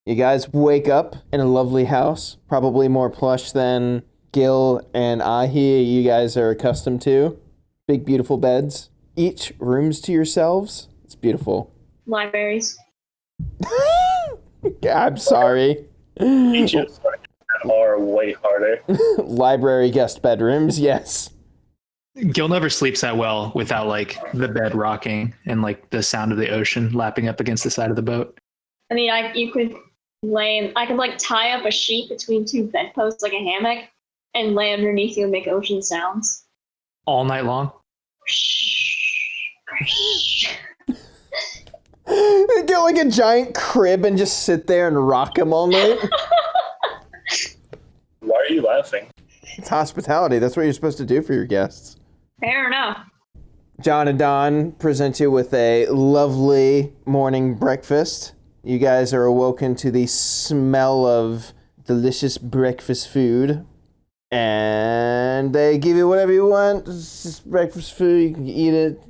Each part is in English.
You guys wake up in a lovely house, probably more plush than Gil and Ahi you guys are accustomed to. Big, beautiful beds. Each rooms to yourselves. It's beautiful. Libraries. I'm sorry. Just are way harder. Library guest bedrooms, yes. Gil never sleeps that well without like the bed rocking and like the sound of the ocean lapping up against the side of the boat. I mean, I could like tie up a sheet between two bedposts like a hammock and lay underneath you and make ocean sounds. All night long? Get like a giant crib and just sit there and rock him all night. Why are you laughing? It's hospitality. That's what you're supposed to do for your guests. Fair enough. John and Don present you with a lovely morning breakfast. You guys are awoken to the smell of delicious breakfast food. And they give you whatever you want. It's just breakfast food. You can eat it,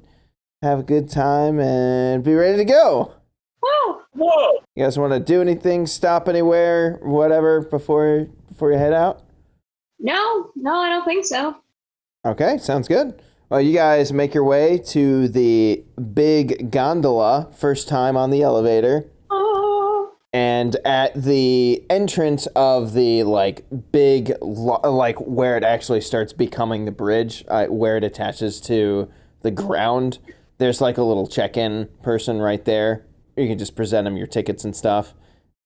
have a good time, and be ready to go. Woo! Whoa! You guys want to do anything, stop anywhere, whatever, before you head out? No, I don't think so. Okay, sounds good. Well, you guys make your way to the big gondola, first time on the elevator. Oh. And at the entrance of the, like, big, like, where it actually starts becoming the bridge, where it attaches to the ground, there's, like, a little check-in person right there. You can just present him your tickets and stuff.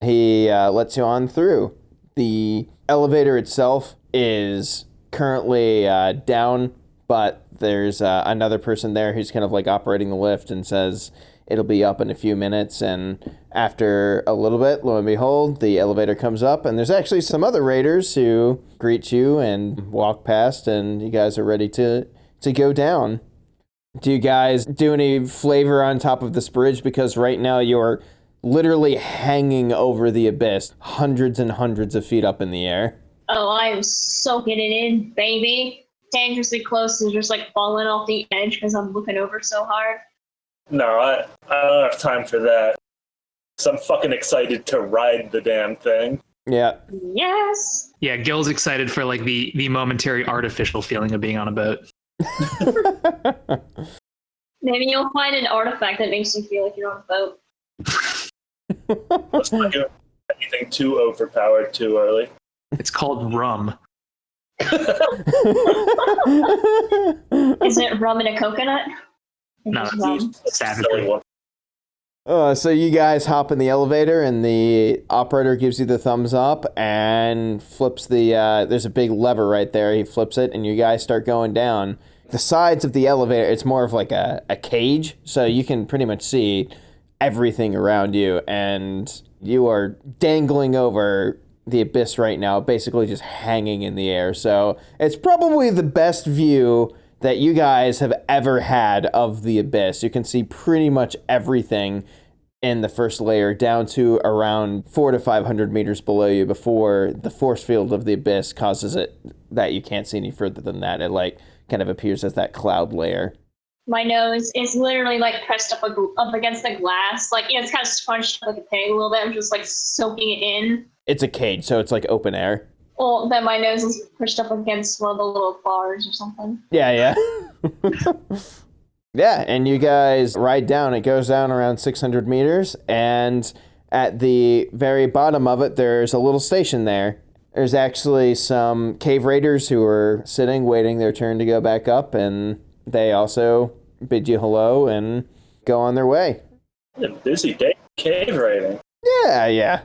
He lets you on through. The elevator itself is currently down, but there's another person there who's kind of like operating the lift and says it'll be up in a few minutes. And after a little bit, lo and behold, the elevator comes up and there's actually some other raiders who greet you and walk past, and you guys are ready to go down. Do you guys do any flavor on top of this bridge? Because right now you're literally hanging over the abyss, hundreds and hundreds of feet up in the air. Oh, I am soaking it in, baby. Dangerously close to just like falling off the edge because I'm looking over so hard. No, I don't have time for that. So I'm fucking excited to ride the damn thing. Yeah. Yes. Yeah, Gil's excited for like the momentary artificial feeling of being on a boat. Maybe you'll find an artifact that makes you feel like you're on a boat. Let's not do anything too overpowered too early. It's called rum. Is it rum and a coconut? No, Just it's rum? savagely. So you guys hop in the elevator and the operator gives you the thumbs up and flips there's a big lever right there. He flips it and you guys start going down. The sides of the elevator, it's more of like a cage, so you can pretty much see everything around you, and you are dangling over the abyss right now, basically just hanging in the air. So it's probably the best view that you guys have ever had of the abyss. You can see pretty much everything in the first layer down to around 400 to 500 meters below you before the force field of the abyss causes it that you can't see any further than that. It like kind of appears as that cloud layer. My nose is literally like pressed up against the glass. Like, it's kind of scrunched up like a pig a little bit. I'm just like soaking it in. It's a cage, so it's like open air. Well, then my nose is pushed up against one of the little bars or something. Yeah. Yeah, and you guys ride down. It goes down around 600 meters, and at the very bottom of it, there's a little station there. There's actually some cave raiders who are sitting, waiting their turn to go back up, and they also bid you hello and go on their way. A busy day cave raiding. Yeah.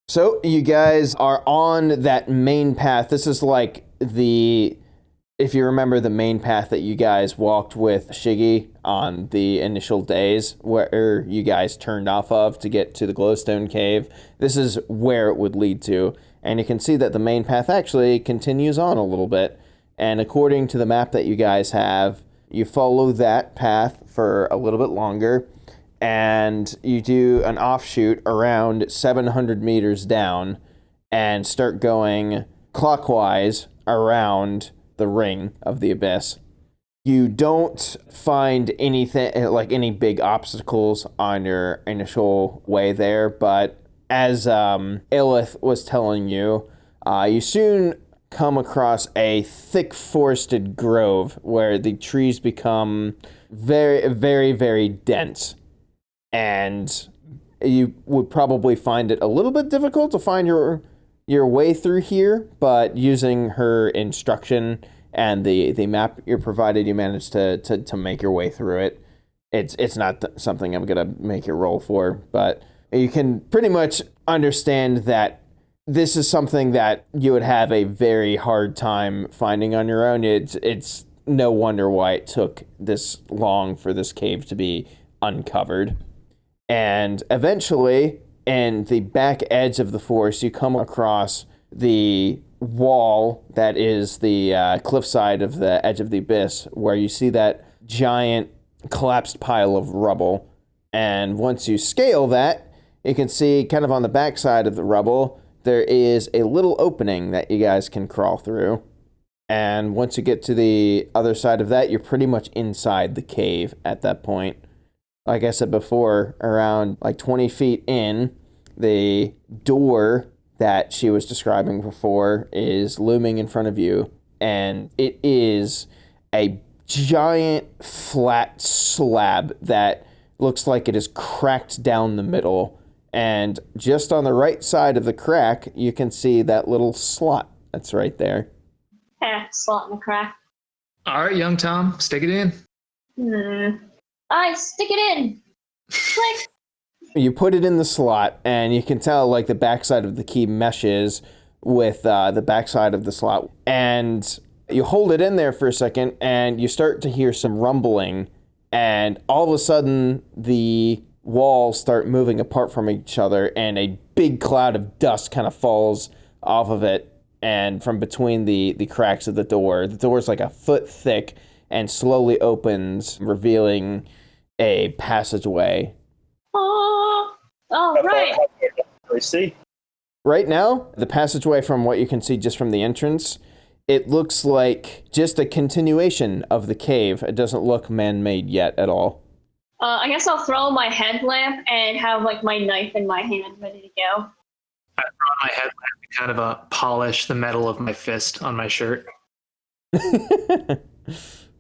So you guys are on that main path. This is like if you remember the main path that you guys walked with Shiggy on the initial days, where you guys turned off of to get to the glowstone cave, this is where it would lead to. And you can see that the main path actually continues on a little bit. And according to the map that you guys have, you follow that path for a little bit longer, and you do an offshoot around 700 meters down and start going clockwise around the ring of the abyss. You don't find anything like any big obstacles on your initial way there, but as Illith was telling you, you soon come across a thick forested grove where the trees become very, very, very dense. And you would probably find it a little bit difficult to find your way through here, but using her instruction and the map you're provided, you managed to make your way through it. It's not something I'm going to make you roll for, but you can pretty much understand that this is something that you would have a very hard time finding on your own. It's no wonder why it took this long for this cave to be uncovered. And eventually, in the back edge of the forest, you come across the wall that is the cliffside of the edge of the abyss, where you see that giant collapsed pile of rubble. And once you scale that, you can see kind of on the backside of the rubble, there is a little opening that you guys can crawl through. And once you get to the other side of that, you're pretty much inside the cave at that point. Like I said before, around like 20 feet in, the door that she was describing before is looming in front of you. And it is a giant flat slab that looks like it is cracked down the middle. And just on the right side of the crack, you can see that little slot that's right there. Slot in the crack. All right, young Tom, stick it in. I stick it in. Click. You put it in the slot, and you can tell like the backside of the key meshes with the backside of the slot. And you hold it in there for a second, and you start to hear some rumbling. And all of a sudden, the walls start moving apart from each other, and a big cloud of dust kind of falls off of it. And from between the cracks of the door is like a foot thick and slowly opens, revealing a passageway. Oh, right. I see. Right now, the passageway, from what you can see just from the entrance, it looks like just a continuation of the cave. It doesn't look man-made yet at all. I guess I'll throw my headlamp and have like my knife in my hand ready to go. I brought my headlamp to kind of polish the metal of my fist on my shirt.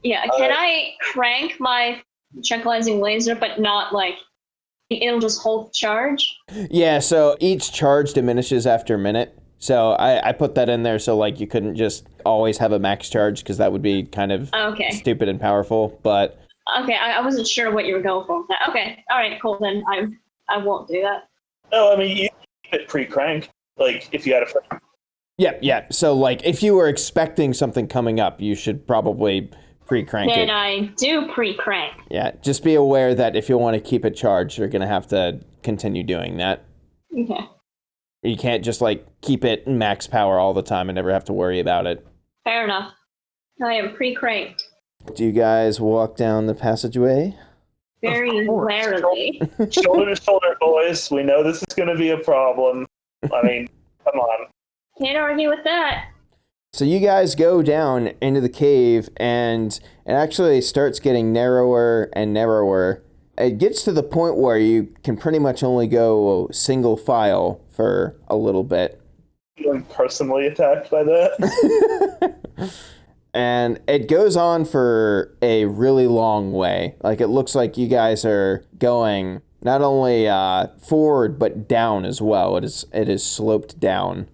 Yeah, can I crank my tranquilizing laser, but not like it'll just hold charge? Yeah, so each charge diminishes after a minute. So I put that in there so like you couldn't just always have a max charge, because that would be kind of stupid and powerful. But okay, I wasn't sure what you were going for with that. Okay, all right, cool. Then I won't do that. No, I mean you keep it pre-cranked. Like if you had a. Yeah. So like if you were expecting something coming up, you should probably pre-crank it. Then I do pre-crank. Yeah, just be aware that if you want to keep it charged, you're going to have to continue doing that. Okay. You can't just like keep it max power all the time and never have to worry about it. Fair enough. I am pre-cranked. Do you guys walk down the passageway? Very warily. Shoulder to shoulder, boys. We know this is going to be a problem. I mean, come on. Can't argue with that. So you guys go down into the cave, and it actually starts getting narrower and narrower. It gets to the point where you can pretty much only go single file for a little bit. Feeling personally attacked by that. And it goes on for a really long way. Like it looks like you guys are going not only forward but down as well. It is sloped down.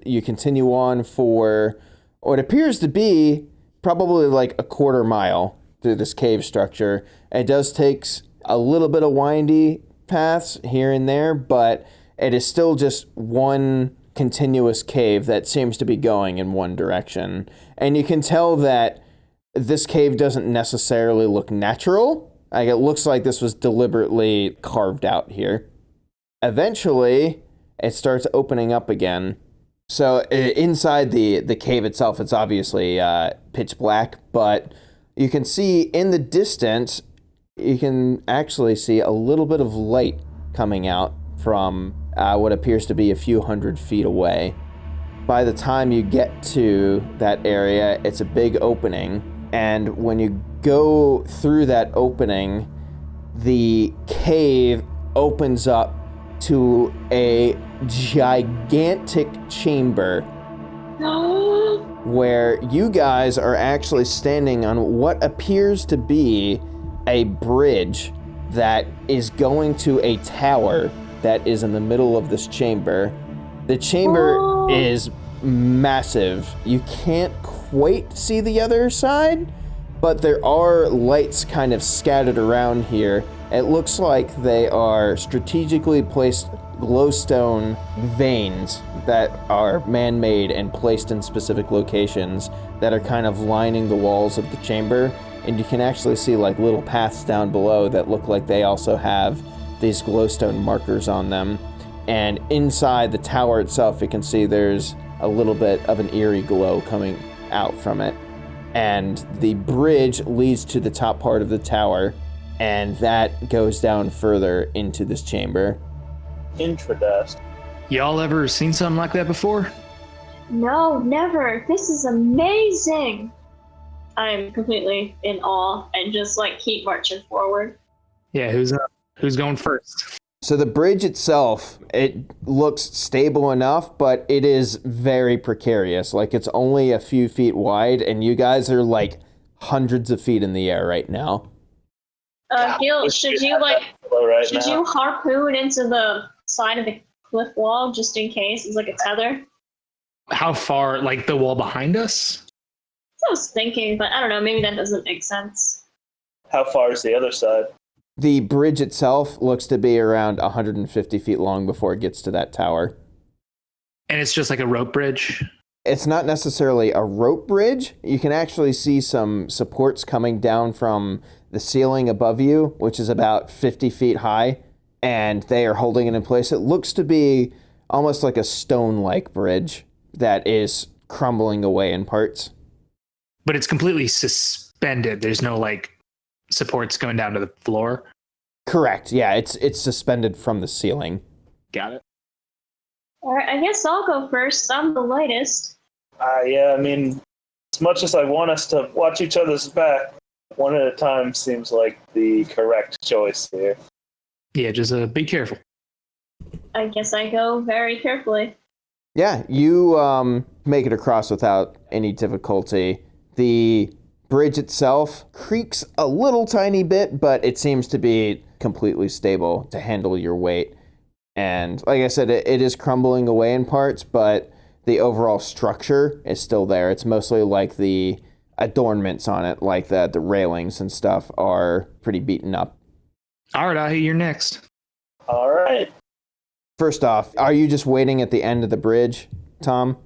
You continue on for what appears to be probably like a quarter mile through this cave structure. It does take a little bit of windy paths here and there, but it is still just one continuous cave that seems to be going in one direction. And you can tell that this cave doesn't necessarily look natural. Like it looks like this was deliberately carved out here. Eventually, it starts opening up again. So inside the cave itself, it's obviously pitch black, but you can see in the distance, you can actually see a little bit of light coming out from what appears to be a few hundred feet away. By the time you get to that area, it's a big opening, and when you go through that opening, the cave opens up to a gigantic chamber where you guys are actually standing on what appears to be a bridge that is going to a tower that is in the middle of this chamber. The chamber is massive. You can't quite see the other side, but there are lights kind of scattered around here. It looks like they are strategically placed glowstone veins that are man-made and placed in specific locations that are kind of lining the walls of the chamber. And you can actually see like little paths down below that look like they also have these glowstone markers on them. And inside the tower itself, you can see there's a little bit of an eerie glow coming out from it. And the bridge leads to the top part of the tower, and that goes down further into this chamber. Intradust. Y'all ever seen something like that before? No, never. This is amazing. I'm completely in awe and just like keep marching forward. Yeah, who's going first? So the bridge itself, it looks stable enough, but it is very precarious. Like it's only a few feet wide, and you guys are like hundreds of feet in the air right now. Gil, should you harpoon into the side of the cliff wall just in case? It's like a tether. How far, like the wall behind us? I was thinking, but I don't know, maybe that doesn't make sense. How far is the other side? The bridge itself looks to be around 150 feet long before it gets to that tower. And it's just like a rope bridge? It's not necessarily a rope bridge. You can actually see some supports coming down from the ceiling above you, which is about 50 feet high, and they are holding it in place. It looks to be almost like a stone-like bridge that is crumbling away in parts. But it's completely suspended. There's no like supports going down to the floor. Correct. Yeah, it's suspended from the ceiling. Got it. All right, I guess I'll go first. I'm the lightest. Yeah, I mean, as much as I want us to watch each other's back, one at a time seems like the correct choice here. Yeah, just be careful. I guess I go very carefully. Yeah, you make it across without any difficulty. The bridge itself creaks a little tiny bit, but it seems to be completely stable to handle your weight. And like I said, it is crumbling away in parts, but the overall structure is still there. It's mostly like the adornments on it, like the railings and stuff, are pretty beaten up. All right, Ahi, you're next. All right. First off, are you just waiting at the end of the bridge, Tom?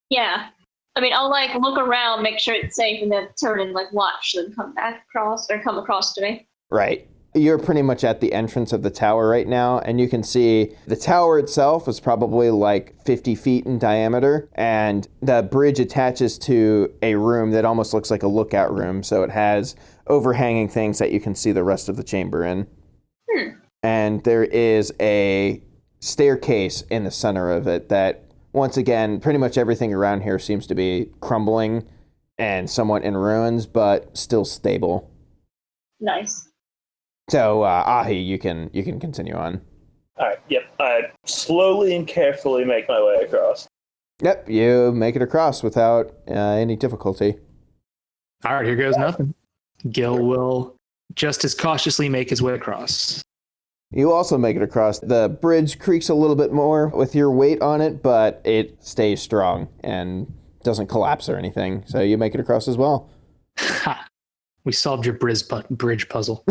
Yeah. I mean, I'll like look around, make sure it's safe, and then turn and like watch them come across to me. Right. You're pretty much at the entrance of the tower right now, and you can see the tower itself is probably like 50 feet in diameter, and the bridge attaches to a room that almost looks like a lookout room, so it has overhanging things that you can see the rest of the chamber in. And there is a staircase in the center of it that, once again, pretty much everything around here seems to be crumbling and somewhat in ruins, but still stable. Nice. So, Ahi, you can continue on. All right. Yep. I slowly and carefully make my way across. Yep, you make it across without any difficulty. All right, here goes nothing. Gil will just as cautiously make his way across. You also make it across. The bridge creaks a little bit more with your weight on it, but it stays strong and doesn't collapse or anything. So you make it across as well. Ha! We solved your bridge puzzle.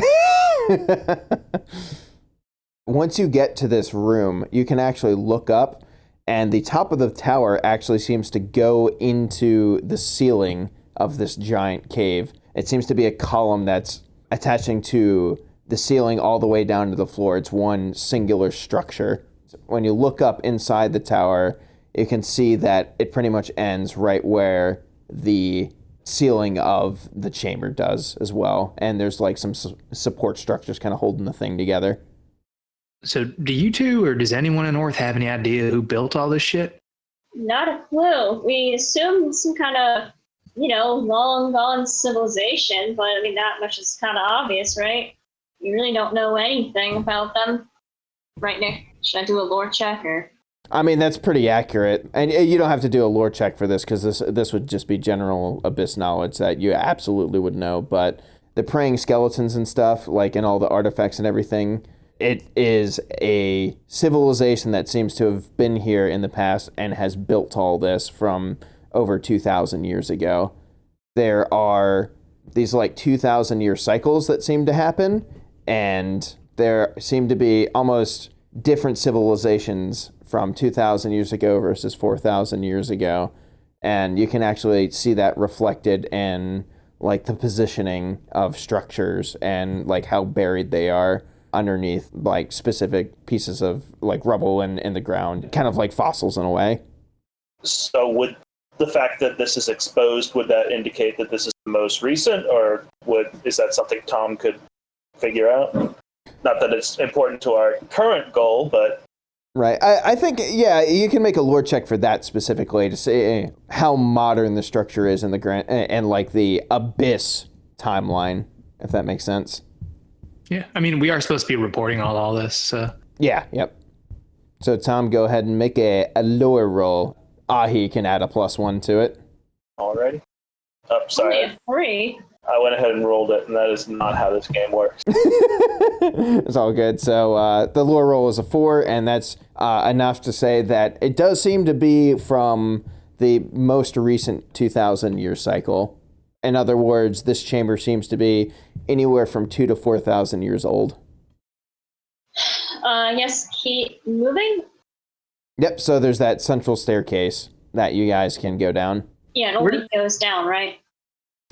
Once you get to this room, you can actually look up, and the top of the tower actually seems to go into the ceiling of this giant cave. It seems to be a column that's attaching to the ceiling all the way down to the floor. It's one singular structure. When you look up inside the tower, you can see that it pretty much ends right where the ceiling of the chamber does as well. And there's like some support structures kind of holding the thing together. So do you two, or does anyone in North have any idea who built all this shit? Not a clue. We assumed some kind of, long gone civilization, but I mean, that much is kind of obvious, right? You really don't know anything about them. Right, Nick? Should I do a lore check or? I mean, that's pretty accurate. And you don't have to do a lore check for this because this would just be general abyss knowledge that you absolutely would know. But the praying skeletons and stuff, like in all the artifacts and everything, it is a civilization that seems to have been here in the past and has built all this from over 2,000 years ago. There are these like 2,000-year cycles that seem to happen, and there seem to be almost different civilizations from 2,000 years ago versus 4,000 years ago. And you can actually see that reflected in like the positioning of structures and like how buried they are underneath like specific pieces of like rubble in the ground, kind of like fossils in a way. So would the fact that this is exposed, would that indicate that this is the most recent, or is that something Tom could figure out? Not that it's important to our current goal, but... Right. I think, yeah, you can make a lore check for that specifically to see how modern the structure is in the grand and like the abyss timeline, if that makes sense. Yeah, I mean, we are supposed to be reporting on all this, so... Yeah, yep. So, Tom, go ahead and make a lore roll. He can add a +1 to it. Alrighty. Oh, sorry. Only a 3. I went ahead and rolled it, and that is not how this game works. It's all good. So the lore roll is a 4, and that's enough to say that it does seem to be from the most recent 2,000-year cycle. In other words, this chamber seems to be anywhere from 2,000 to 4,000 years old. Yes, keep moving. Yep, so there's that central staircase that you guys can go down. Yeah, it only goes down, right?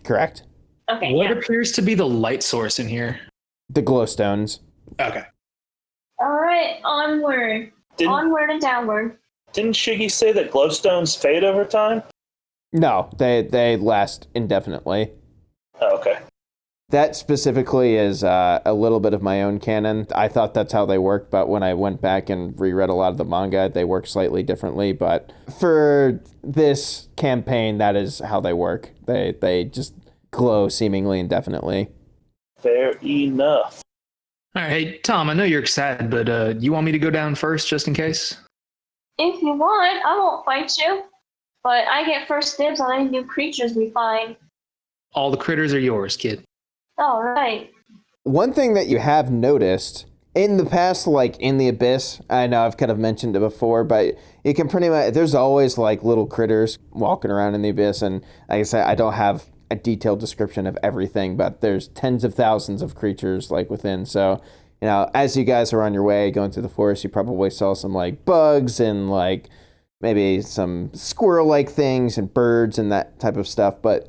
Correct. Okay, What yeah. appears to be the light source in here? The glowstones. Okay. Alright, onward. Onward and downward. Didn't Shiggy say that glowstones fade over time? No, they last indefinitely. Oh, okay. That specifically is a little bit of my own canon. I thought that's how they work, but when I went back and reread a lot of the manga, they work slightly differently. But for this campaign, that is how they work. They just glow seemingly indefinitely. Fair enough. All right, hey, Tom, I know you're excited, but you want me to go down first just in case? If you want, I won't fight you. But I get first dibs on any new creatures we find. All the critters are yours, kid. Alright. One thing that you have noticed in the past, like in the abyss, I know I've kind of mentioned it before, but you can pretty much, there's always like little critters walking around in the abyss. And like I said, I don't have a detailed description of everything, but there's tens of thousands of creatures like within. So, you know, as you guys are on your way going through the forest, you probably saw some like bugs and like maybe some squirrel-like things and birds and that type of stuff. But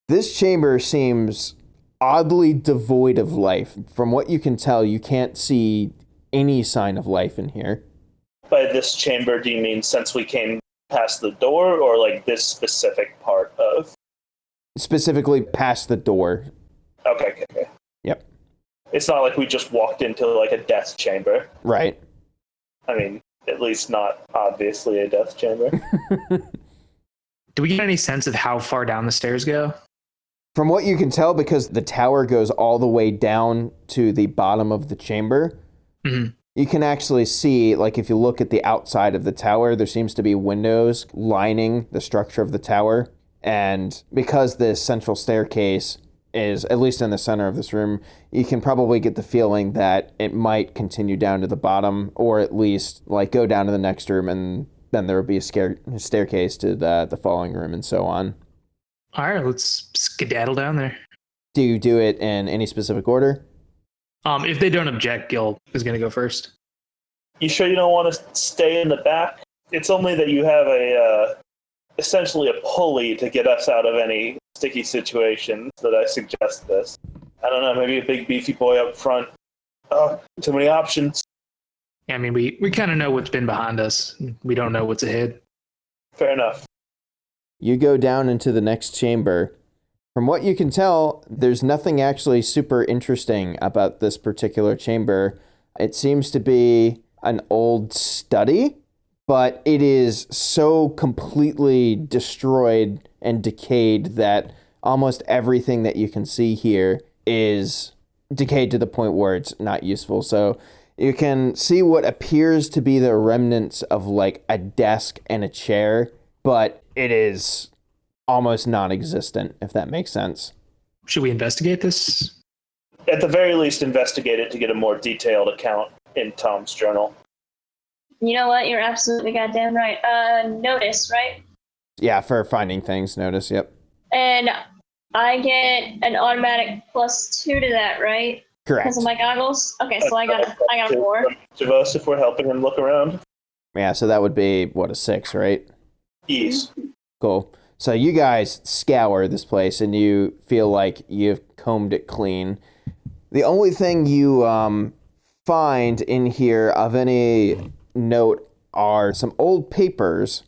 this chamber seems oddly devoid of life. From what you can tell, you can't see any sign of life in here. By this chamber, do you mean since we came past the door, or like this specific part of? Specifically past the door. Okay. Yep. It's not like we just walked into like a death chamber. Right. I mean, at least not obviously a death chamber. Do we get any sense of how far down the stairs go? From what you can tell, because the tower goes all the way down to the bottom of the chamber, you can actually see, like if you look at the outside of the tower, there seems to be windows lining the structure of the tower. And because this central staircase is, at least in the center of this room, you can probably get the feeling that it might continue down to the bottom, or at least like go down to the next room, and then there will be a staircase to the following room and so on. All right, let's skedaddle down there. Do you do it in any specific order? If they don't object, Gil is going to go first. You sure you don't want to stay in the back? It's only that you have essentially a pulley to get us out of any sticky situations that I suggest this. I don't know, maybe a big beefy boy up front. Oh, too many options. Yeah, I mean, we kind of know what's been behind us. We don't know what's ahead. Fair enough. You go down into the next chamber. From what you can tell, there's nothing actually super interesting about this particular chamber. It seems to be an old study, but it is so completely destroyed and decayed that almost everything that you can see here is decayed to the point where it's not useful. So You can see what appears to be the remnants of like a desk and a chair, but it is almost non-existent, if that makes sense. Should we investigate this? At the very least, investigate it to get a more detailed account in Tom's journal. You know what? You're absolutely goddamn right. Notice, right? Yeah, for finding things, notice, yep. And I get an automatic +2 to that, right? Correct. Because of my goggles? Okay, so I got a 4. To us, if we're helping him look around. Yeah, so that would be, what, a 6, right? Yes. Cool. So you guys scour this place, and you feel like you've combed it clean. The only thing you find in here of any note are some old papers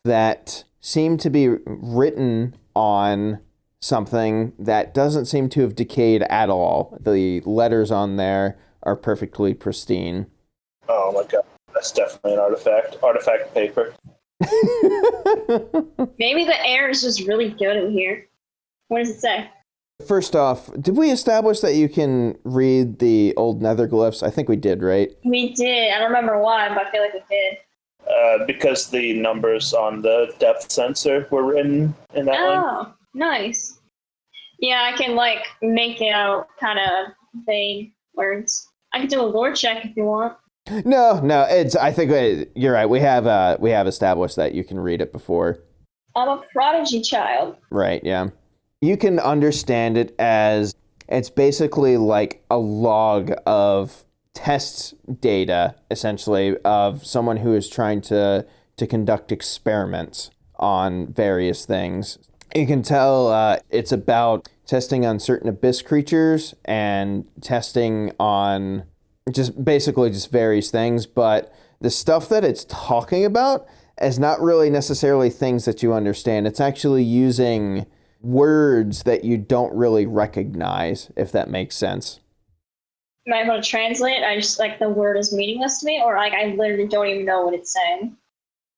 that seem to be written on something that doesn't seem to have decayed at all. The letters on there are perfectly pristine. Oh my god, that's definitely an artifact. Artifact paper. Maybe the air is just really good in here. What does it say? First off, did we establish that you can read the old nether glyphs? I think we did, right? We did. I don't remember why, but I feel like we did. Because the numbers on the depth sensor were written in that way. Oh, nice. Yeah, I can like make it out kind of vague words. I can do a lore check if you want. No, it's. I think you're right. We have established that you can read it before. I'm a prodigy child. Right. Yeah. You can understand it as it's basically like a log of test data, essentially, of someone who is trying to conduct experiments on various things. You can tell it's about testing on certain abyss creatures and testing on just various things, but the stuff that it's talking about is not really necessarily things that you understand. It's actually using words that you don't really recognize, if that makes sense. Am I able to translate? I just like the word is meaningless to me, or like I literally don't even know what it's saying.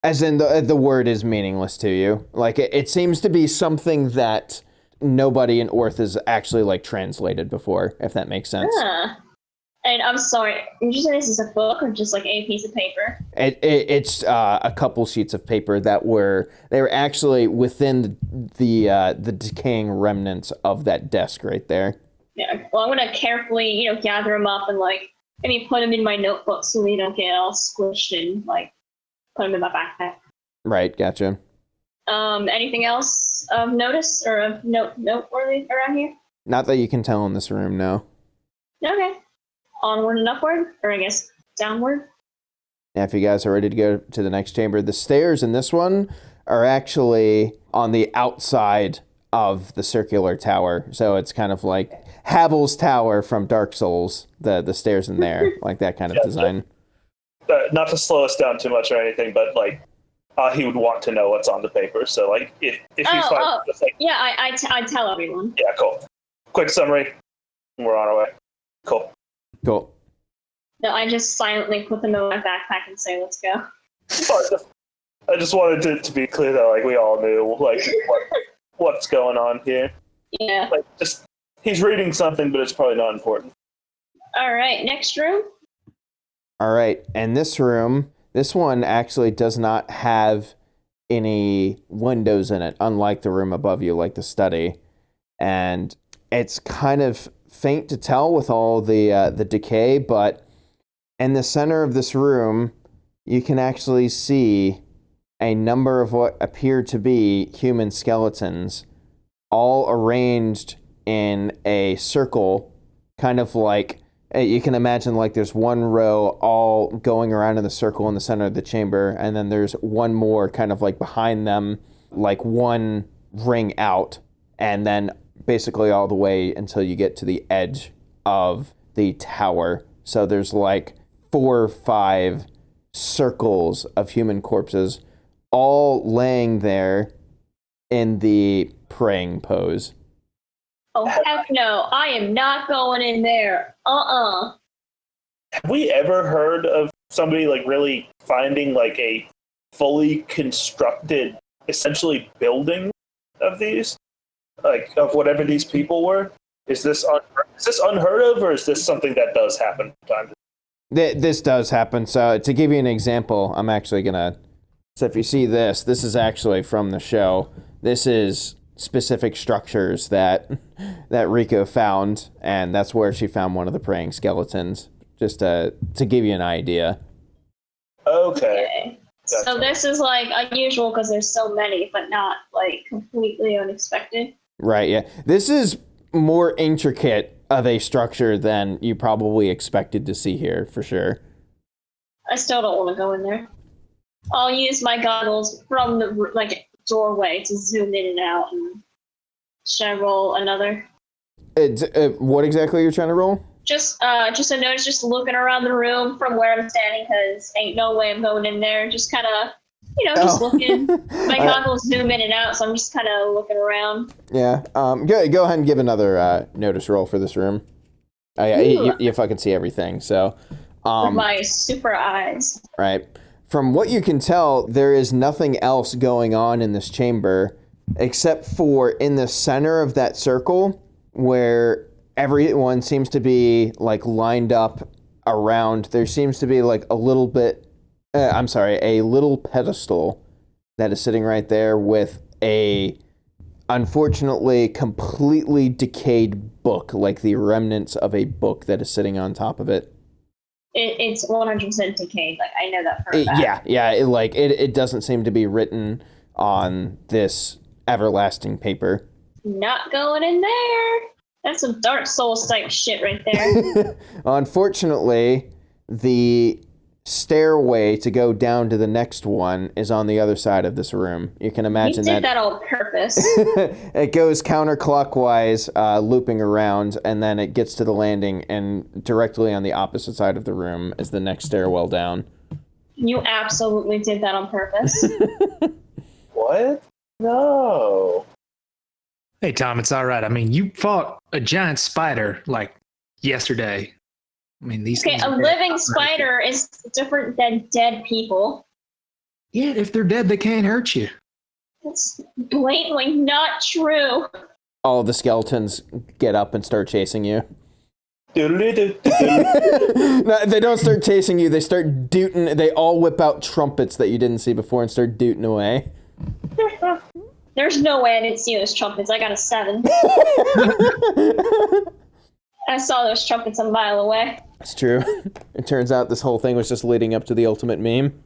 As in the word is meaningless to you. Like it seems to be something that nobody in Orth has actually like translated before, if that makes sense. Huh. And I'm sorry, did you say this is a book or just like a piece of paper? It's a couple sheets of paper they were actually within the decaying remnants of that desk right there. Yeah. Well, I'm gonna carefully, gather them up and like maybe put them in my notebook so they don't get all squished and like put them in my backpack. Right. Gotcha. Anything else of notice or of noteworthy around here? Not that you can tell in this room, no. Okay. Onward and upward, or I guess downward. Now, if you guys are ready to go to the next chamber, the stairs in this one are actually on the outside of the circular tower. So it's kind of like Havel's Tower from Dark Souls, the stairs in there, like that kind of design. Not to slow us down too much or anything, but like he would want to know what's on the paper. So like if you find just like I tell everyone. Yeah, cool. Quick summary. We're on our way. Cool. Cool. No, I just silently put them in my backpack and say, "Let's go." I just wanted to be clear that like we all knew like what's going on here. Yeah. Like just he's reading something, but it's probably not important. All right, next room. All right, and this room, this one actually does not have any windows in it, unlike the room above you, like the study, and it's kind of faint to tell with all the decay, but in the center of this room, you can actually see a number of what appear to be human skeletons, all arranged in a circle, kind of like, you can imagine like there's one row all going around in the circle in the center of the chamber, and then there's one more kind of like behind them, like one ring out, and then basically all the way until you get to the edge of the tower. So there's like 4 or 5 circles of human corpses all laying there in the praying pose. Oh, heck no. I am not going in there. Have we ever heard of somebody like really finding like a fully constructed, essentially building of these? Like of whatever these people were? Is this unheard of, or is this something that does happen from time to time? This does happen. So to give you an example, I'm actually gonna. So if you see this is actually from the show. This is specific structures that Rico found, and that's where she found one of the praying skeletons. Just to give you an idea. Okay. So this is like unusual because there's so many, but not like completely unexpected. Right. Yeah. This is more intricate of a structure than you probably expected to see here, for sure. I still don't want to go in there. I'll use my goggles from the doorway to zoom in and out. And should I roll another? What exactly you're trying to roll? Just a notice, just looking around the room from where I'm standing, because ain't no way I'm going in there. Just kind of, just looking. My goggles zoom in and out, so I'm just kind of looking around. Yeah. Go ahead and give another notice roll for this room. Oh yeah, you fucking see everything. So. With my super eyes. Right. From what you can tell, there is nothing else going on in this chamber, except for in the center of that circle, where everyone seems to be like lined up around. There seems to be like a little pedestal that is sitting right there with a, unfortunately, completely decayed book, like the remnants of a book that is sitting on top of it. It's 100% decayed. Like, I know that for a fact. Yeah. It doesn't seem to be written on this everlasting paper. Not going in there. That's some Dark Souls type shit right there. Unfortunately, the stairway to go down to the next one is on the other side of this room. You can imagine He did that on purpose. It goes counterclockwise, looping around, and then it gets to the landing, and directly on the opposite side of the room is the next stairwell down. You absolutely did that on purpose. What? No. Hey, Tom, it's all right. I mean, you fought a giant spider, like, yesterday. I mean, these Okay, things a living spider is different than dead people. Yeah, if they're dead, they can't hurt you. That's blatantly not true. All the skeletons get up and start chasing you. Doodly-doo. No, they don't start chasing you. They start dooting. They all whip out trumpets that you didn't see before and start dooting away. There's no way I didn't see those trumpets. I got a 7. I saw those trumpets a mile away. It's true. It turns out this whole thing was just leading up to the ultimate meme.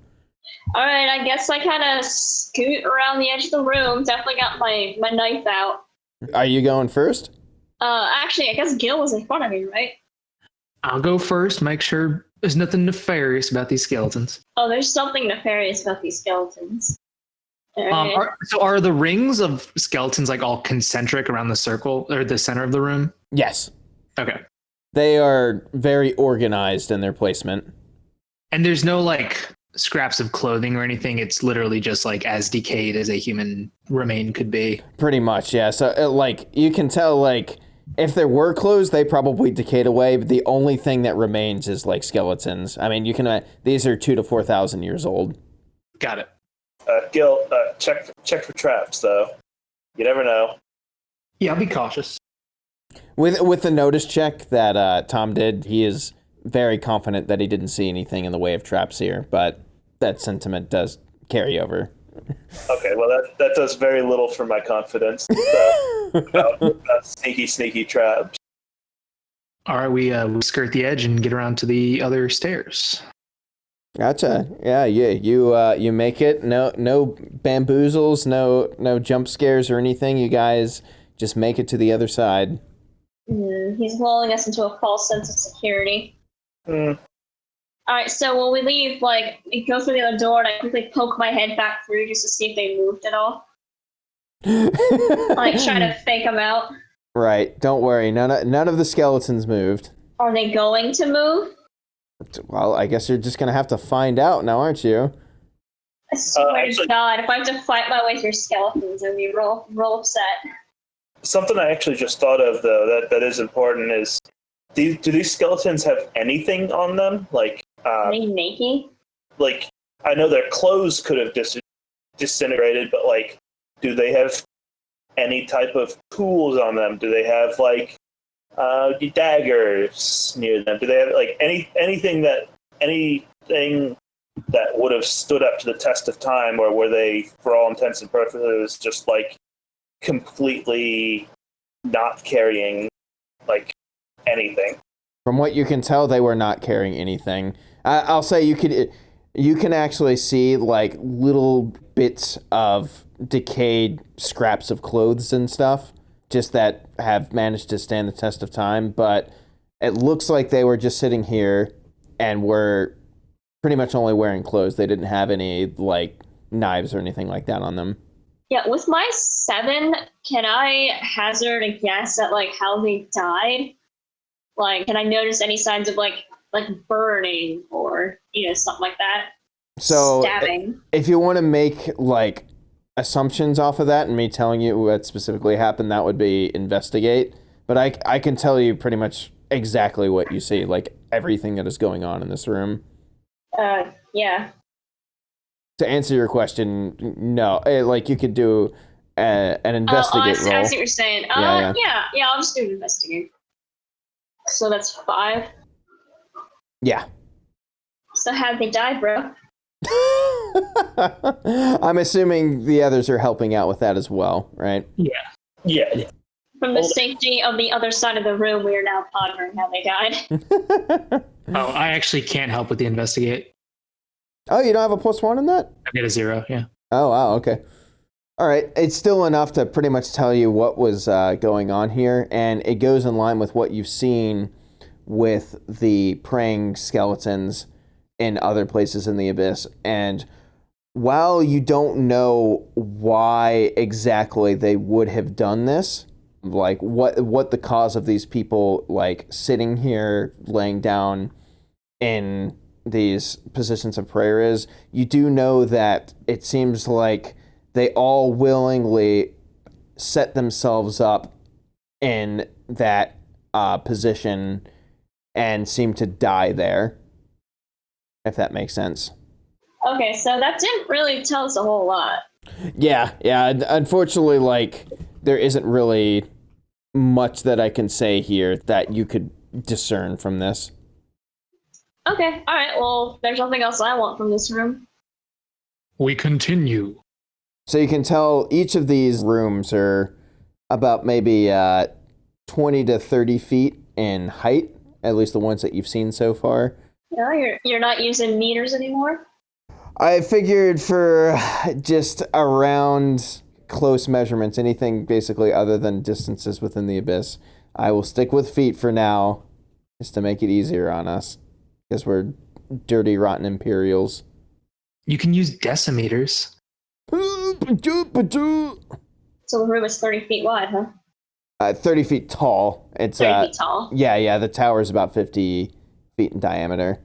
All right, I guess I kind of scoot around the edge of the room. Definitely got my knife out. Are you going first? Actually, I guess Gil was in front of me, right? I'll go first, make sure there's nothing nefarious about these skeletons. Oh, there's something nefarious about these skeletons. All right. Are the rings of skeletons like all concentric around the circle or the center of the room? Yes. Okay. They are very organized in their placement. And there's no like scraps of clothing or anything. It's literally just like as decayed as a human remain could be. Pretty much, yeah. So you can tell like if there were clothes, they probably decayed away. But the only thing that remains is like skeletons. I mean, you can. These are 2,000 to 4,000 years old. Got it. Gil, check for traps though. You never know. Yeah, I'll be cautious. With the notice check that Tom did, he is very confident that he didn't see anything in the way of traps here, but that sentiment does carry over. Okay, well that does very little for my confidence about sneaky traps. All right, we skirt the edge and get around to the other stairs. Gotcha. Yeah. You make it. No bamboozles. No jump scares or anything. You guys just make it to the other side. He's lulling us into a false sense of security. Mm. All right, so when we leave, like, we go through the other door, and I quickly poke my head back through just to see if they moved at all. Like, try to fake them out. Right. Don't worry. None of the skeletons moved. Are they going to move? Well, I guess you're just gonna have to find out now, aren't you? I swear actually- to God, if I have to fight my way through skeletons, I'd be real upset. Something I actually just thought of though that is important is do these skeletons have anything on them? Like Are they naked? like I know their clothes could have disintegrated, but like do they have any type of tools on them? Do they have like daggers near them? Do they have like anything that anything that would have stood up to the test of time, or were they, for all intents and purposes, just like completely not carrying like anything? From what you can tell, they were not carrying anything. I'll say you can actually see like little bits of decayed scraps of clothes and stuff, just that have managed to stand the test of time. But it looks like they were just sitting here and were pretty much only wearing clothes. They didn't have any like knives or anything like that on them. Yeah, with my 7, can I hazard a guess at like how they died? Like, can I notice any signs of like burning or something like that? So stabbing. If you want to make like assumptions off of that and me telling you what specifically happened, that would be investigate. But I can tell you pretty much exactly what you see, like everything that is going on in this room. Yeah. To answer your question, no. Like you could do an investigate roll. I see what you're saying. Yeah, I'll just do an investigate. So that's 5. Yeah. So how'd they die, bro? I'm assuming the others are helping out with that as well, right? Yeah. From the safety of the other side of the room, we are now pondering how they died. Oh, I actually can't help with the investigate. Oh, you don't have a +1 in that? I get a 0, yeah. Oh, wow, okay. All right, it's still enough to pretty much tell you what was going on here, and it goes in line with what you've seen with the praying skeletons in other places in the Abyss. And while you don't know why exactly they would have done this, like what the cause of these people like sitting here laying down in these positions of prayer is, you do know that it seems like they all willingly set themselves up in that position and seem to die there, if that makes sense. Okay, so that didn't really tell us a whole lot. Yeah. Unfortunately, like, there isn't really much that I can say here that you could discern from this. Okay, alright, well, there's nothing else I want from this room. We continue. So you can tell each of these rooms are about maybe 20 to 30 feet in height, at least the ones that you've seen so far. No, you're not using meters anymore? I figured for just around close measurements, anything basically other than distances within the Abyss, I will stick with feet for now, just to make it easier on us, because we're dirty, rotten Imperials. You can use decimeters. So So the room is 30 feet wide, huh? 30 feet tall. It's 30 feet tall. Yeah, the tower is about 50 feet in diameter.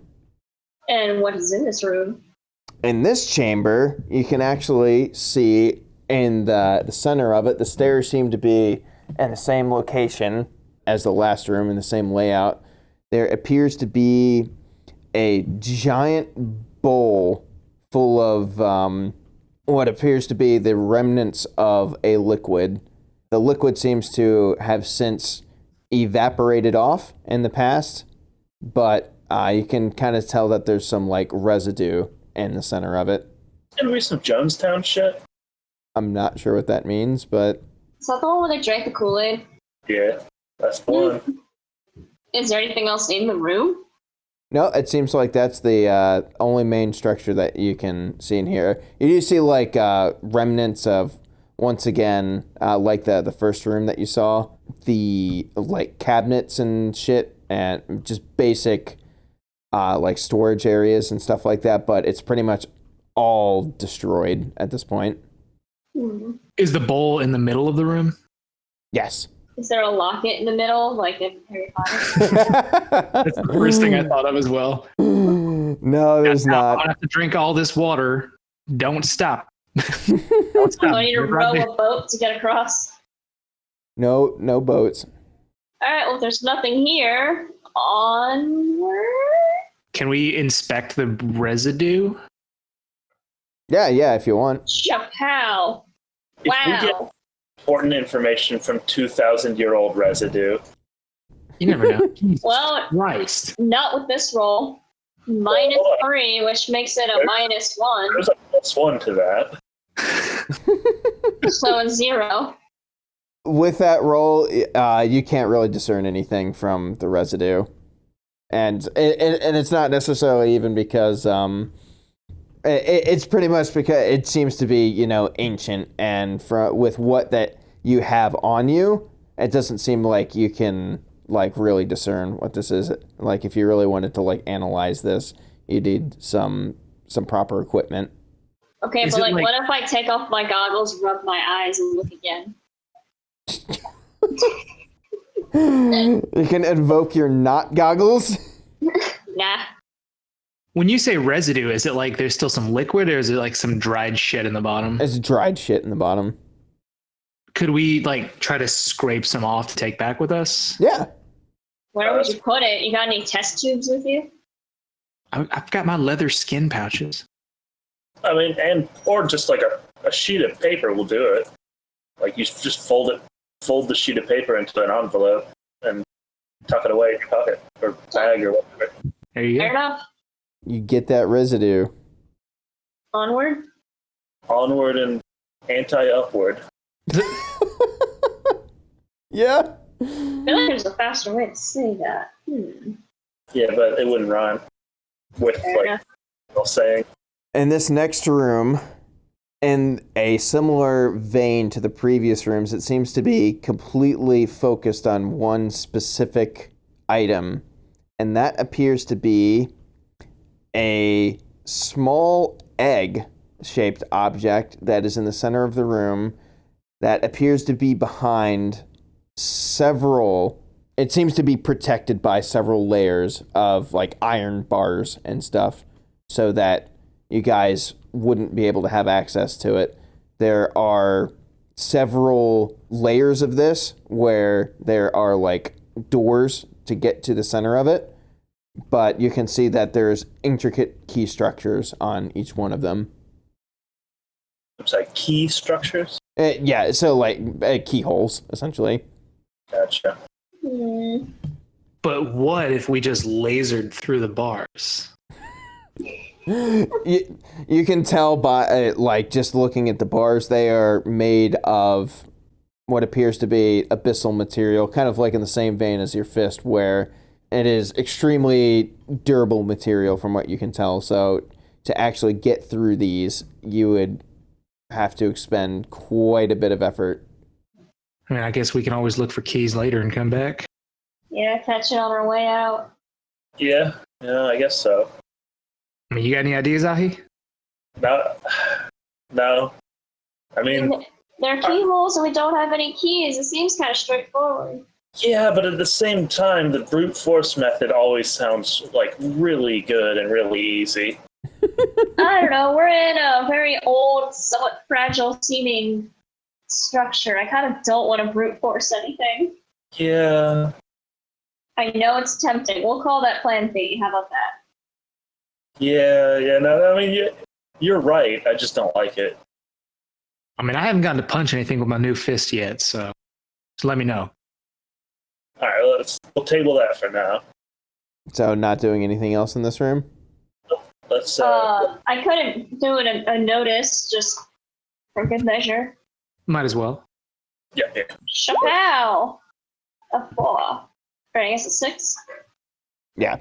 And what is in this room? In this chamber, you can actually see in the center of it, the stairs seem to be in the same location as the last room, in the same layout. There appears to be a giant bowl full of what appears to be the remnants of a liquid. The liquid seems to have since evaporated off in the past, but you can kind of tell that there's some like residue in the center of it. Gonna be some Jonestown shit. I'm not sure what that means, but... Is that the one where they drank the Kool-Aid? Yeah, that's the one. Is there anything else in the room? No, it seems like that's the only main structure that you can see in here. You do see like remnants of, once again, like the first room that you saw, the like cabinets and shit, and just basic like storage areas and stuff like that, but it's pretty much all destroyed at this point. Is the bowl in the middle of the room? Yes. Is there a locket in the middle, like in Harry Potter? That's the first thing I thought of as well. No, there's not. I have to drink all this water. Don't stop. Do I need to row a boat to get across? No boats. Alright, well, if there's nothing here, onward? Can we inspect the residue? Yeah, if you want. Chapow. If we get important information from 2,000-year-old residue. You never know. Well, Christ. not with this roll. -3, which makes it a -1. There's a +1 to that. So a 0. With that roll, you can't really discern anything from the residue, and it's not necessarily even because it's pretty much because it seems to be ancient, and with what that you have on you, it doesn't seem like you can really discern what this is. Like if you really wanted to analyze this, you need some proper equipment. Okay, but what if I take off my goggles, rub my eyes, and look again? You can invoke your not goggles. Nah. When you say residue, is it like there's still some liquid, or is it like some dried shit in the bottom? It's dried shit in the bottom. Could we try to scrape some off to take back with us? Yeah. Where would you put it? You got any test tubes with you? I've got my leather skin pouches. I mean, or just like a sheet of paper will do it. Like you just fold the sheet of paper into an envelope and tuck it away in your pocket or bag or whatever. There you go. Fair enough. You get that residue. Onward? Onward and anti-upward. Yeah. I feel like there's a faster way to say that. Yeah, but it wouldn't rhyme with saying. In this next room, in a similar vein to the previous rooms, it seems to be completely focused on one specific item, and that appears to be a small egg-shaped object that is in the center of the room that appears to be behind it seems to be protected by several layers of iron bars and stuff so that you guys wouldn't be able to have access to it. There are several layers of this where there are doors to get to the center of it, but you can see that there's intricate key structures on each one of them. It's like key structures? Yeah, so keyholes, essentially. Gotcha. But what if we just lasered through the bars? You can tell by just looking at the bars, they are made of what appears to be abyssal material, kind of in the same vein as your fist, where it is extremely durable material from what you can tell. So to actually get through these, you would have to expend quite a bit of effort. I mean, I guess we can always look for keys later and come back. Yeah, catch it on our way out. Yeah, I guess so. I mean, you got any ideas, Ahi? No. I mean, there are keyholes and we don't have any keys. It seems kind of straightforward. Yeah, but at the same time, the brute force method always sounds really good and really easy. I don't know. We're in a very old, somewhat fragile seeming structure. I kind of don't want to brute force anything. Yeah. I know it's tempting. We'll call that Plan B. How about that? Yeah. No, I mean, you're right. I just don't like it. I mean, I haven't gotten to punch anything with my new fist yet, so let me know. All right, we'll table that for now. So not doing anything else in this room? Let's. I couldn't do a notice just for good measure. Might as well. Yeah. Chappelle! A 4. Right, I guess a 6. Yeah.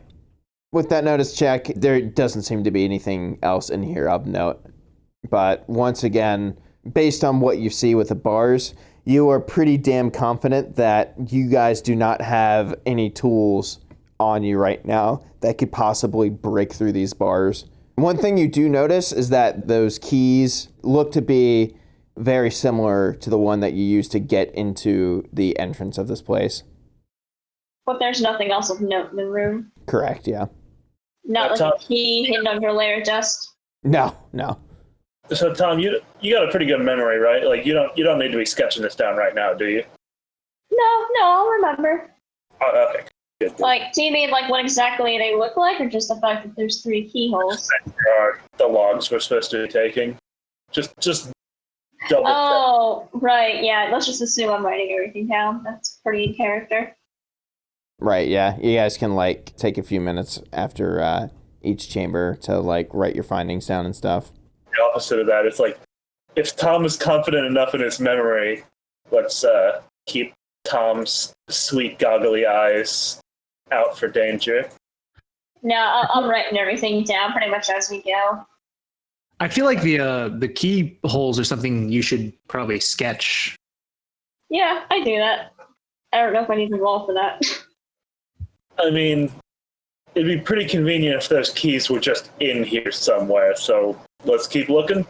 With that notice check, there doesn't seem to be anything else in here of note. But once again, based on what you see with the bars, you are pretty damn confident that you guys do not have any tools on you right now that could possibly break through these bars. One thing you do notice is that those keys look to be very similar to the one that you used to get into the entrance of this place. But there's nothing else of note in the room. Correct, yeah. Not like a key hidden under a layer of dust. No. So Tom, you got a pretty good memory, right? You don't need to be sketching this down right now, do you? No, I'll remember. Oh, okay. Good. Do you mean what exactly they look like, or just the fact that there's 3 keyholes? The logs we're supposed to be taking. Just double check. Oh, right, yeah. Let's just assume I'm writing everything down. That's pretty in character. Right, yeah. You guys can take a few minutes after each chamber to like write your findings down and stuff. The opposite of that, it's like, if Tom is confident enough in his memory, let's keep Tom's sweet goggly eyes out for danger. No, I'm writing everything down pretty much as we go. I feel like the key holes are something you should probably sketch. Yeah, I do that. I don't know if I need to roll for that. I mean, it'd be pretty convenient if those keys were just in here somewhere, so let's keep looking.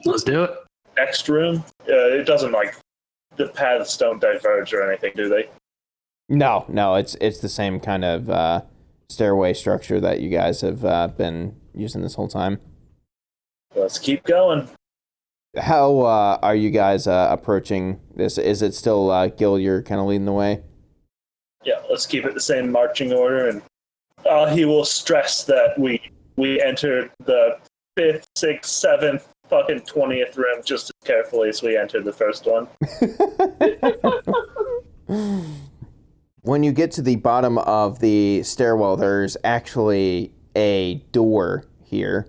Let's do it. Next room. It doesn't, like, the paths don't diverge or anything, do they? No, it's the same kind of stairway structure that you guys have been using this whole time. Let's keep going. How are you guys approaching this? Is it still Gil, you're kind of leading the way? Yeah, let's keep it the same marching order, and he will stress that we enter the 5th, 6th, 7th, fucking 20th room just as carefully as we entered the first one. When you get to the bottom of the stairwell, there's actually a door here.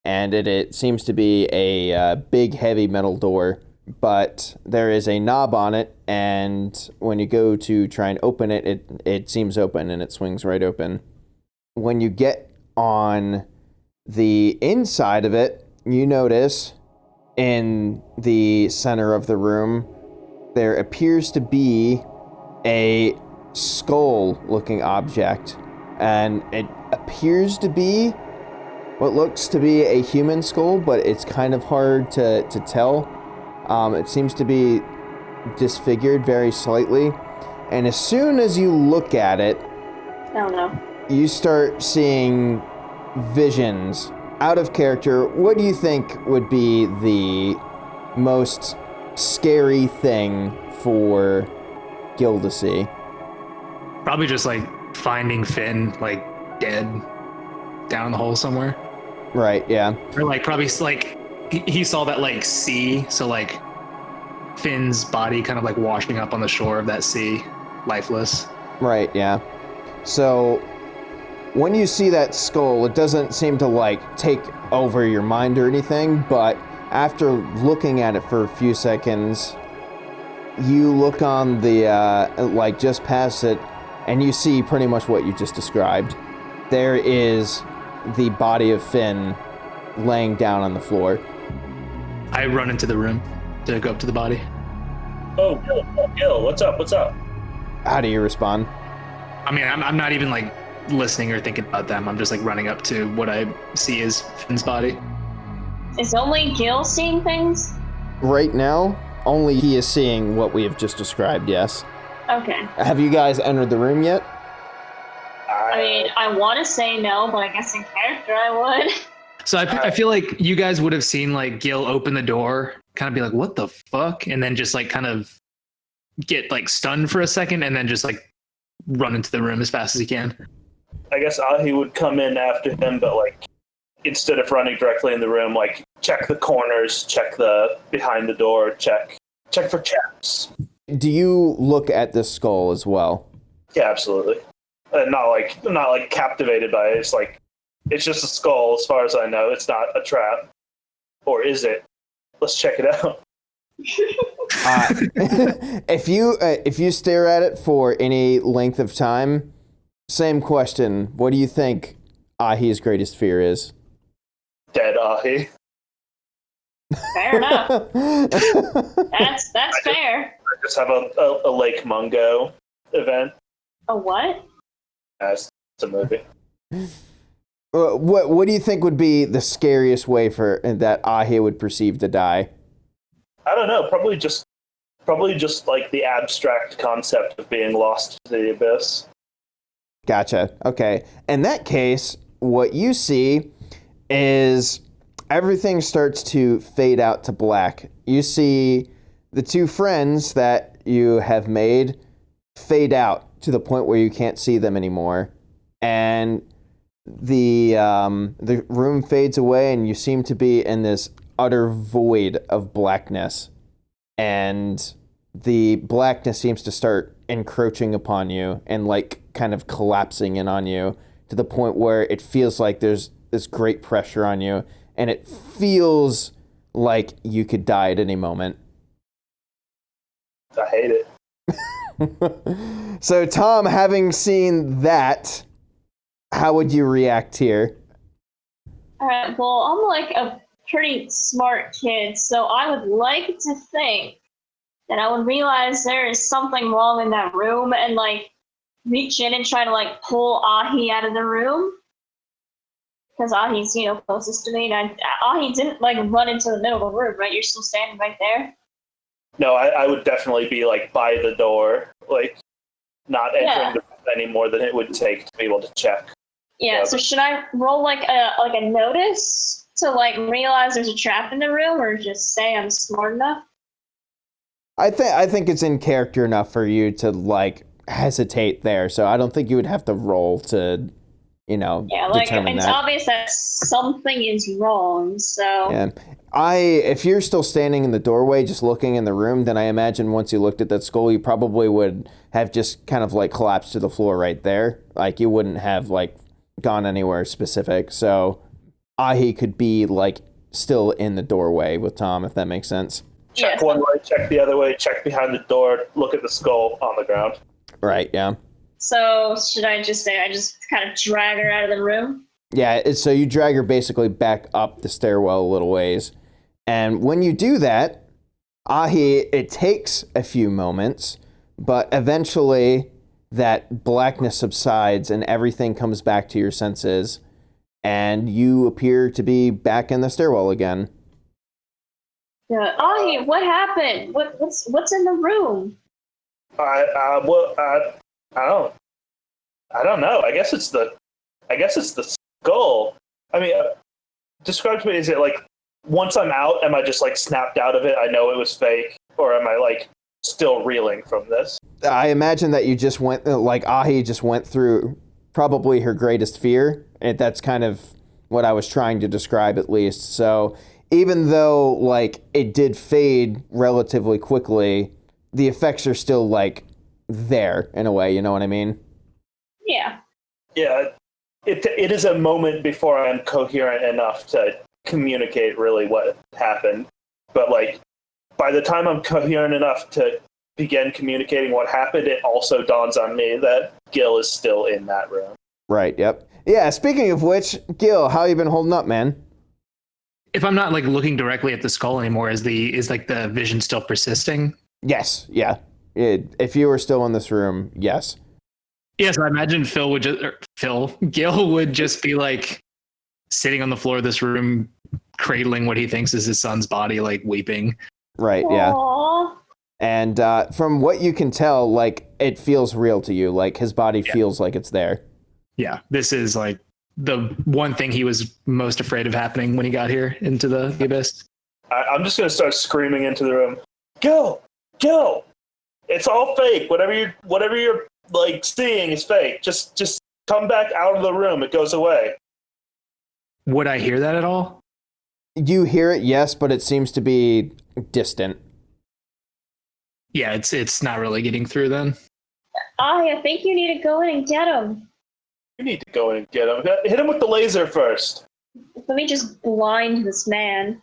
And it seems to be a big, heavy metal door, but there is a knob on it, and when you go to try and open it, it seems open, and it swings right open. When you get on the inside of it, you notice in the center of the room, there appears to be a skull-looking object, and it appears to be what looks to be a human skull, but it's kind of hard to tell. It seems to be disfigured very slightly. And as soon as you look at it, Oh no. you start seeing visions out of character. What do you think would be the most scary thing for Gil to see? Probably just like finding Finn like dead down the hole somewhere. Right, yeah. Or like probably like he saw that like sea, so like Finn's body kind of like washing up on the shore of that sea, lifeless. Right, yeah. So when you see that skull, it doesn't seem to like take over your mind or anything, but after looking at it for a few seconds, you look on the like just past it, and you see pretty much what you just described. There is the body of Finn laying down on the floor. I run into the room to go up to the body. Oh, Gil, what's up? How do you respond? I mean, I'm not even like listening or thinking about them. I'm just like running up to what I see as Finn's body. Is only Gil seeing things? Right now, only he is seeing what we have just described, yes. Okay. Have you guys entered the room yet? I mean, I want to say no, but I guess in character I would. So I feel like you guys would have seen like Gil open the door, kind of be like, what the fuck? And then just like kind of get like stunned for a second and then just like run into the room as fast as he can. I guess Ahi would come in after him, but like instead of running directly in the room, like check the corners, check the behind the door, check for chaps. Do you look at the skull as well? Yeah, absolutely. Not like captivated by it. It's like it's just a skull, as far as I know. It's not a trap, or is it? Let's check it out. If you stare at it for any length of time, same question. What do you think Ahi's greatest fear is? Dead Ahi. Fair enough. That's fair. I just have a Lake Mungo event. A what? It's a movie. What do you think would be the scariest way for that Ahi would perceive to die? I don't know. Probably just like the abstract concept of being lost to the abyss. Gotcha. Okay. In that case, what you see is everything starts to fade out to black. You see the two friends that you have made fade out to the point where you can't see them anymore. And the room fades away, and you seem to be in this utter void of blackness. And the blackness seems to start encroaching upon you and like kind of collapsing in on you to the point where it feels like there's this great pressure on you, and it feels like you could die at any moment. I hate it. So, Tom, having seen that, how would you react here? All right. Well, I'm like a pretty smart kid, so I would like to think that I would realize there is something wrong in that room and like reach in and try to like pull Ahi out of the room. Because Ahi's, closest to me. And Ahi didn't like run into the middle of the room, right? You're still standing right there. No, I would definitely be like by the door, like not entering the room any more than it would take to be able to check. Yeah. So should I roll like a notice to like realize there's a trap in the room, or just say I'm smart enough? I think it's in character enough for you to like hesitate there. So I don't think you would have to roll to, determine it's that. obvious that something is wrong. So Yeah. If you're still standing in the doorway just looking in the room, then I imagine once you looked at that skull, you probably would have just kind of like collapsed to the floor right there. Like you wouldn't have like gone anywhere specific. So Ahi could be like still in the doorway with Tom, if that makes sense. Check one way, check the other way, check behind the door, look at the skull on the ground. Right, yeah. So should I just say I just kind of drag her out of the room? Yeah, so you drag her basically back up the stairwell a little ways. And when you do that, Ahi, it takes a few moments, but eventually that blackness subsides and everything comes back to your senses, and you appear to be back in the stairwell again. Yeah. Ahi, what happened? What's in the room? I don't know. I guess it's the skull. I mean, describe to me. Is it like once I'm out, am I just like snapped out of it? I know it was fake, or am I like still reeling from this? I imagine that you just went, like Ahi just went through probably her greatest fear, and that's kind of what I was trying to describe at least. So even though like it did fade relatively quickly, the effects are still like there in a way, you know what I mean? Yeah. Yeah, it is a moment before I'm coherent enough to communicate really what happened. But like by the time I'm coherent enough to begin communicating what happened, it also dawns on me that Gil is still in that room. Right, yep. Yeah, speaking of which, Gil, how you been holding up, man? If I'm not like looking directly at the skull anymore, is like the vision still persisting? Yes, yeah. If you were still in this room, yes. Yes, I imagine Gil would just be like sitting on the floor of this room, cradling what he thinks is his son's body, like weeping. Right, yeah. Aww. And from what you can tell, like it feels real to you. Like his body feels like it's there. Yeah, this is like the one thing he was most afraid of happening when he got here into the abyss. I'm just gonna start screaming into the room. Gil, it's all fake. Whatever you're like seeing is fake. Just come back out of the room. It goes away. Would I hear that at all? You hear it, yes, but it seems to be distant. Yeah, it's not really getting through then. I think you need to go in and get him. You need to go in and get him. Hit him with the laser first. Let me just blind this man.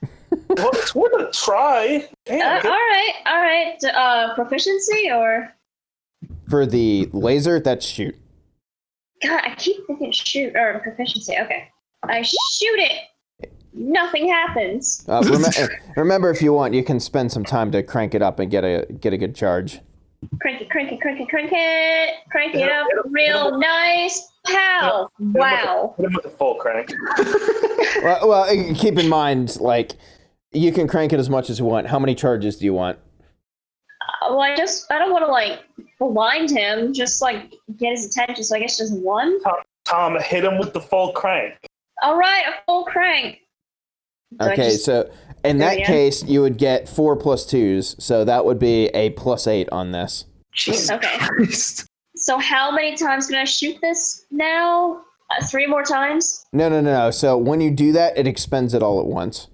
Well, it's worth a try. Damn, All right. Proficiency or? For the laser, that's shoot. God, I keep thinking shoot or proficiency. Okay, I shoot it. Nothing happens. Remember, if you want, you can spend some time to crank it up and get a good charge. Crank it up real nice. Pow! Wow. Hit him with the full crank. Well, keep in mind, like, you can crank it as much as you want. How many charges do you want? Well, I don't want to like blind him. Just like get his attention. So I guess just one. Tom, hit him with the full crank. All right, a full crank. Okay, so in that case, you would get 4 + 2s, so that would be a +8 on this. Jesus Okay. Christ. So how many times can I shoot this now? 3 more times? No. So when you do that, it expends it all at once.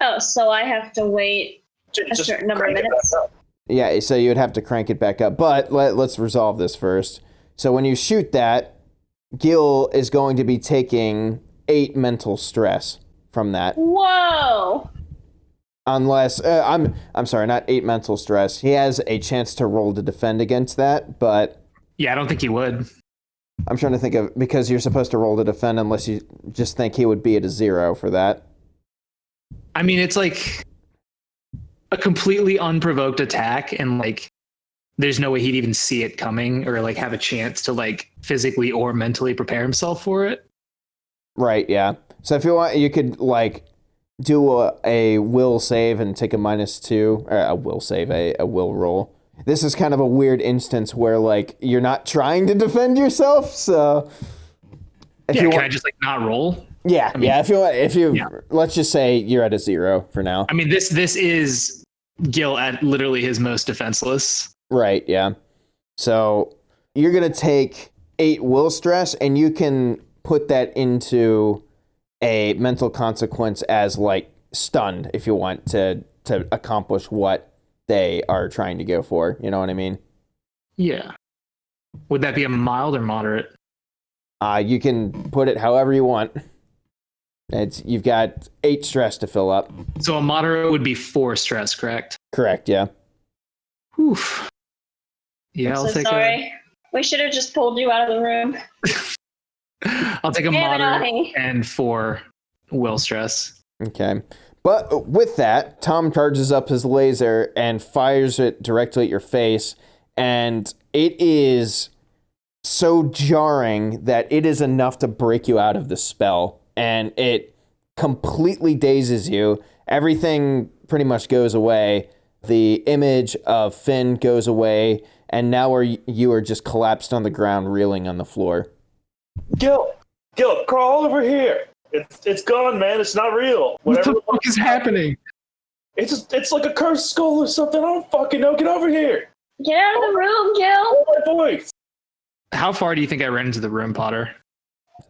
Oh, so I have to wait a Just certain number of crank it minutes? back up. Yeah, so you would have to crank it back up. But let's resolve this first. So when you shoot that, Gil is going to be taking 8 mental stress from that. Whoa! Unless I'm sorry, not 8 mental stress. He has a chance to roll to defend against that, but Yeah, I don't think he would. I'm trying to think of, because you're supposed to roll to defend unless you just think he would be at a 0 for that. I mean, it's like a completely unprovoked attack, and like there's no way he'd even see it coming or like have a chance to like physically or mentally prepare himself for it. Right, yeah. So if you want, you could like do a will save and take a -2, or a will save, a will roll. This is kind of a weird instance where like you're not trying to defend yourself, so if Can I just like not roll? Yeah, I mean, if you let's just say you're at a 0 for now. I mean, this is Gil at literally his most defenseless. Right, yeah. So you're going to take 8 will stress, and you can put that into a mental consequence as like stunned if you want to accomplish what they are trying to go for. You know what I mean? Yeah. Would that be a mild or moderate? You can put it however you want. You've got 8 stress to fill up. So a moderate would be 4 stress, correct? Correct, yeah. Oof. Yeah, I'm so sorry. We should have just pulled you out of the room. I'll take a Damn it, moderate Ahi. and 4 will stress. Okay. But with that, Tom charges up his laser and fires it directly at your face, and it is so jarring that it is enough to break you out of the spell, and it completely dazes you. Everything pretty much goes away. The image of Finn goes away, and now you are just collapsed on the ground, reeling on the floor. Gil, crawl over here. It's gone, man. It's not real. What Whatever the fuck is happening? It's like a cursed skull or something. I don't fucking know. Get over here. Get out of the room, Gil! Oh, my voice. How far do you think I ran into the room, Potter?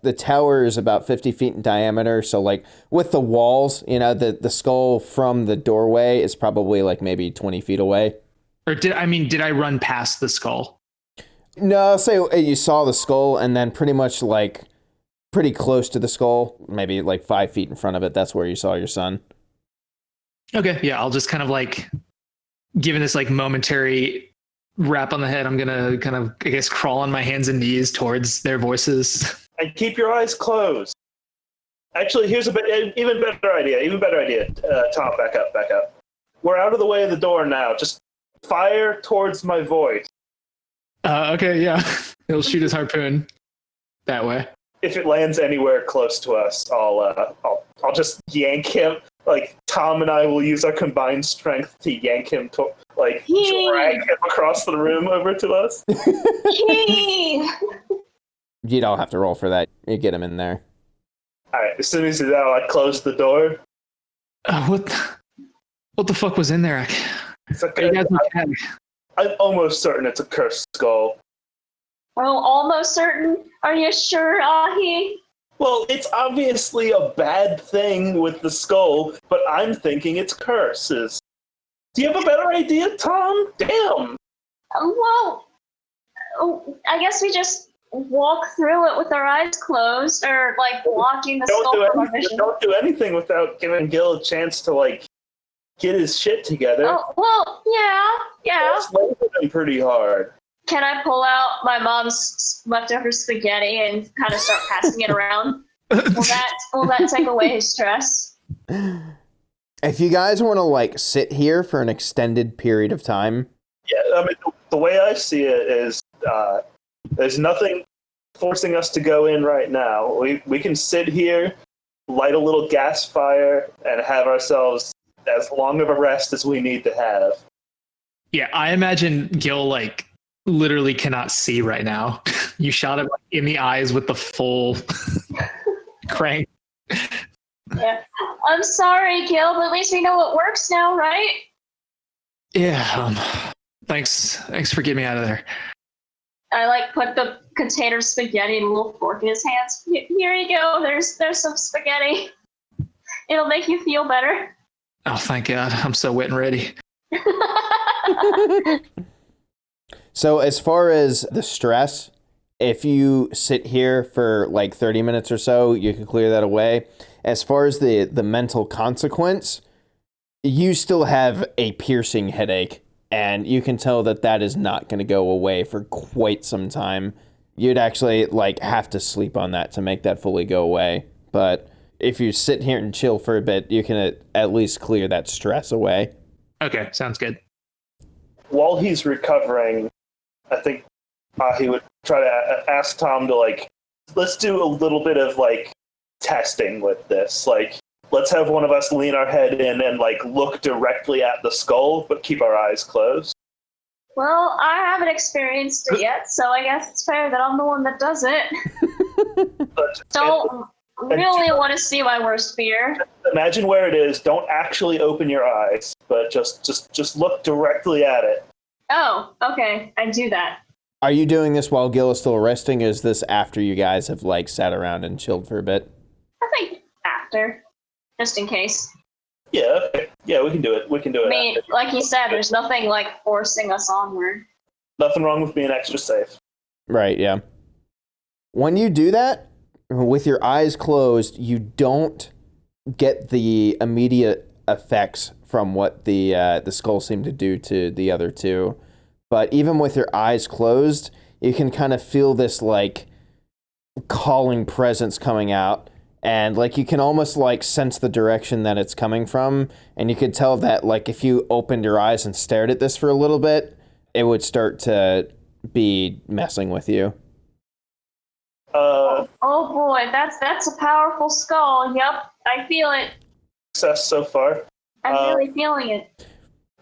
The tower is about 50 feet in diameter, so like with the walls, the skull from the doorway is probably like maybe 20 feet away. Or did I run past the skull? No, I'll say you saw the skull, and then pretty much like pretty close to the skull, maybe like 5 feet in front of it. That's where you saw your son. Okay, yeah, I'll just kind of like, given this like momentary rap on the head, I'm gonna kind of, I guess, crawl on my hands and knees towards their voices. And keep your eyes closed. Actually, here's even better idea. Tom, back up. We're out of the way of the door now. Just fire towards my voice. Okay, yeah. He'll shoot his harpoon that way. If it lands anywhere close to us, I'll just yank him. Like Tom and I will use our combined strength to yank him to drag him across the room over to us. You don't have to roll for that. You get him in there. All right. As soon as he's out, I close the door. What the fuck was in there? It's Are you guys okay? I'm almost certain it's a cursed skull. Oh, almost certain? Are you sure, Ahi? Well, it's obviously a bad thing with the skull, but I'm thinking it's curses. Do you have a better idea, Tom? Damn. Well, I guess we just walk through it with our eyes closed, or like blocking the skull from our vision. Don't do anything without giving Gil a chance to like get his shit together. Oh, well, yeah. It's labeled him pretty hard. Can I pull out my mom's leftover spaghetti and kind of start passing it around? Will that take away his stress? If you guys want to like sit here for an extended period of time. Yeah, I mean, the way I see it is there's nothing forcing us to go in right now. We can sit here, light a little gas fire, and have ourselves as long of a rest as we need to have. Yeah, I imagine Gil like literally cannot see right now. You shot him in the eyes with the full crank. Yeah. I'm sorry, Gil, but at least we know it works now, right? Yeah. Thanks for getting me out of there. I like put the container of spaghetti and a little fork in his hands. Here you go. There's some spaghetti. It'll make you feel better. Oh, thank God. I'm so wet and ready. So as far as the stress, If you sit here for like 30 minutes or so, you can clear that away. As far as the mental consequence, you still have a piercing headache, and you can tell that that is not going to go away for quite some time. You'd actually like have to sleep on that to make that fully go away. But if you sit here and chill for a bit, you can at least clear that stress away. Okay, sounds good. While he's recovering, I think he would try to ask Tom to, like, let's do a little bit of, like, testing with this. Like, let's have one of us lean our head in and, like, look directly at the skull, but keep our eyes closed. Well, I haven't experienced it yet, so I guess it's fair that I'm the one that does it. Don't really want to see my worst fear. Imagine where it is. Don't actually open your eyes, but just look directly at it. Oh, okay. I do that. Are you doing this while Gil is still resting, or is this after you guys have like sat around and chilled for a bit? I think after, just in case. Yeah, okay. Yeah, we can do it. I mean, after. like you said, there's nothing like forcing us onward. Nothing wrong with being extra safe. Right, yeah. When you do that, with your eyes closed, you don't get the immediate effects from what the skull seemed to do to the other two. But even with your eyes closed, you can kind of feel this like calling presence coming out. And like you can almost like sense the direction that it's coming from. And you could tell that like if you opened your eyes and stared at this for a little bit, it would start to be messing with you. Oh boy, that's a powerful skull. Yep, I feel it. Success so far. I'm really feeling it.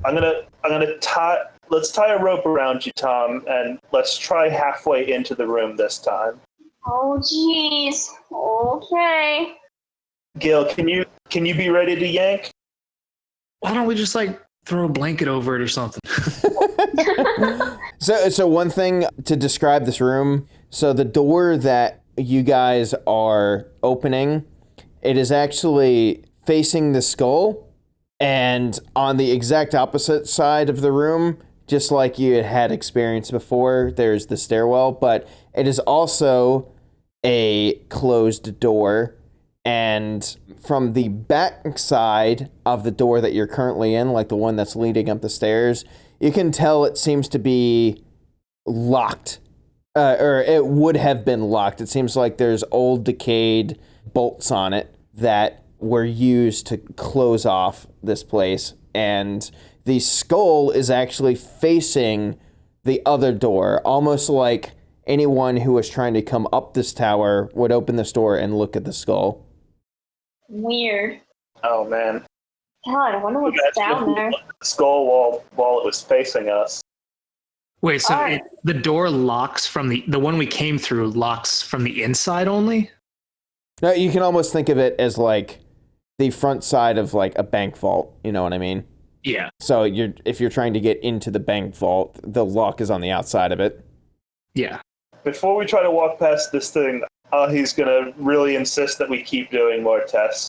I'm gonna tie. Let's tie a rope around you, Tom, and let's try halfway into the room this time. Oh jeez. Okay. Gil, can you be ready to yank? Why don't we just like throw a blanket over it or something? So one thing to describe this room, so the door that you guys are opening, it is actually facing the skull, and on the exact opposite side of the room, just like you had experienced before, there's the stairwell, but it is also a closed door. And from the back side of the door that you're currently in, like the one that's leading up the stairs, you can tell it seems to be locked, or it would have been locked. It seems like there's old decayed bolts on it that were used to close off this place. And the skull is actually facing the other door, almost like anyone who was trying to come up this tower would open this door and look at the skull. Weird. Oh man. God, I wonder what's down there. The skull while it was facing us. Wait, so Alright. the door locks from the one we came through locks from the inside only? Now, you can almost think of it as like the front side of like a bank vault, you know what I mean? Yeah. So if you're trying to get into the bank vault, the lock is on the outside of it. Yeah. Before we try to walk past this thing, he's gonna really insist that we keep doing more tests.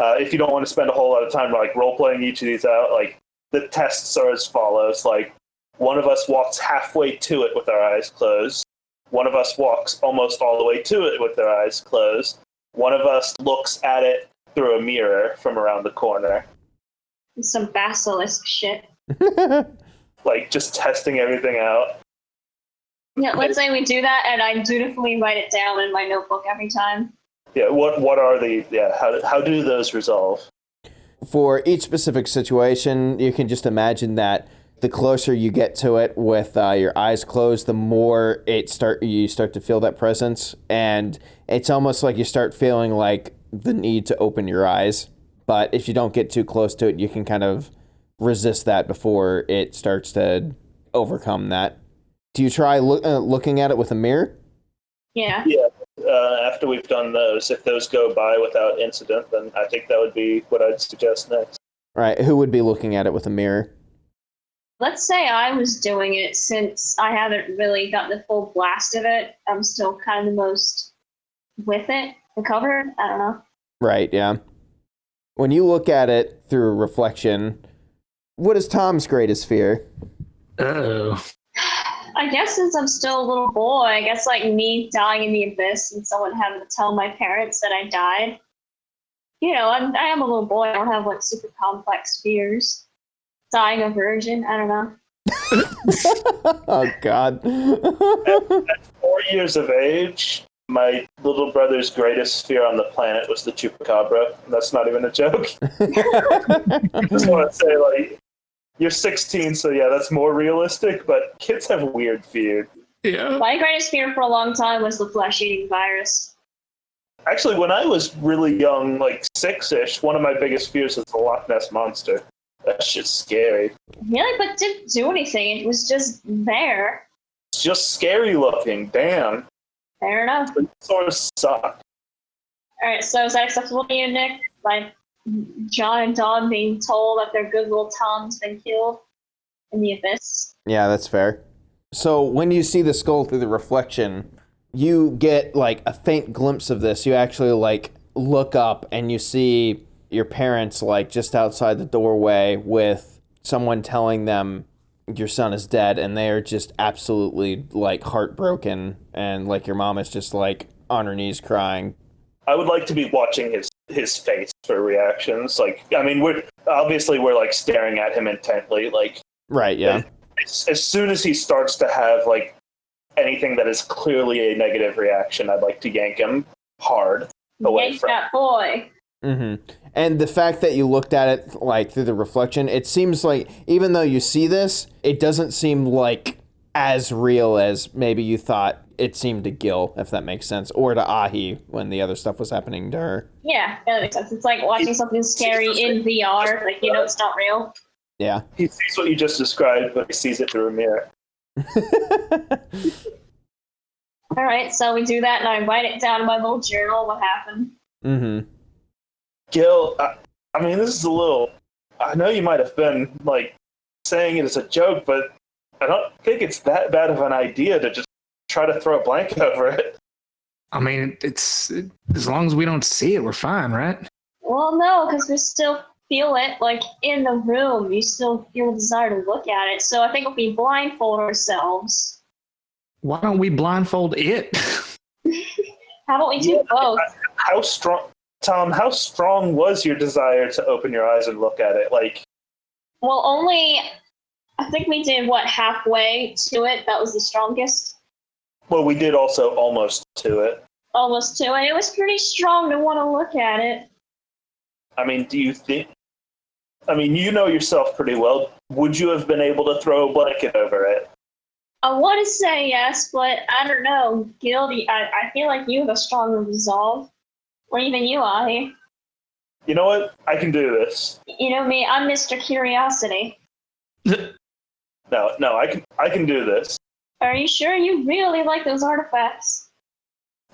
If you don't want to spend a whole lot of time like role playing each of these out, like the tests are as follows: like one of us walks halfway to it with our eyes closed. One of us walks almost all the way to it with their eyes closed. One of us looks at it through a mirror from around the corner. Some basilisk shit. Like just testing everything out. Yeah, let's say we do that, and I dutifully write it down in my notebook every time. Yeah, what are the how do those resolve? For each specific situation, you can just imagine that the closer you get to it with your eyes closed, the more you start to feel that presence, and it's almost like you start feeling like the need to open your eyes. But if you don't get too close to it, you can kind of resist that before it starts to overcome that. Do you try looking at it with a mirror? Yeah. Yeah. After we've done those, if those go by without incident, then I think that would be what I'd suggest next. All right. Who would be looking at it with a mirror? Let's say I was doing it, since I haven't really gotten the full blast of it. I'm still kind of the most with it, recovered. I don't know. Right, yeah. When you look at it through reflection, what is Tom's greatest fear? Oh. I guess since I'm still a little boy, I guess like me dying in the abyss and someone having to tell my parents that I died. I am a little boy. I don't have like super complex fears. Dying a virgin, I don't know. Oh God. At 4 years of age, my little brother's greatest fear on the planet was the chupacabra. That's not even a joke. I just want to say, like, you're 16, so yeah, that's more realistic, but kids have weird fear. Yeah. My greatest fear for a long time was the flesh-eating virus. Actually, when I was really young, like 6-ish, one of my biggest fears was the Loch Ness Monster. That shit's scary. Really, but didn't do anything. It was just there. It's just scary looking. Damn. Fair enough. It sort of suck. Alright, so is that acceptable to you, Nick? Like John and Dawn being told that their good little Tom's been killed in the abyss? Yeah, that's fair. So when you see the skull through the reflection, you get like a faint glimpse of this. You actually like look up and you see your parents like just outside the doorway with someone telling them your son is dead, and they are just absolutely like heartbroken, and like your mom is just like on her knees crying. I would like to be watching his face for reactions. Like, I mean, we're like staring at him intently. Like, Right, yeah. as soon as he starts to have like anything that is clearly a negative reaction, I'd like to yank him hard away Yank from. that boy. Mm-hmm. And the fact that you looked at it like through the reflection, it seems like even though you see this, it doesn't seem like as real as maybe you thought it seemed to Gil, if that makes sense, or to Ahi when the other stuff was happening to her. Yeah, that makes sense. It's like watching something scary in VR. Like, it's not real. Yeah. He sees what you just described, but he sees it through a mirror. Alright, so we do that, and I write it down in my little journal what happened. Mm-hmm. Gil, I mean, this is a little. I know you might have been like saying it as a joke, but I don't think it's that bad of an idea to just try to throw a blanket over it. I mean, it's as long as we don't see it, we're fine, right? Well, no, because we still feel it, like, in the room. You still feel the desire to look at it. So I think if we blindfold ourselves... Why don't we blindfold it? How about we do both? How strong, Tom? How strong was your desire to open your eyes and look at it? Like, Well, I think we did, halfway to it? That was the strongest? well, we did also almost to it. Almost to it. It was pretty strong to want to look at it. I mean, do you think? I mean, you know yourself pretty well. Would you have been able to throw a blanket over it? I want to say yes, but I don't know. Guilty. I feel like you have a stronger resolve. Or even you, Ahi. You know what? I can do this. You know me, I'm Mr. Curiosity. No, I can do this. Are you sure you really like those artifacts?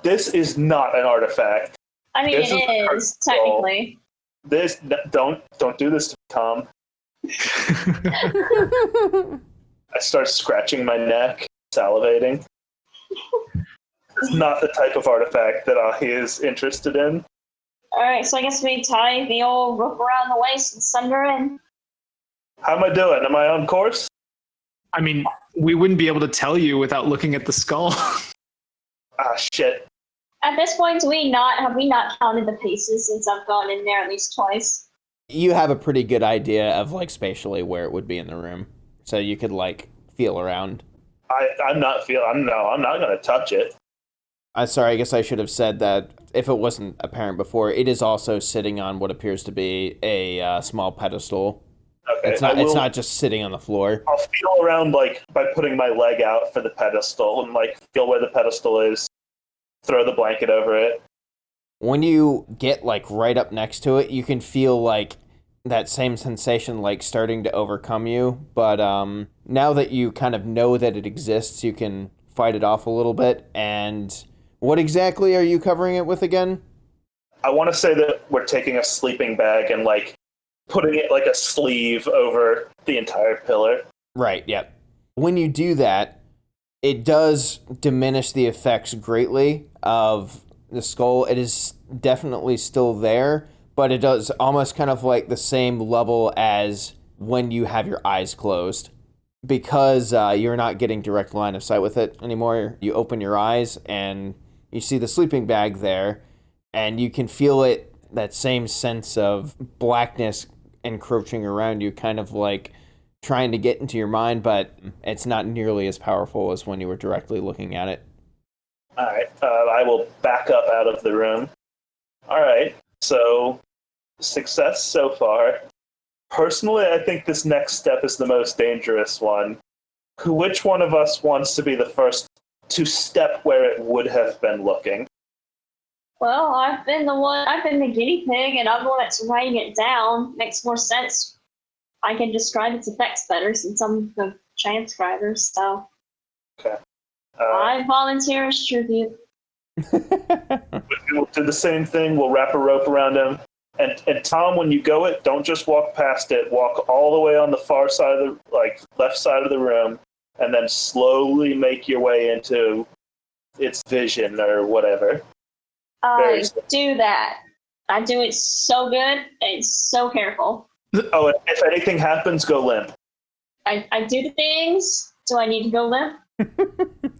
This is not an artifact. I mean, This is a it is, crystal. technically. This don't do this to me, Tom. I start scratching my neck, salivating. It's not the type of artifact that Ahi is interested in. Alright, so I guess we tie the old rope around the waist and sunder in. How am I doing? Am I on course? I mean, we wouldn't be able to tell you without looking at the skull. Ah, shit. At this point, have we not counted the paces since I've gone in there at least twice? You have a pretty good idea of like spatially where it would be in the room, so you could like feel around. I'm not gonna touch it. Sorry, I guess I should have said that if it wasn't apparent before, it is also sitting on what appears to be a small pedestal. Okay. It's not just sitting on the floor. I'll feel around like by putting my leg out for the pedestal and like feel where the pedestal is. Throw the blanket over it. When you get like right up next to it, you can feel like that same sensation like starting to overcome you. But now that you kind of know that it exists, you can fight it off a little bit. And what exactly are you covering it with again? I want to say that we're taking a sleeping bag and like putting it like a sleeve over the entire pillar. Right, yep. When you do that, it does diminish the effects greatly of the skull. It is definitely still there, but it does almost kind of like the same level as when you have your eyes closed. because you're not getting direct line of sight with it anymore, you open your eyes and you see the sleeping bag there, and you can feel it, that same sense of blackness encroaching around you, kind of like trying to get into your mind, but it's not nearly as powerful as when you were directly looking at it. All right, I will back up out of the room. All right, so success so far. Personally, I think this next step is the most dangerous one. Which one of us wants to be the first to step where it would have been looking? Well, I've been the guinea pig, and I'm the one that's writing it down. Makes more sense. I can describe its effects better since I'm the transcriber, so. Okay. I volunteer as tribute. We'll do the same thing. We'll wrap a rope around him. And Tom, when you go it, don't just walk past it. Walk all the way on the far side of the, left side of the room, and then slowly make your way into its vision or whatever. I do that. I do it so good and so careful. Oh, and if anything happens, go limp. I do the things. Do I need to go limp?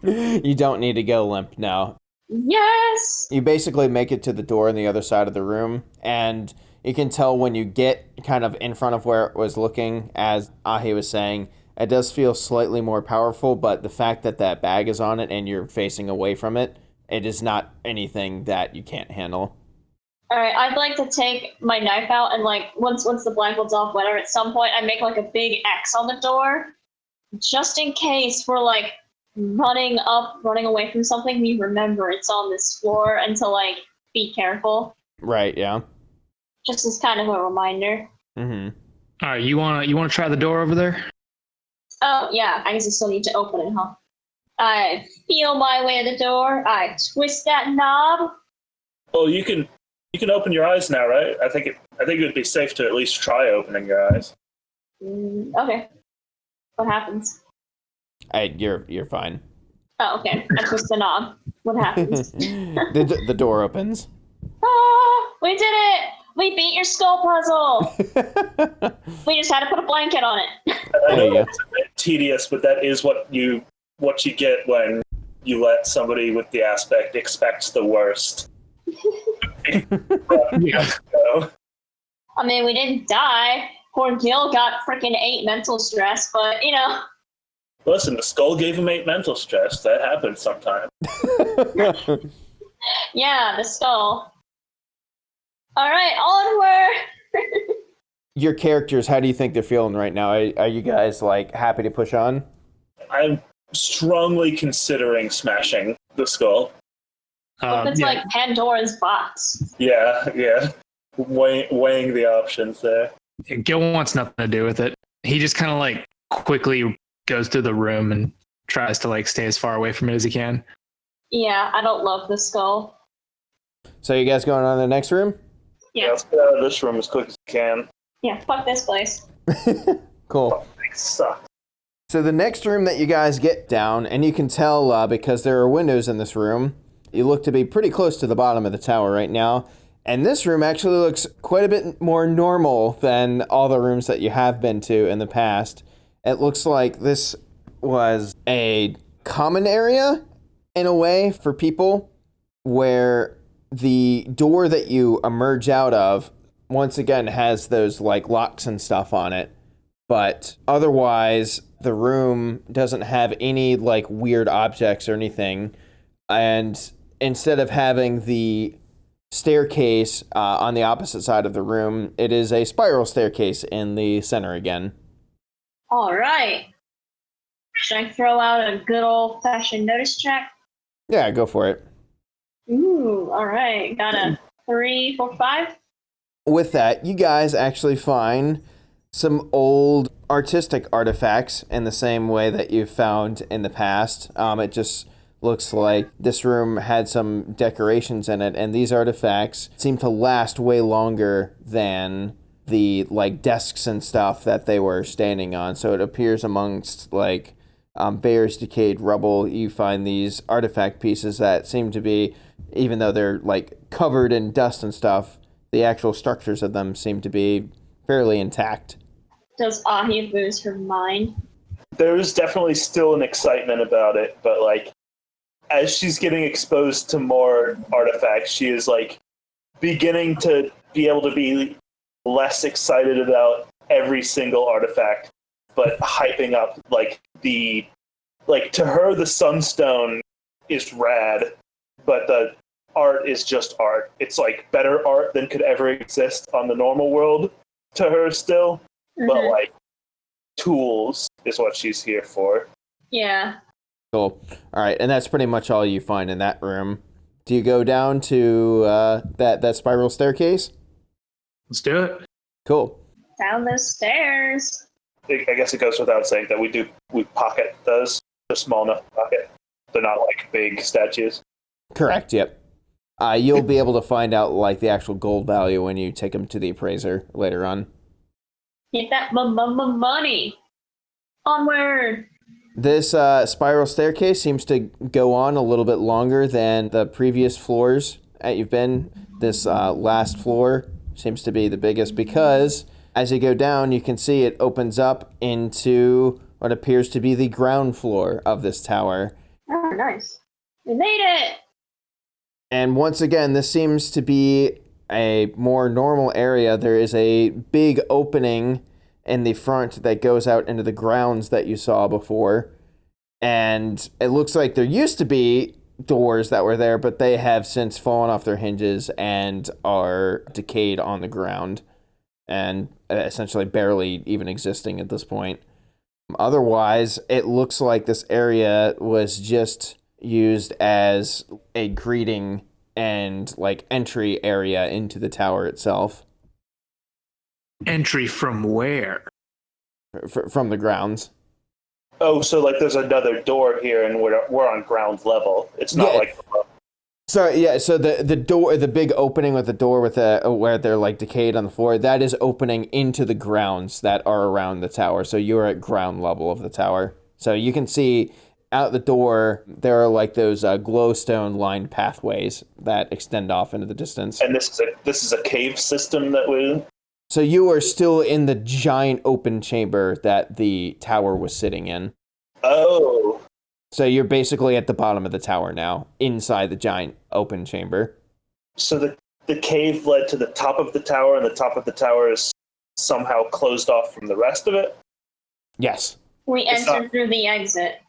You don't need to go limp now. Yes! You basically make it to the door on the other side of the room, and you can tell when you get kind of in front of where it was looking, as Ahi was saying, it does feel slightly more powerful, but the fact that that bag is on it and you're facing away from it, it is not anything that you can't handle. Alright, I'd like to take my knife out and once the blindfold's off, whatever, at some point I make a big X on the door, just in case we're running away from something, we remember it's on this floor and to be careful. Right, yeah. Just as kind of a reminder. Mm-hmm. All right, you wanna try the door over there? Oh yeah, I guess I still need to open it, huh? I feel my way to the door. I twist that knob. Well, you can open your eyes now, right? I think it would be safe to at least try opening your eyes. Okay. What happens? You're fine. Oh, okay. I twist the knob. What happens? The door opens. Ah, we did it! We beat your skull puzzle! We just had to put a blanket on it. I know it's a bit tedious, but that is what you get when you let somebody with the aspect expect the worst. Yeah. I mean, we didn't die. Poor Gil got freaking 8 mental stress, but Listen, the skull gave him 8 mental stress. That happens sometimes. Yeah, the skull. All right, onward! Your characters, how do you think they're feeling right now? Are you guys happy to push on? I'm strongly considering smashing the skull. It's Yeah. like Pandora's box. Yeah. Weighing the options there. Gil wants nothing to do with it. He just kind of quickly goes through the room and tries to stay as far away from it as he can. Yeah, I don't love the skull. So you guys going on to the next room? Yeah. Let's get out of this room as quick as you can. Yeah, fuck this place. Cool. They suck. So the next room that you guys get down, and you can tell because there are windows in this room, you look to be pretty close to the bottom of the tower right now. And this room actually looks quite a bit more normal than all the rooms that you have been to in the past. It looks like this was a common area, in a way, for people, where the door that you emerge out of, once again, has those locks and stuff on it. But otherwise, the room doesn't have any weird objects or anything. And instead of having the staircase on the opposite side of the room, it is a spiral staircase in the center again. All right. Should I throw out a good old-fashioned notice check? Yeah, go for it. Ooh, all right. Got a 3, 4, 5. With that, you guys actually find some old artistic artifacts in the same way that you've found in the past. It just looks like this room had some decorations in it, and these artifacts seem to last way longer than the desks and stuff that they were standing on. So it appears amongst Bayer's decayed rubble, you find these artifact pieces that seem to be, even though they're covered in dust and stuff, the actual structures of them seem to be fairly intact. Does Ahi lose her mind? there is definitely still an excitement about it, but like as she's getting exposed to more artifacts, she is like beginning to be able to be less excited about every single artifact, but hyping up like to her the Sunstone is rad, but the art is just art. It's like better art than could ever exist on the normal world to her still, but like tools is what she's here for. Yeah. Cool. All right, and that's pretty much all you find in that room. Do you go down to that spiral staircase? Let's do it. Cool. Down those stairs. I guess it goes without saying that we pocket those. They're small enough to pocket. They're not like big statues. Correct. Yep. You'll be able to find out like the actual gold value when you take them to the appraiser later on. Get that money. Onward. This spiral staircase seems to go on a little bit longer than the previous floors that you've been. This last floor seems to be the biggest because as you go down, you can see it opens up into what appears to be the ground floor of this tower. Oh, nice. We made it! And once again, this seems to be a more normal area. There is a big opening in the front that goes out into the grounds that you saw before. And it looks like there used to be doors that were there, but they have since fallen off their hinges and are decayed on the ground and essentially barely even existing at this point. Otherwise, it looks like this area was just used as a greeting and like entry area into the tower itself. Entry from where? From the grounds. Oh, so like there's another door here, and we're on ground level. It's not like. Sorry, yeah. So the door, the big opening with the door with where they're like decayed on the floor, that is opening into the grounds that are around the tower. So you're at ground level of the tower. So you can see out the door there are like those glowstone lined pathways that extend off into the distance. And this is a cave system that we. So you are still in the giant open chamber that the tower was sitting in. Oh. So you're basically at the bottom of the tower now, inside the giant open chamber. So the cave led to the top of the tower, and the top of the tower is somehow closed off from the rest of it? Yes. We entered through the exit.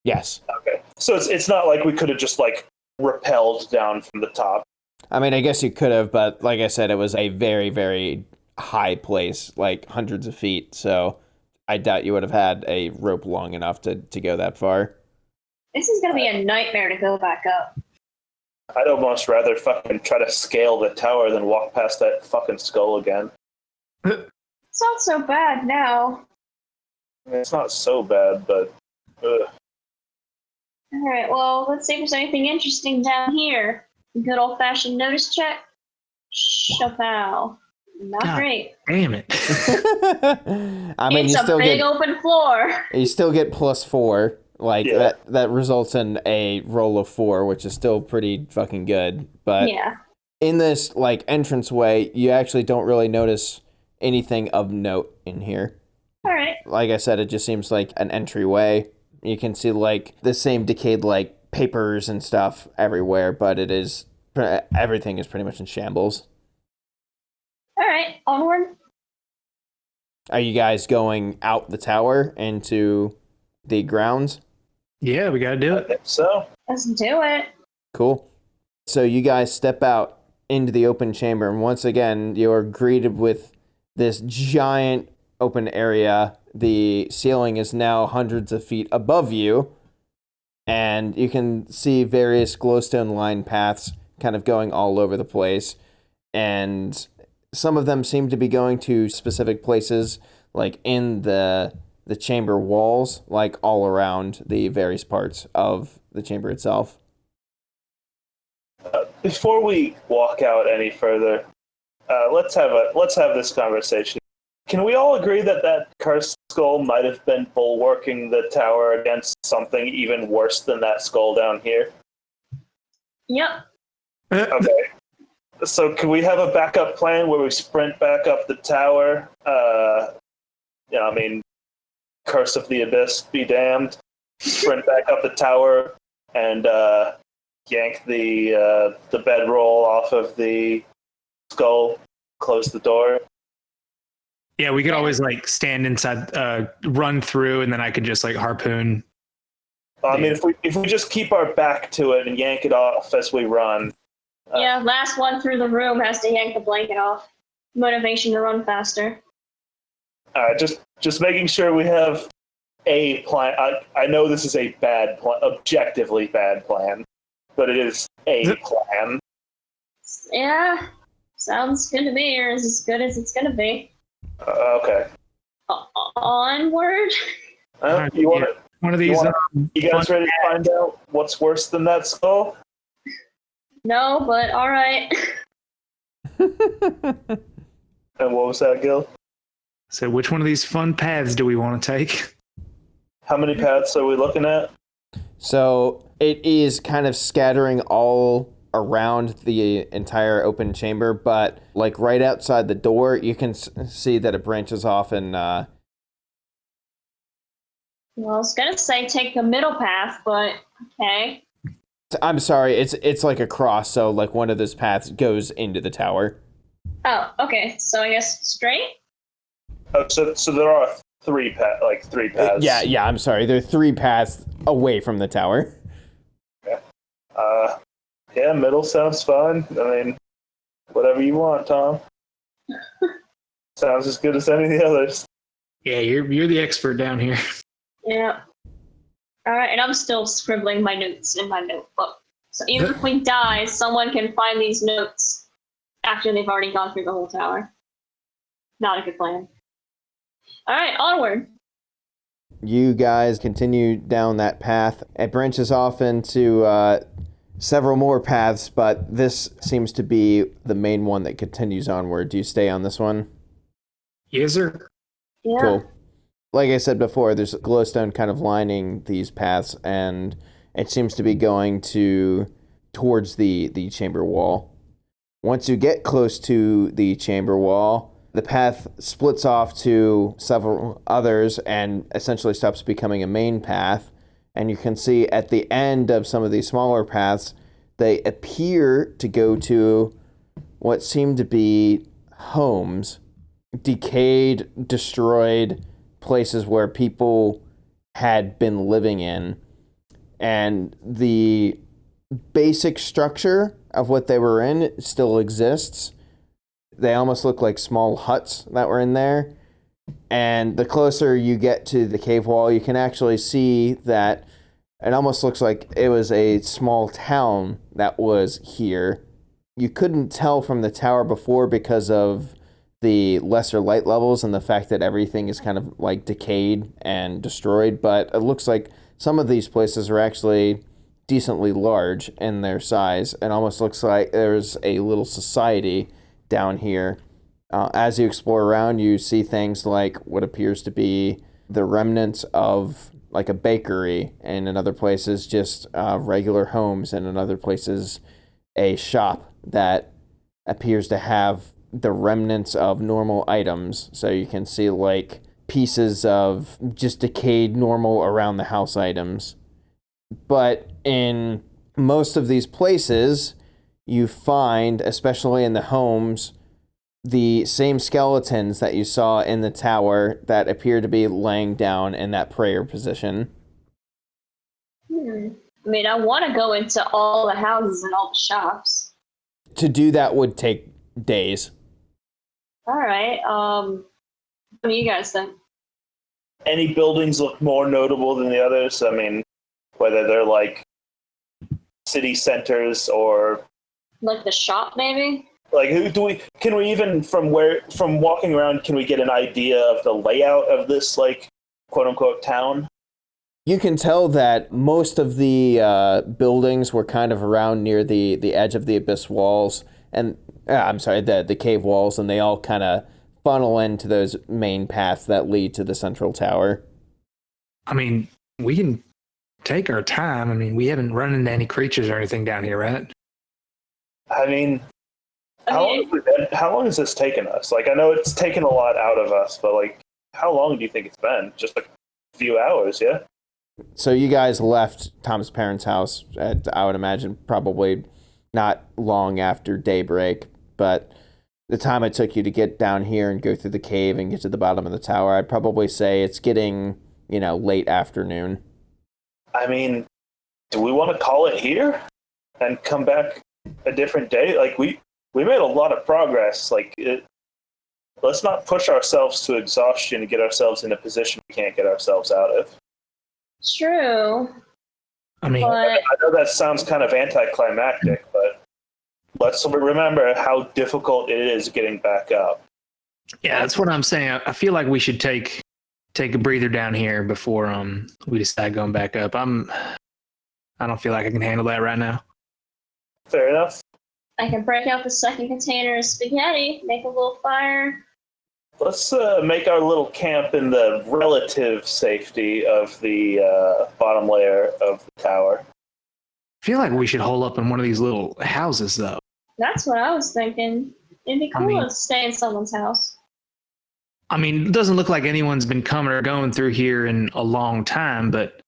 Yes. Okay. So it's not like we could have just like rappelled down from the top. I mean, I guess you could have, but like I said, it was a very, very high place, like hundreds of feet. So I doubt you would have had a rope long enough to go that far. This is going to be a nightmare to go back up. I'd almost rather fucking try to scale the tower than walk past that fucking skull again. It's not so bad now. I mean, it's not so bad, but... Ugh. Alright, well, let's see if there's anything interesting down here. Good old-fashioned notice check. Chapow. Not God great. Damn it. I mean, It's you a still big get open floor. you still get +4. Like Yeah. that results in a roll of 4, which is still pretty fucking good. But Yeah. in this like entranceway, you actually don't really notice anything of note in here. Alright. Like I said, it just seems like an entryway. You can see like the same decayed like papers and stuff everywhere, but everything is pretty much in shambles. Alright, onward. Are you guys going out the tower into the grounds? Yeah, we gotta do I it. think so. Let's do it. Cool. So you guys step out into the open chamber, and once again, you're greeted with this giant open area. The ceiling is now hundreds of feet above you, and you can see various glowstone lined paths kind of going all over the place, and some of them seem to be going to specific places, like in the chamber walls, like all around the various parts of the chamber itself. Before we walk out any further, let's have this conversation. Can we all agree that cursed skull might have been bulwarking the tower against something even worse than that skull down here? Yep. Okay. So can we have a backup plan where we sprint back up the tower? Curse of the Abyss be damned, sprint back up the tower, and yank the bedroll off of the skull, close the door. Yeah, we could always like stand inside, run through, and then I could just like harpoon. I mean, if we just keep our back to it and yank it off as we run. Yeah, last one through the room has to yank the blanket off. Motivation to run faster. Just making sure we have a plan. I know this is a bad plan, objectively bad plan, but it is a plan. Yeah, sounds good to me, or is as good as it's gonna be. Okay. Onward. You want one of these? you guys ready to find out what's worse than that skull? No, but all right. And what was that, Gil? So, which one of these fun paths do we want to take? How many paths are we looking at? So it is kind of scattering all around the entire open chamber, but like right outside the door, you can see that it branches off and. Well, I was gonna say take the middle path, but okay. I'm sorry, it's like a cross, so like one of those paths goes into the tower. Oh, okay. So I guess straight. Oh, so there are three paths. Yeah. I'm sorry. There are 3 paths away from the tower. Okay. Yeah, middle sounds fine. I mean, whatever you want, Tom. Sounds as good as any of the others. Yeah, you're the expert down here. Yeah. All right, and I'm still scribbling my notes in my notebook. So even if we die, someone can find these notes after they've already gone through the whole tower. Not a good plan. All right, onward. You guys continue down that path. It branches off into several more paths, but this seems to be the main one that continues onward. Do you stay on this one? Yes, sir. Yeah. Cool. Like I said before, there's glowstone kind of lining these paths, and it seems to be going towards the chamber wall. Once you get close to the chamber wall, the path splits off to several others and essentially stops becoming a main path. And you can see at the end of some of these smaller paths, they appear to go to what seem to be homes, decayed, destroyed places where people had been living in. And the basic structure of what they were in still exists. They almost look like small huts that were in there. And the closer you get to the cave wall, you can actually see that it almost looks like it was a small town that was here. You couldn't tell from the tower before because of the lesser light levels and the fact that everything is kind of like decayed and destroyed, but it looks like some of these places are actually decently large in their size. It almost looks like there's a little society down here. As you explore around, you see things like what appears to be the remnants of like a bakery, and in other places just regular homes, and in other places a shop that appears to have the remnants of normal items. So you can see like pieces of just decayed normal around the house items. But in most of these places, you find, especially in the homes, the same skeletons that you saw in the tower that appear to be laying down in that prayer position. I mean, I want to go into all the houses and all the shops. To do that would take days. All right. What do you guys think? Any buildings look more notable than the others? I mean, whether they're like city centers or Like the shop, maybe? like can we even from walking around, can we get an idea of the layout of this like quote unquote town? You can tell that most of the buildings were kind of around near the edge of the abyss walls, and the cave walls, and they all kind of funnel into those main paths that lead to the central tower. I mean, we can take our time. I mean, we haven't run into any creatures or anything down here, right? I mean, how long has this taken us? Like, I know it's taken a lot out of us, but like, how long do you think it's been? Just like few hours, yeah. So you guys left Tom's parents' house at, I would imagine, probably not long after daybreak, but the time it took you to get down here and go through the cave and get to the bottom of the tower, I'd probably say it's getting, late afternoon. I mean, do we want to call it here and come back a different day? Like, we made a lot of progress. Let's not push ourselves to exhaustion and get ourselves in a position we can't get ourselves out of. True. I mean, But I know that sounds kind of anticlimactic, but let's remember how difficult it is getting back up. yeah, that's what I'm saying. I feel like we should take a breather down here before we decide going back up. I don't feel like I can handle that right now. Fair enough. I can break out the second container of spaghetti, make a little fire. Let's make our little camp in the relative safety of the bottom layer of the tower. I feel like we should hole up in one of these little houses, though. That's what I was thinking. It'd be I cool mean- to stay in someone's house. I mean, it doesn't look like anyone's been coming or going through here in a long time, but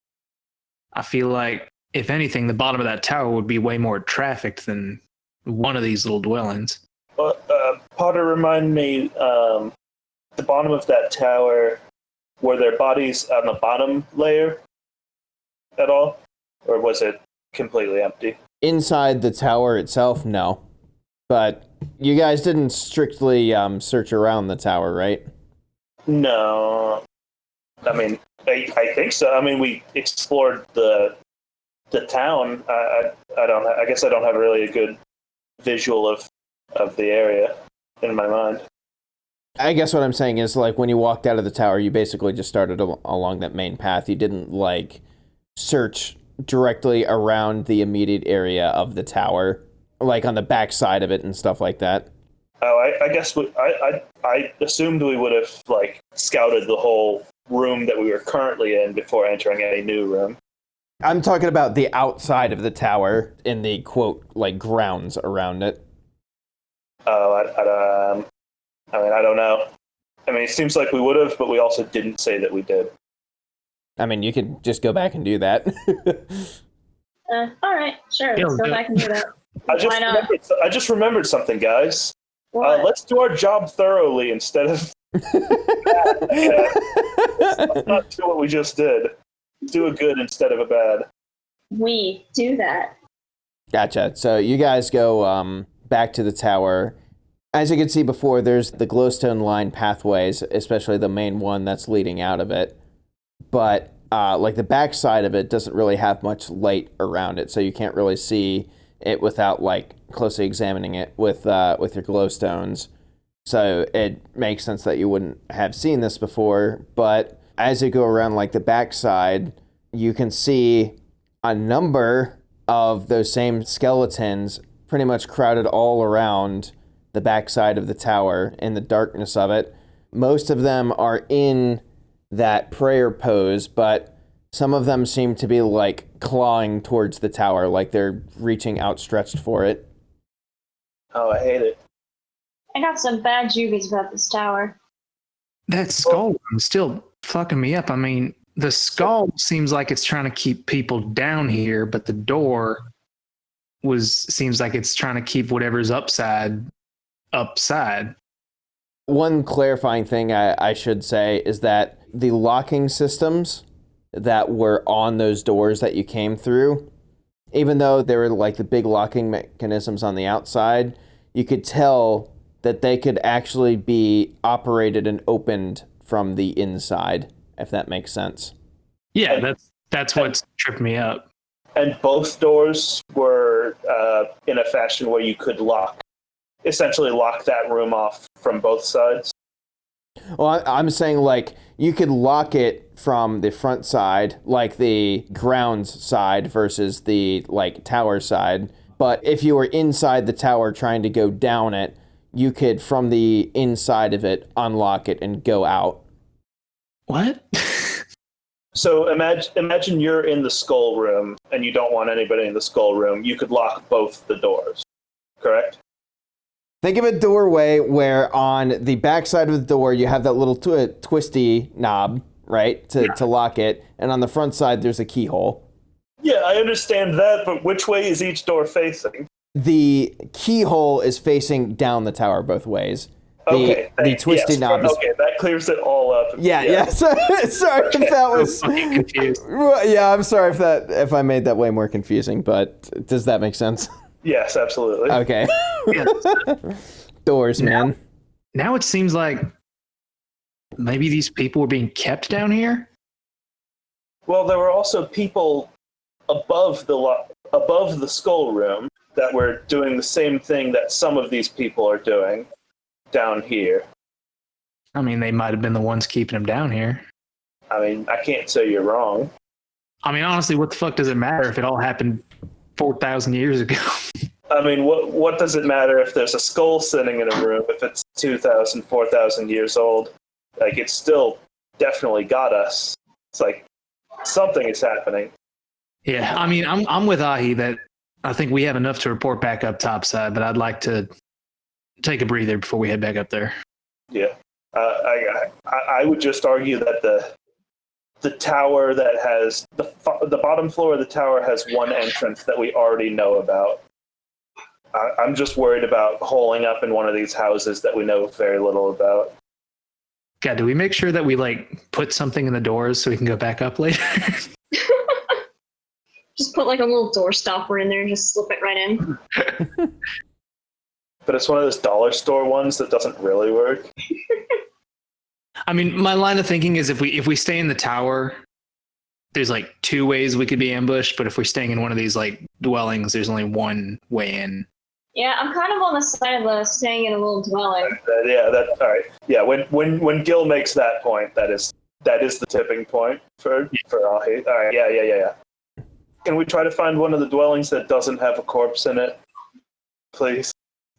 I feel like, if anything, the bottom of that tower would be way more trafficked than one of these little dwellings. Potter, remind me, the bottom of that tower, were there bodies on the bottom layer at all? Or was it completely empty? Inside the tower itself, no. But you guys didn't strictly search around the tower, right? No. I mean, I think so. I mean, we explored the town. I guess I don't have really a good visual of the area in my mind. I guess what I'm saying is, when you walked out of the tower, you basically just started along that main path. You didn't, search directly around the immediate area of the tower, on the back side of it and stuff like that. Oh, I guess I assumed we would have, scouted the whole room that we were currently in before entering any new room. I'm talking about the outside of the tower in the, quote, grounds around it. Oh, I don't know. I mean, it seems like we would have, but we also didn't say that we did. I mean, you could just go back and do that. All right, sure. Let's go back and do that. Why not? I just remembered something, guys. What? Let's do our job thoroughly instead of let's not do what we just did. Do a good instead of a bad. We do that. Gotcha. So you guys go back to the tower. As you can see before, there's the glowstone line pathways, especially the main one that's leading out of it. But the back side of it doesn't really have much light around it, so you can't really see it without closely examining it with your glowstones. So it makes sense that you wouldn't have seen this before. But as you go around the back side, you can see a number of those same skeletons pretty much crowded all around the backside of the tower in the darkness of it. Most of them are in that prayer pose, but some of them seem to be clawing towards the tower, they're reaching outstretched for it. Oh, I hate it. I got some bad juvies about this tower. That skull room is still fucking me up. I mean, the skull seems like it's trying to keep people down here, but the door seems like it's trying to keep whatever's upside. One clarifying thing I should say is that the locking systems that were on those doors that you came through, even though they were the big locking mechanisms on the outside, you could tell that they could actually be operated and opened from the inside, if that makes sense. Yeah, that's what's tripped me up. And both doors were in a fashion where you could essentially lock that room off from both sides. Well, I'm saying you could lock it from the front side, the grounds side versus the tower side. But if you were inside the tower trying to go down it, you could, from the inside of it, unlock it and go out. What? So imagine you're in the skull room and you don't want anybody in the skull room. You could lock both the doors, correct? Think of a doorway where on the back side of the door you have that little twisty knob, right, to lock it. And on the front side, there's a keyhole. Yeah, I understand that, but which way is each door facing? The keyhole is facing down the tower both ways. The twisty knob is... Okay, that clears it all up. Yeah. Sorry if that was... confused. Yeah, I'm sorry if I made that way more confusing, but does that make sense? Yes, absolutely. Okay. Doors, man. Now it seems like maybe these people were being kept down here. Well, there were also people above the skull room that were doing the same thing that some of these people are doing down here. I mean, they might have been the ones keeping them down here. I mean, I can't say you're wrong. I mean, honestly, what the fuck does it matter if it all happened 4,000 years ago? I mean, what does it matter if there's a skull sitting in a room if it's 2,000, 4,000 years old? Like, it's still definitely got us. It's like something is happening. Yeah, I mean, I'm with Ahi that I think we have enough to report back up topside, but I'd like to take a breather before we head back up there. Yeah, I would just argue that the tower that has the bottom floor of the tower has one entrance that we already know about. I'm just worried about holing up in one of these houses that we know very little about. God, do we make sure that we put something in the doors so we can go back up later? Just put a little door stopper in there and just slip it right in. But it's one of those dollar store ones that doesn't really work. I mean, my line of thinking is if we stay in the tower, there's two ways we could be ambushed, but if we're staying in one of these dwellings, there's only one way in. Yeah, I'm kind of on the side of staying in a little dwelling. All right. Yeah, when Gil makes that point, that is the tipping point for Ahi. All right, yeah. Can we try to find one of the dwellings that doesn't have a corpse in it, please?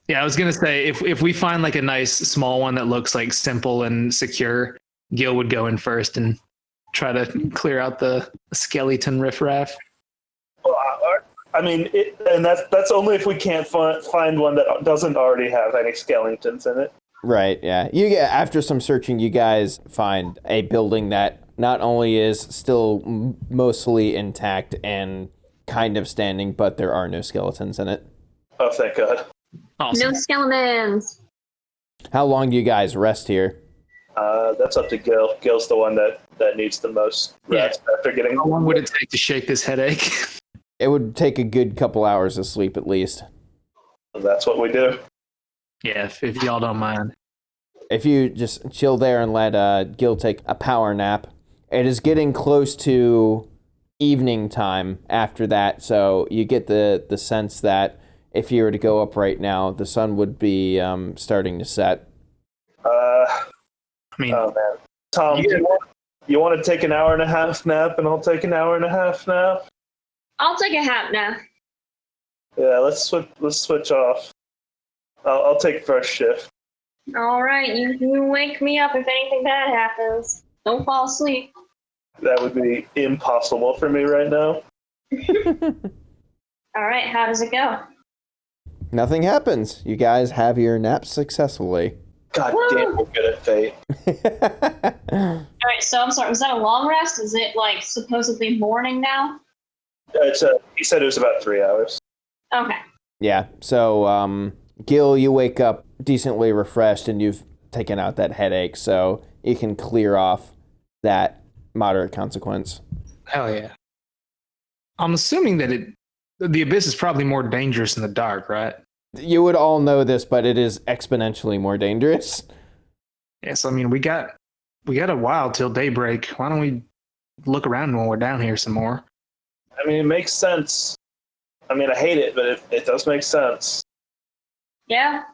Yeah, I was gonna say if we find a nice small one that looks simple and secure, Gil would go in first and try to clear out the skeleton riffraff. Well, I mean, and that's only if we can't find one that doesn't already have any skeletons in it. Right. Yeah. After some searching, you guys find a building that not only is still mostly intact and kind of standing, but there are no skeletons in it. Oh, thank God. Awesome. No skeletons. How long do you guys rest here? That's up to Gil. Gil's the one that needs the most rest after getting... How long would it take to shake this headache? It would take a good couple hours of sleep at least. That's what we do. Yeah, if y'all don't mind. If you just chill there and let Gil take a power nap, it is getting close to evening time after that, so you get the sense that if you were to go up right now, the sun would be starting to set. I mean, oh man, Tom, you want to take an hour and a half nap, and I'll take an hour and a half nap. I'll take a half nap. Yeah, let's switch off. I'll take first shift. All right, you wake me up if anything bad happens. Don't fall asleep. That would be impossible for me right now. All right, how does it go? Nothing happens. You guys have your naps successfully. God damn, we're good at fate. All right, so I'm sorry, was that a long rest? Is it supposedly morning now? He said it was about 3 hours. Okay. Yeah, so Gil, you wake up decently refreshed and you've taken out that headache, so you can clear off that moderate consequence. Hell yeah. I'm assuming that the abyss is probably more dangerous in the dark, right? You would all know this, but it is exponentially more dangerous. Yes, I mean, we got a while till daybreak. Why don't we look around when we're down here some more? I mean, it makes sense. I mean, I hate it, but it does make sense. Yeah.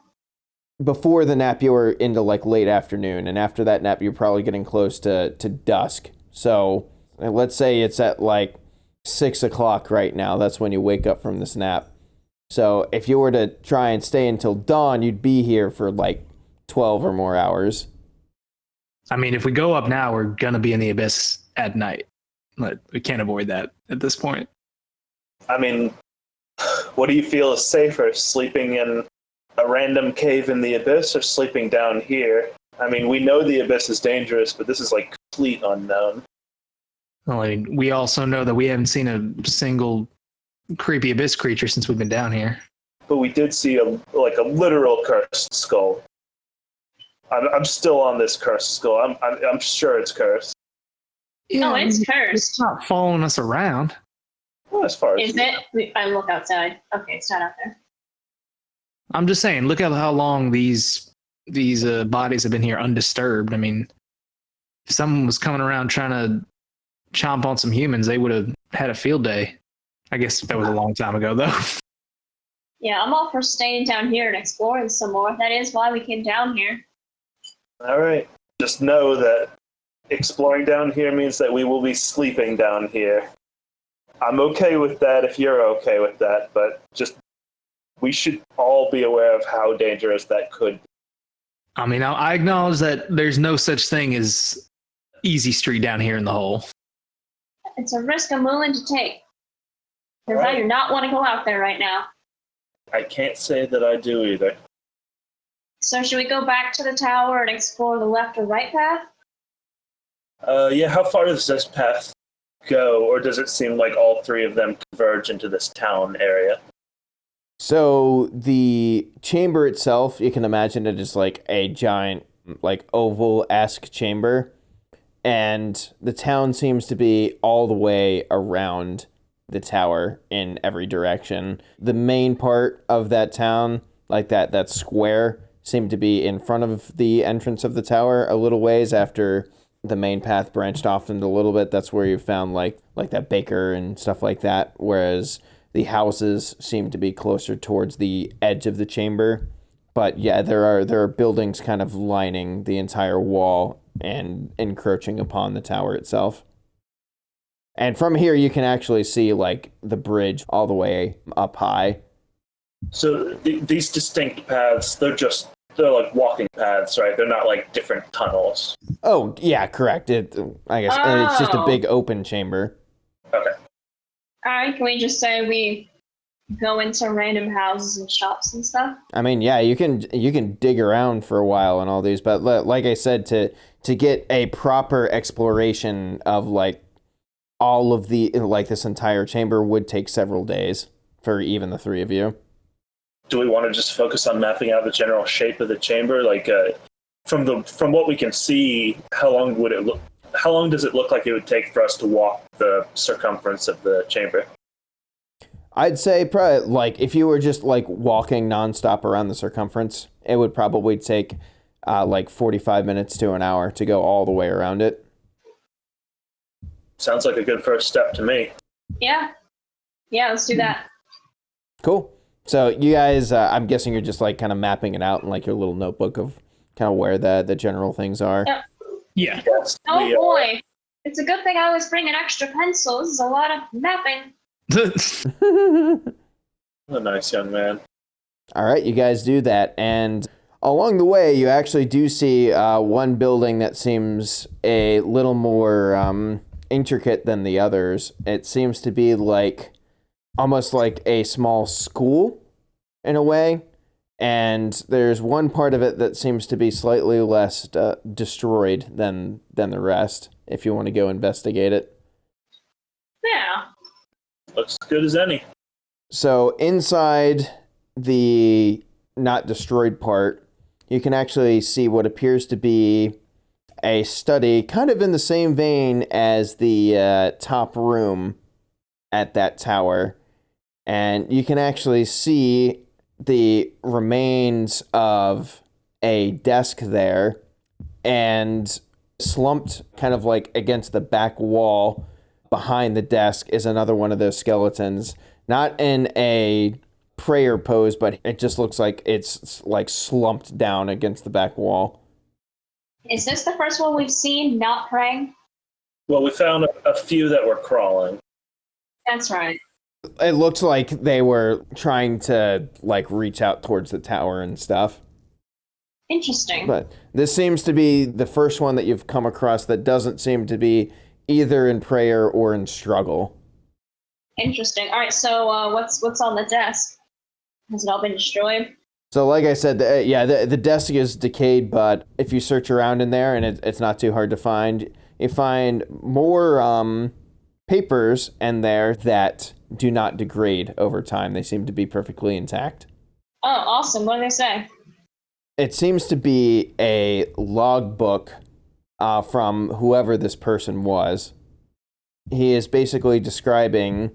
Before the nap, you were into late afternoon, and after that nap, you're probably getting close to dusk. So let's say it's at 6 o'clock right now. That's when you wake up from this nap. So if you were to try and stay until dawn, you'd be here for 12 or more hours. I mean, if we go up now, we're going to be in the abyss at night. We can't avoid that at this point. I mean, what do you feel is safer, sleeping in a random cave in the abyss or sleeping down here? I mean, we know the abyss is dangerous, but this is complete unknown. Well, I mean, we also know that we haven't seen a single creepy abyss creature since we've been down here. But we did see a literal cursed skull. I'm still on this cursed skull. I'm sure it's cursed. No, it's It's cursed. not following us around. Well, as far as Is it? I look outside. Okay, it's not out there. I'm just saying, look at how long these bodies have been here undisturbed. I mean, if someone was coming around trying to chomp on some humans, they would have had a field day. I guess that was a long time ago, though. Yeah, I'm all for staying down here and exploring some more. That is why we came down here. All right. Just know that exploring down here means that we will be sleeping down here. I'm okay with that if you're okay with that, but just we should all be aware of how dangerous that could be. I mean, I acknowledge that there's no such thing as easy street down here in the hole. It's a risk I'm willing to take. Because I do not want to go out there right now. I can't say that I do either. So should we go back to the tower and explore the left or right path? Yeah, how far does this path go, or does it seem like all three of them converge into this town area? So the chamber itself, you can imagine it as like a giant, like oval-esque chamber. And the town seems to be all the way around the tower in every direction. The main part of that town, like that square, seemed to be in front of the entrance of the tower a little ways after the main path branched off into a little bit. That's where you found like that baker and stuff like that, whereas the houses seem to be closer towards the edge of the chamber. But yeah, there are buildings kind of lining the entire wall and encroaching upon the tower itself. And from here, you can actually see like the bridge all the way up high. So these distinct paths, they're like walking paths, right? They're not like different tunnels. Oh, yeah, correct. I guess it's just a big open chamber. Okay. Alright, can we just say we go into random houses and shops and stuff? I mean, yeah, you can dig around for a while and all these, but like I said, to get a proper exploration of like all of the like this entire chamber would take several days for even the three of you. Do we want to just focus on mapping out the general shape of the chamber? Like, from what we can see, how long does it look like it would take for us to walk the circumference of the chamber? I'd say probably like if you were just like walking nonstop around the circumference, it would probably take like 45 minutes to an hour to go all the way around it. Sounds like a good first step to me. Yeah, let's do that. Cool. So you guys, I'm guessing you're just like kind of mapping it out in like your little notebook of kind of where the general things are. Yep. Yeah. Yes, Oh boy, it's a good thing I always bring an extra pencil. This is a lot of mapping. A nice young man. All right, you guys do that. And along the way, you actually do see one building that seems a little more intricate than the others. It seems to be like almost like a small school in a way. And there's one part of it that seems to be slightly less destroyed than the rest, if you want to go investigate it. Yeah. Looks good as any. So inside the not destroyed part, you can actually see what appears to be a study, kind of in the same vein as the top room at that tower. And you can actually see the remains of a desk there, and slumped kind of like against the back wall behind the desk is another one of those skeletons. Not in a prayer pose, but it just looks like it's like slumped down against the back wall. Is this the first one we've seen not praying? Well, we found a few that were crawling. That's right. It looks like they were trying to like reach out towards the tower and stuff. Interesting. But this seems to be the first one that you've come across that doesn't seem to be either in prayer or in struggle. Interesting. All right, so what's on the desk? Has it all been destroyed? So like I said, the desk is decayed, but if you search around in there and it's not too hard to find, you find more papers in there that do not degrade over time. They seem to be perfectly intact. Oh, awesome. What do they say? It seems to be a logbook from whoever this person was. He is basically describing,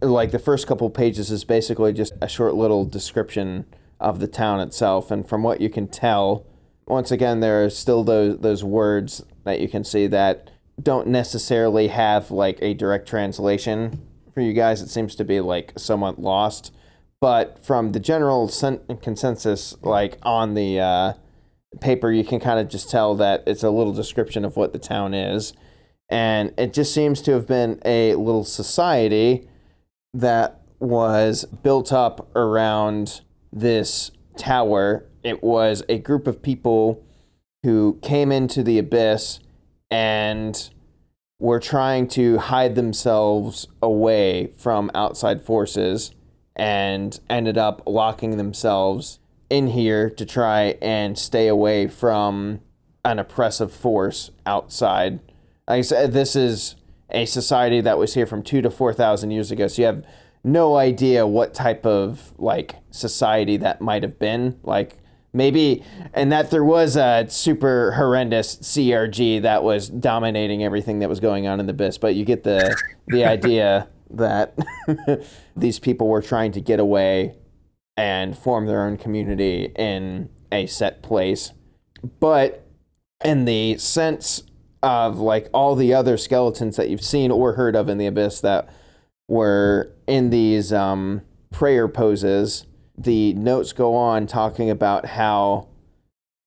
like the first couple pages is basically just a short little description of the town itself. And from what you can tell, once again, there are still those words that you can see that don't necessarily have like a direct translation for you guys. It seems to be like somewhat lost. But from the general consensus, like on the paper, you can kind of just tell that it's a little description of what the town is. And it just seems to have been a little society that was built up around this tower. It was a group of people who came into the abyss and were trying to hide themselves away from outside forces and ended up locking themselves in here to try and stay away from an oppressive force outside. Like I said, this is a society that was here from 2,000 to 4,000 years ago, so you have no idea what type of like society that might have been. Like maybe, and that there was a super horrendous CRG that was dominating everything that was going on in the abyss, but you get the idea that these people were trying to get away and form their own community in a set place. But in the sense of like all the other skeletons that you've seen or heard of in the abyss that were in these prayer poses, the notes go on talking about how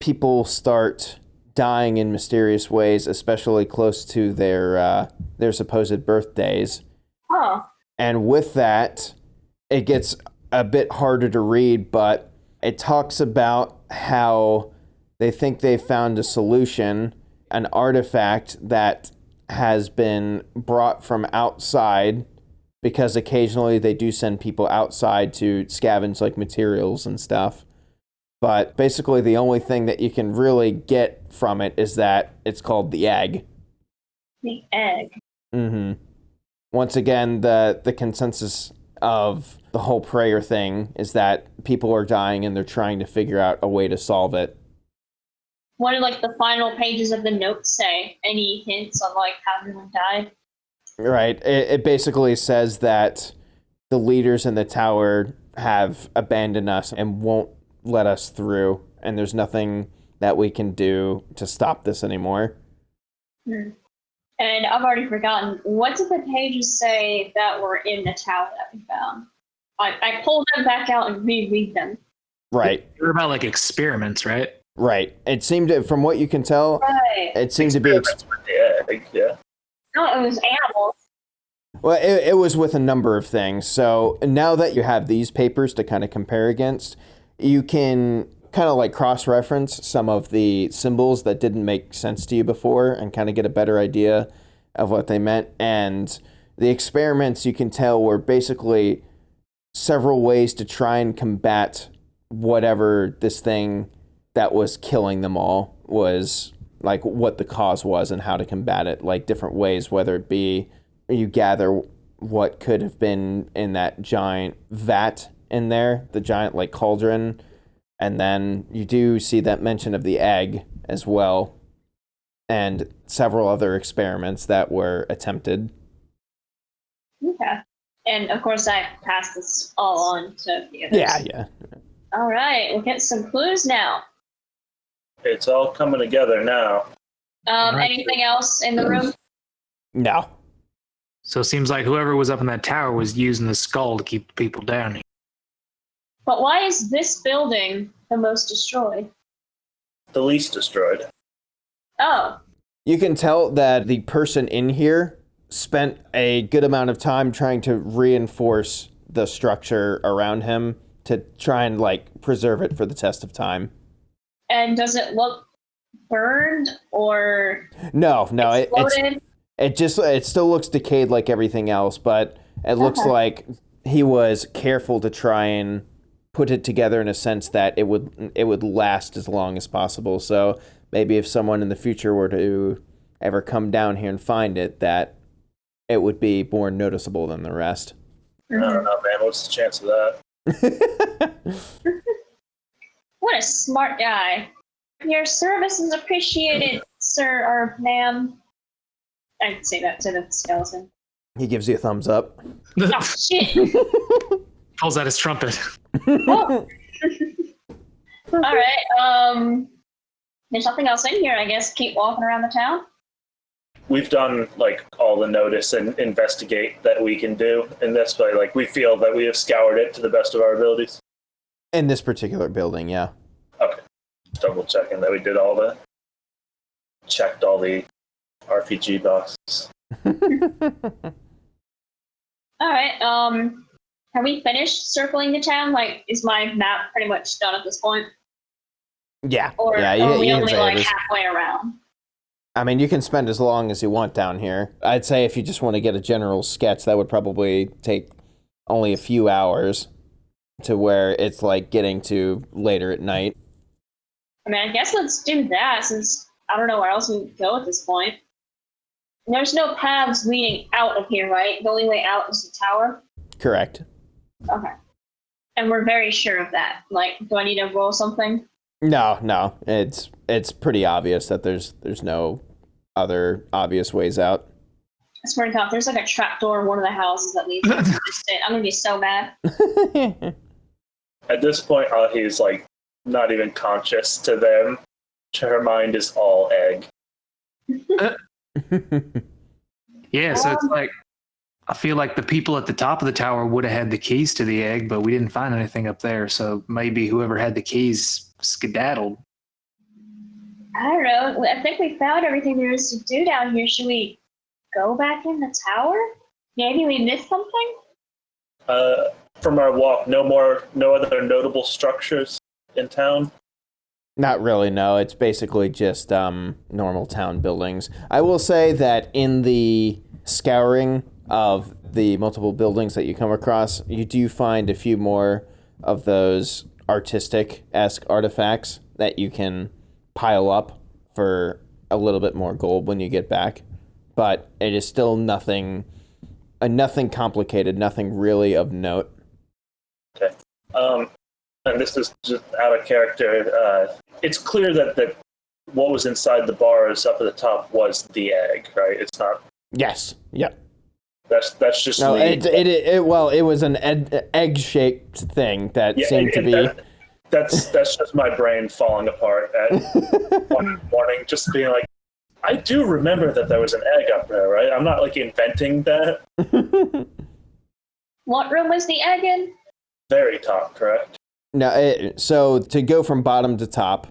people start dying in mysterious ways, especially close to their supposed birthdays. Oh. And with that, it gets a bit harder to read, but it talks about how they think they found a solution, an artifact that has been brought from outside, because occasionally they do send people outside to scavenge like materials and stuff. But basically the only thing that you can really get from it is that it's called the egg. The egg. Mm-hmm. Once again, the consensus of the whole prayer thing is that people are dying and they're trying to figure out a way to solve it. What did like the final pages of the notes say? Any hints on like how everyone died? Right. It basically says that the leaders in the tower have abandoned us and won't let us through, and there's nothing that we can do to stop this anymore. And I've already forgotten, what did the pages say that were in the tower that we found? I pulled them back out and reread them. Right. They're about like experiments, right? Right. It seemed to, from what you can tell, Right. it seemed to be... With the egg, yeah. No, it was animals. Well, it was with a number of things. So now that you have these papers to kind of compare against, you can kind of like cross-reference some of the symbols that didn't make sense to you before and kind of get a better idea of what they meant. And the experiments, you can tell, were basically several ways to try and combat whatever this thing that was killing them all was, like what the cause was and how to combat it, like different ways, whether it be you gather what could have been in that giant vat in there, the giant like cauldron, and then you do see that mention of the egg as well, and several other experiments that were attempted. Okay. And of course I passed this all on to the others. Yeah. All right, we'll get some clues now. It's all coming together now. Anything else in the room? No. So it seems like whoever was up in that tower was using the skull to keep people down here. But why is this building the most destroyed? The least destroyed. Oh. You can tell that the person in here spent a good amount of time trying to reinforce the structure around him to try and like preserve it for the test of time. And does it look burned or No, exploded? it still looks decayed like everything else, but it looks like he was careful to try and put it together in a sense that it would last as long as possible. So maybe if someone in the future were to ever come down here and find it, that it would be more noticeable than the rest. I don't know, man. What's the chance of that? What a smart guy. Your service is appreciated, sir or ma'am. I'd say that to the skeleton. He gives you a thumbs up. Oh, shit. Pulls out his trumpet. Oh. All right. There's nothing else in here, I guess. Keep walking around the town. We've done like all the notice and investigate that we can do in this, but like we feel that we have scoured it to the best of our abilities. In this particular building, yeah. Okay. Double checking that we did checked all the RPG boxes. All right. Have we finished circling the town? Like, is my map pretty much done at this point? Yeah. Or yeah, are we can only say like it is. halfway around? I mean, you can spend as long as you want down here. I'd say if you just want to get a general sketch, that would probably take only a few hours to where it's like getting to later at night. I mean, I guess let's do that since I don't know where else we could go at this point. There's no paths leading out of here, right? The only way out is the tower? Correct. Okay. And we're very sure of that. Like, do I need to roll something? No. It's pretty obvious that there's no other obvious ways out. I swear to God, there's like a trapdoor in one of the houses that leads into this shit. I'm gonna be so mad. At this point, he's like not even conscious to them. Her mind is all egg. Yeah, so it's like, I feel like the people at the top of the tower would have had the keys to the egg, but we didn't find anything up there. So maybe whoever had the keys skedaddled. I don't know. I think we found everything there is to do down here. Should we go back in the tower? Maybe we missed something? From our walk, no other notable structures in town. Not really, no. It's basically just normal town buildings. I will say that in the scouring of the multiple buildings that you come across, you do find a few more of those artistic-esque artifacts that you can pile up for a little bit more gold when you get back. But it is still nothing complicated, nothing really of note. Okay. And this is just out of character. It's clear that what was inside the bars up at the top was the egg, right? It's not. Yes. Yep. That's just. No, it was an egg-shaped thing that seemed to be. That's just my brain falling apart at one morning, just being like, I do remember that there was an egg up there, right? I'm not like inventing that. What room was the egg in? Very top, correct? No, so to go from bottom to top,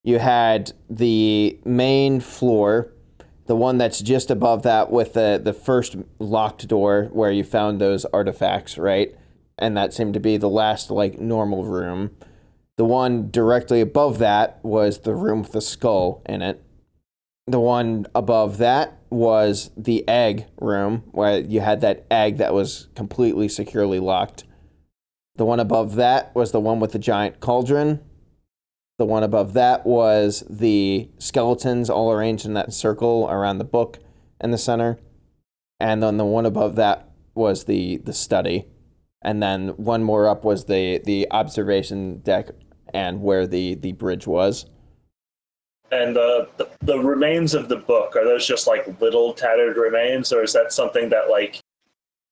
you had the main floor, the one that's just above that with the first locked door where you found those artifacts, right? And that seemed to be the last, like, normal room. The one directly above that was the room with the skull in it. The one above that was the egg room, where you had that egg that was completely securely locked. The one above that was the one with the giant cauldron. The one above that was the skeletons all arranged in that circle around the book in the center. And then the one above that was the study. And then one more up was the observation deck and where the bridge was. And the remains of the book, are those just like little tattered remains, or is that something that like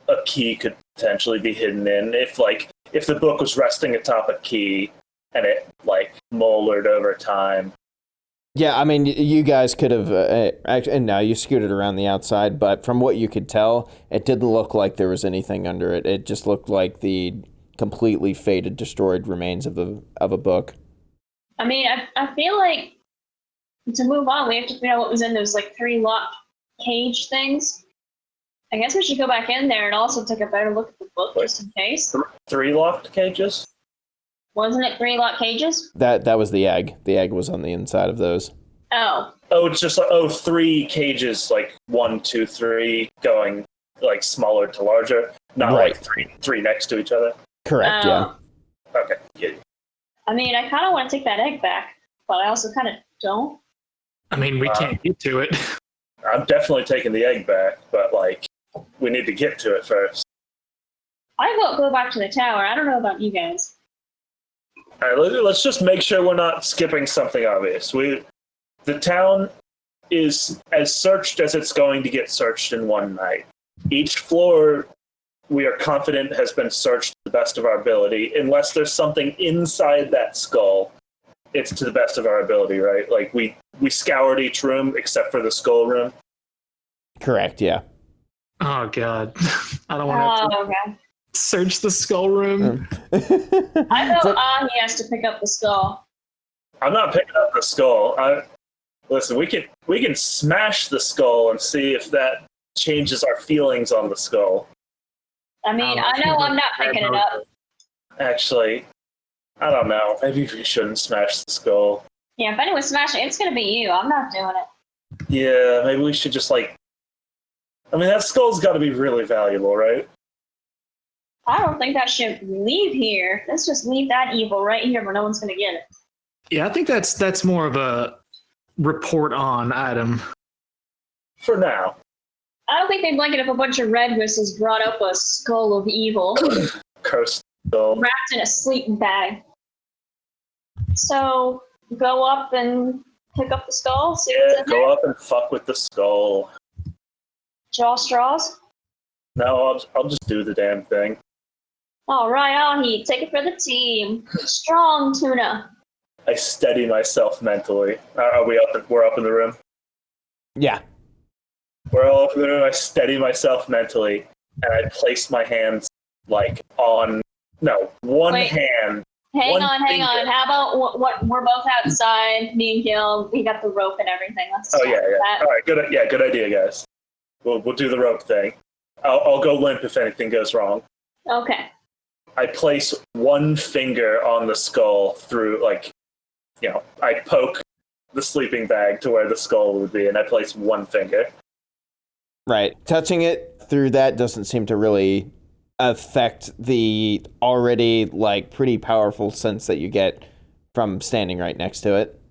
a key could potentially be hidden in? If the book was resting atop a key and it like moldered over time. Yeah, I mean, you guys could have actually, and now you scooted around the outside, but from what you could tell, it didn't look like there was anything under it. It just looked like the completely faded, destroyed remains of a book. I mean, I feel like to move on, we have to figure out what was in those like 3 locked cage things. I guess we should go back in there and also take a better look at the book just in case. 3 locked cages? Wasn't it 3 locked cages? That was the egg. The egg was on the inside of those. Oh. Oh, it's just like 3 cages, like 1, 2, 3, going like smaller to larger, not Right. like three next to each other. Correct. Yeah. Okay. Yeah. I mean, I kind of want to take that egg back, but I also kind of don't. I mean, we can't get to it. I'm definitely taking the egg back, but, like, we need to get to it first. I vote go back to the tower. I don't know about you guys. All right, let's just make sure we're not skipping something obvious. The town is as searched as it's going to get searched in one night. Each floor, we are confident, has been searched to the best of our ability. Unless there's something inside that skull, it's to the best of our ability, right? Like, we scoured each room except for the skull room. Correct, yeah. Oh, God. I don't want to Okay. search the skull room. I vote he has to pick up the skull. I'm not picking up the skull. Listen, we can smash the skull and see if that changes our feelings on the skull. I mean, I know I'm not picking it up. Actually, I don't know. Maybe we shouldn't smash the skull. Yeah, if anyone's smashing it, it's going to be you. I'm not doing it. Yeah, maybe we should just, like... I mean, that skull's got to be really valuable, right? I don't think that should leave here. Let's just leave that evil right here where no one's going to get it. Yeah, I think that's more of a report on item. For now. I don't think they'd like it if a bunch of red whistles brought up a skull of evil Cursed skull. wrapped in a sleeping bag. So, go up and pick up the skull? See what's Yeah, in there? go up and fuck with the skull. Jaw straws? No, I'll just do the damn thing. All right, Ahi, take it for the team. Strong, Tuna. I steady myself mentally. Are we up? We're up in the room. Yeah. We're all up in the room. I steady myself mentally, and I place my hands like on one Wait. hand. Hang One on. finger. How about what? We're both outside. Me and Gil, we got the rope and everything. Let's Oh start yeah. with that. All right, good idea, guys. We'll do the rope thing. I'll go limp if anything goes wrong. Okay. I place one finger on the skull through, I poke the sleeping bag to where the skull would be, and I place one finger. Right. Touching it through that doesn't seem to really affect the already, pretty powerful sense that you get from standing right next to it.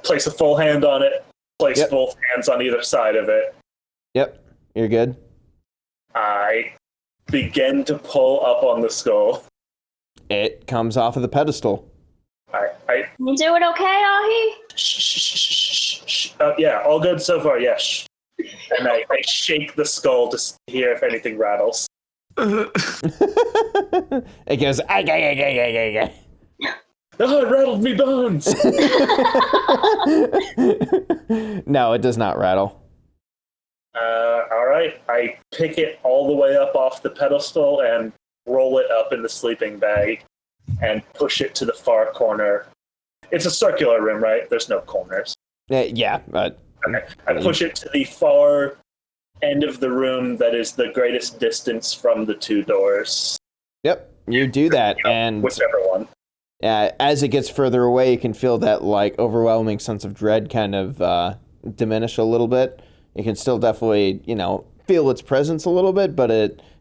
Place a full hand on it, place Yep. both hands on either side of it. Yep. You're good. I begin to pull up on the skull. It comes off of the pedestal. You doing okay, Ahi? Yeah, all good so far, yes. And I shake the skull to hear if anything rattles. It goes, "Ag, ag, ag, ag, ag, ag." Oh, it rattled me bones! No, it does not rattle. All right, I pick it all the way up off the pedestal and roll it up in the sleeping bag and push it to the far corner. It's a circular room, right? There's no corners. Yeah, but Okay. I push it to the far end of the room that is the greatest distance from the two doors. yep, you do that, and Whichever one. as it gets further away, you can feel that overwhelming sense of dread kind of diminish a little bit. You can still definitely, feel its presence a little bit, but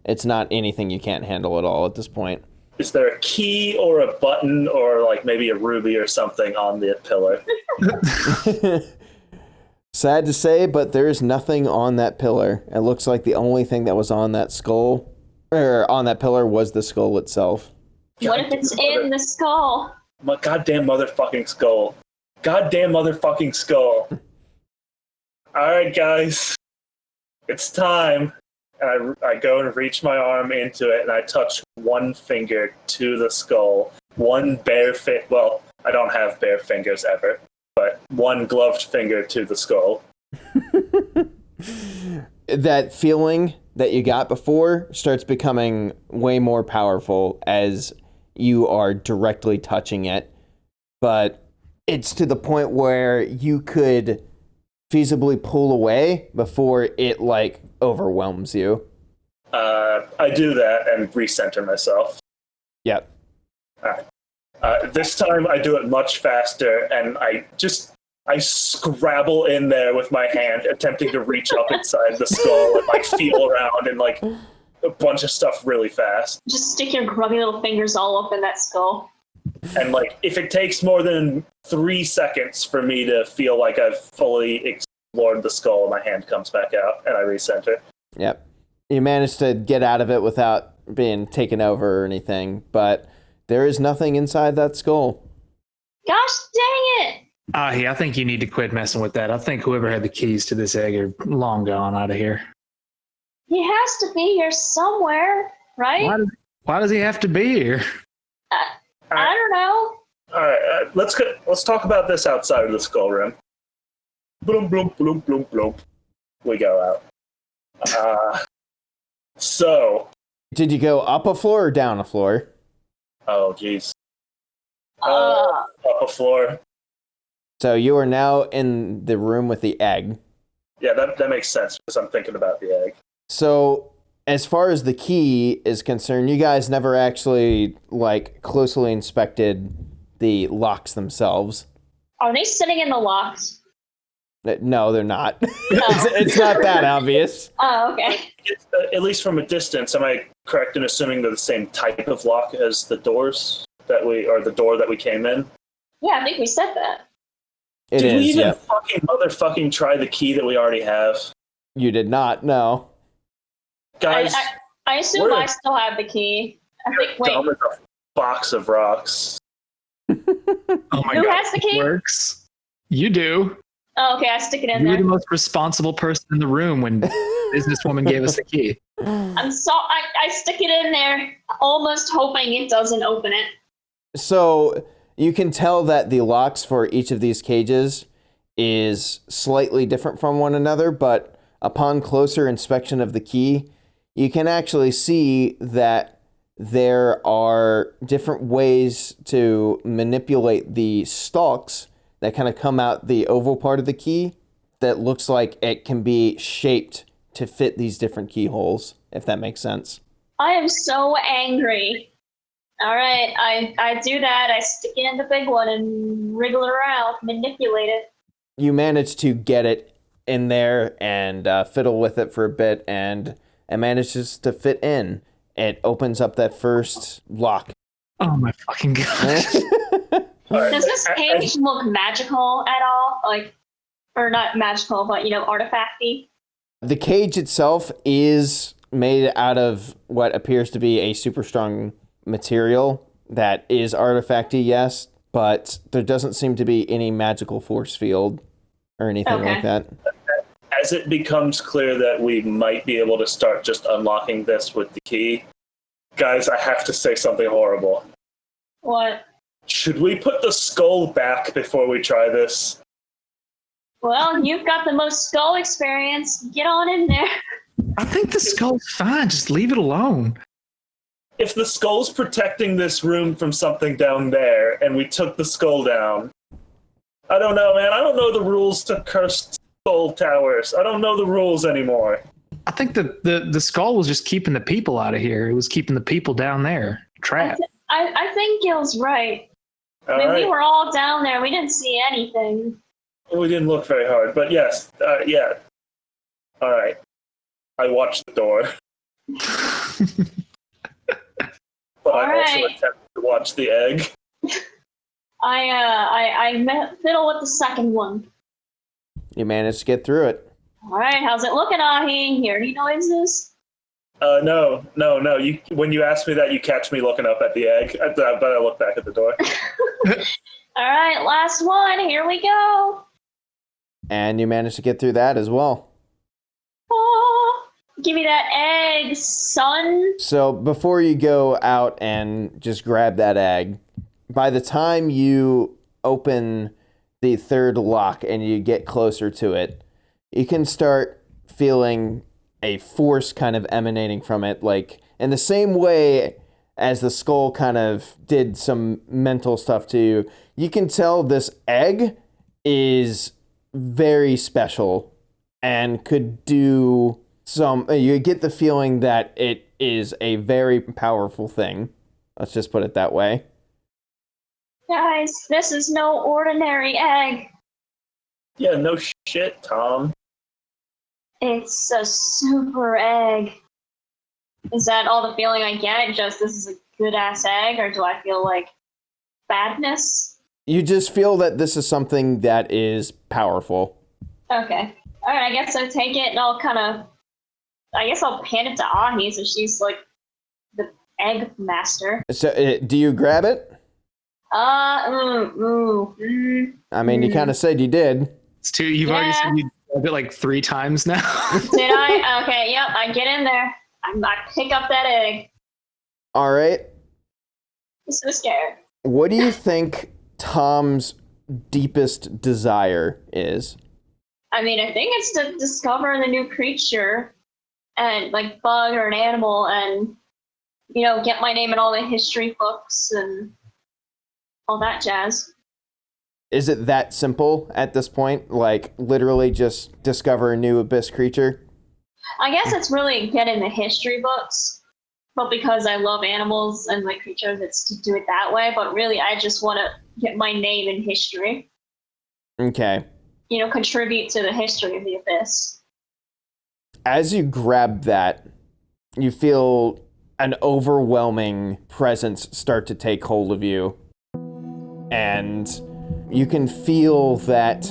it's not anything you can't handle at all at this point. Is there a key or a button or maybe a ruby or something on the pillar? Sad to say, but there's nothing on that pillar. It looks like the only thing that was on that skull, or on that pillar, was the skull itself. What if it's in the skull? My goddamn motherfucking skull. Goddamn motherfucking skull. Alright, guys. It's time. And I go and reach my arm into it, and I touch one finger to the skull. One bare well, I don't have bare fingers ever, but one gloved finger to the skull. That feeling that you got before starts becoming way more powerful as you are directly touching it. But it's to the point where you could feasibly pull away before it overwhelms you. I do that and recenter myself. Yep. This time I do it much faster, and I scrabble in there with my hand, attempting to reach up inside the skull and feel around and a bunch of stuff really fast. Just stick your grubby little fingers all up in that skull. And if it takes more than 3 seconds for me to feel like I've fully lord the skull, my hand comes back out, and I recenter. Yep. You managed to get out of it without being taken over or anything, but there is nothing inside that skull. Gosh dang it! Hey, I think you need to quit messing with that. I think whoever had the keys to this egg are long gone out of here. He has to be here somewhere, right? Why does he have to be here? I don't know. All right, let's talk about this outside of the skull room. Bloom, bloom, bloom, bloom, bloom. We go out. So. Did you go up a floor or down a floor? Oh, jeez. Up a floor. So you are now in the room with the egg. Yeah, that makes sense because I'm thinking about the egg. So as far as the key is concerned, you guys never actually closely inspected the locks themselves. Are they sitting in the locks? No, they're not. It's not that obvious. Oh, okay. At least from a distance, am I correct in assuming they're the same type of lock as the doors the door that we came in? Yeah, I think we said that. Did we even fucking motherfucking try the key that we already have? You did not, no. Guys, I assume I still have the key. dumb as a box of rocks. Oh my Who God, has the key? it works. You do. Oh, okay, I stick it in You were there. the most responsible person in the room when businesswoman gave us the key. I stick it in there, almost hoping it doesn't open it. So you can tell that the locks for each of these cages is slightly different from one another, but upon closer inspection of the key, you can actually see that there are different ways to manipulate the stalks that kind of come out the oval part of the key that looks like it can be shaped to fit these different keyholes, if that makes sense. I am so angry. All right, I do that. I stick it in the big one and wriggle it around, manipulate it. You manage to get it in there and fiddle with it for a bit, and it manages to fit in. It opens up that first lock. Oh my fucking God. Does this cage look magical at all? Or not magical, but, artifacty? The cage itself is made out of what appears to be a super strong material that is artifacty, yes, but there doesn't seem to be any magical force field or anything like that. As it becomes clear that we might be able to start just unlocking this with the key, guys, I have to say something horrible. What? Should we put the skull back before we try this? Well, you've got the most skull experience. Get on in there. I think the skull's fine. Just leave it alone. If the skull's protecting this room from something down there, and we took the skull down, I don't know, man. I don't know the rules to cursed skull towers. I don't know the rules anymore. I think the skull was just keeping the people out of here. It was keeping the people down there trapped. I think Gil's right. We were all down there. We didn't see anything. We didn't look very hard, but yes, yeah. All right. I watched the door. But I also attempted to watch the egg. I fiddle with the second one. You managed to get through it. All right, how's it looking, Ahi? Hear any noises? No. When you asked me that, you catch me looking up at the egg, but I look back at the door. All right, last one. Here we go. And you managed to get through that as well. Oh, give me that egg, son. So before you go out and just grab that egg, by the time you open the third lock and you get closer to it, you can start feeling a force kind of emanating from it, like in the same way as the skull kind of did some mental stuff to you. You can tell this egg is very special and could do some, you get the feeling that it is a very powerful thing. Let's just put it that way. Guys, this is no ordinary egg. Yeah, no shit, Tom. It's a super egg. Is that all the feeling I get? Just this is a good ass egg, or do I feel like badness? You just feel that this is something that is powerful. Okay. All right, I guess I take it and I'll I'll hand it to Ahi, so she's like the egg master. So, do you grab it? I mean, you kind of said you did. It's two. You've already said you did it like 3 times now. Did I? Okay, yep. I get in there. I pick up that egg. All right. I'm so scared. What do you think Tom's deepest desire is? I mean, I think it's to discover the new creature and like bug or an animal and, get my name in all the history books and all that jazz. Is it that simple at this point? Like, literally just discover a new abyss creature? I guess it's really get in the history books, but because I love animals and like creatures, it's to do it that way. But really, I just want to get my name in history. Okay. Contribute to the history of the abyss. As you grab that, you feel an overwhelming presence start to take hold of you. And you can feel that,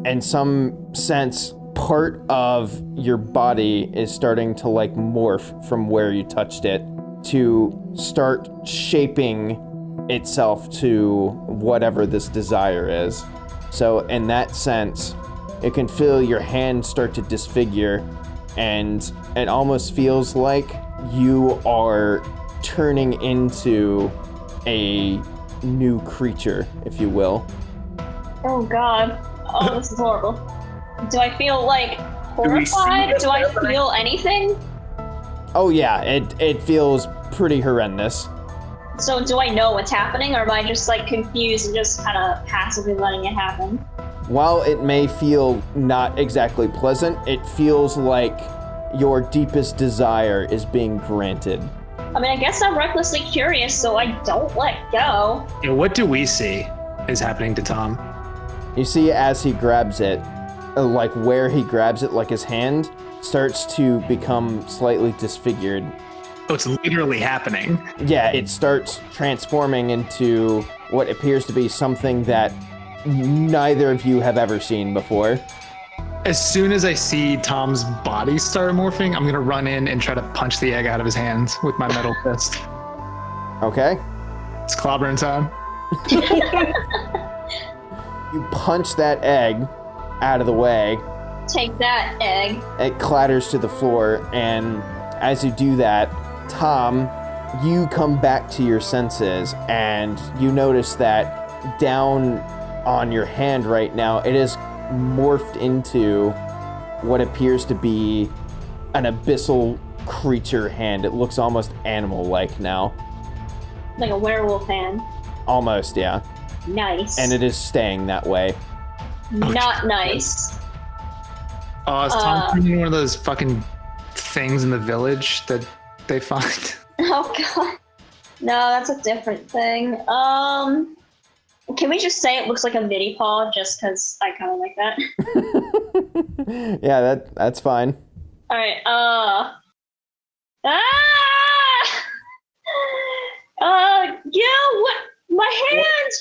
in some sense, part of your body is starting to like morph from where you touched it to start shaping itself to whatever this desire is. So in that sense, it can feel your hand start to disfigure, and it almost feels like you are turning into a new creature, if you will. Oh God. Oh, this is horrible. Do I feel like horrified? Do I feel anything? Oh yeah, it feels pretty horrendous. So do I know what's happening, or am I just like confused and just kind of passively letting it happen? While it may feel not exactly pleasant, it feels like your deepest desire is being granted. I mean, I guess I'm recklessly curious, so I don't let go. Yeah, what do we see is happening to Tom? You see as he grabs it, like where he grabs it, like his hand starts to become slightly disfigured. Oh, it's literally happening. Yeah, it starts transforming into what appears to be something that neither of you have ever seen before. As soon as I see Tom's body start morphing, I'm gonna run in and try to punch the egg out of his hands with my metal fist. Okay. It's clobbering time. You punch that egg out of the way. Take that, egg. It clatters to the floor, and as you do that, Tom, you come back to your senses, and you notice that down on your hand right now, it is morphed into what appears to be an abyssal creature hand. It looks almost animal-like now. Like a werewolf hand. Almost, yeah. Nice. And it is staying that way. Not nice. Oh, is Tom turning one of those fucking things in the village that they find? Oh God. No, that's a different thing. Can we just say it looks like a mini paw just because I kind of like that? Yeah, that's fine. All right. Gil, what? My hand!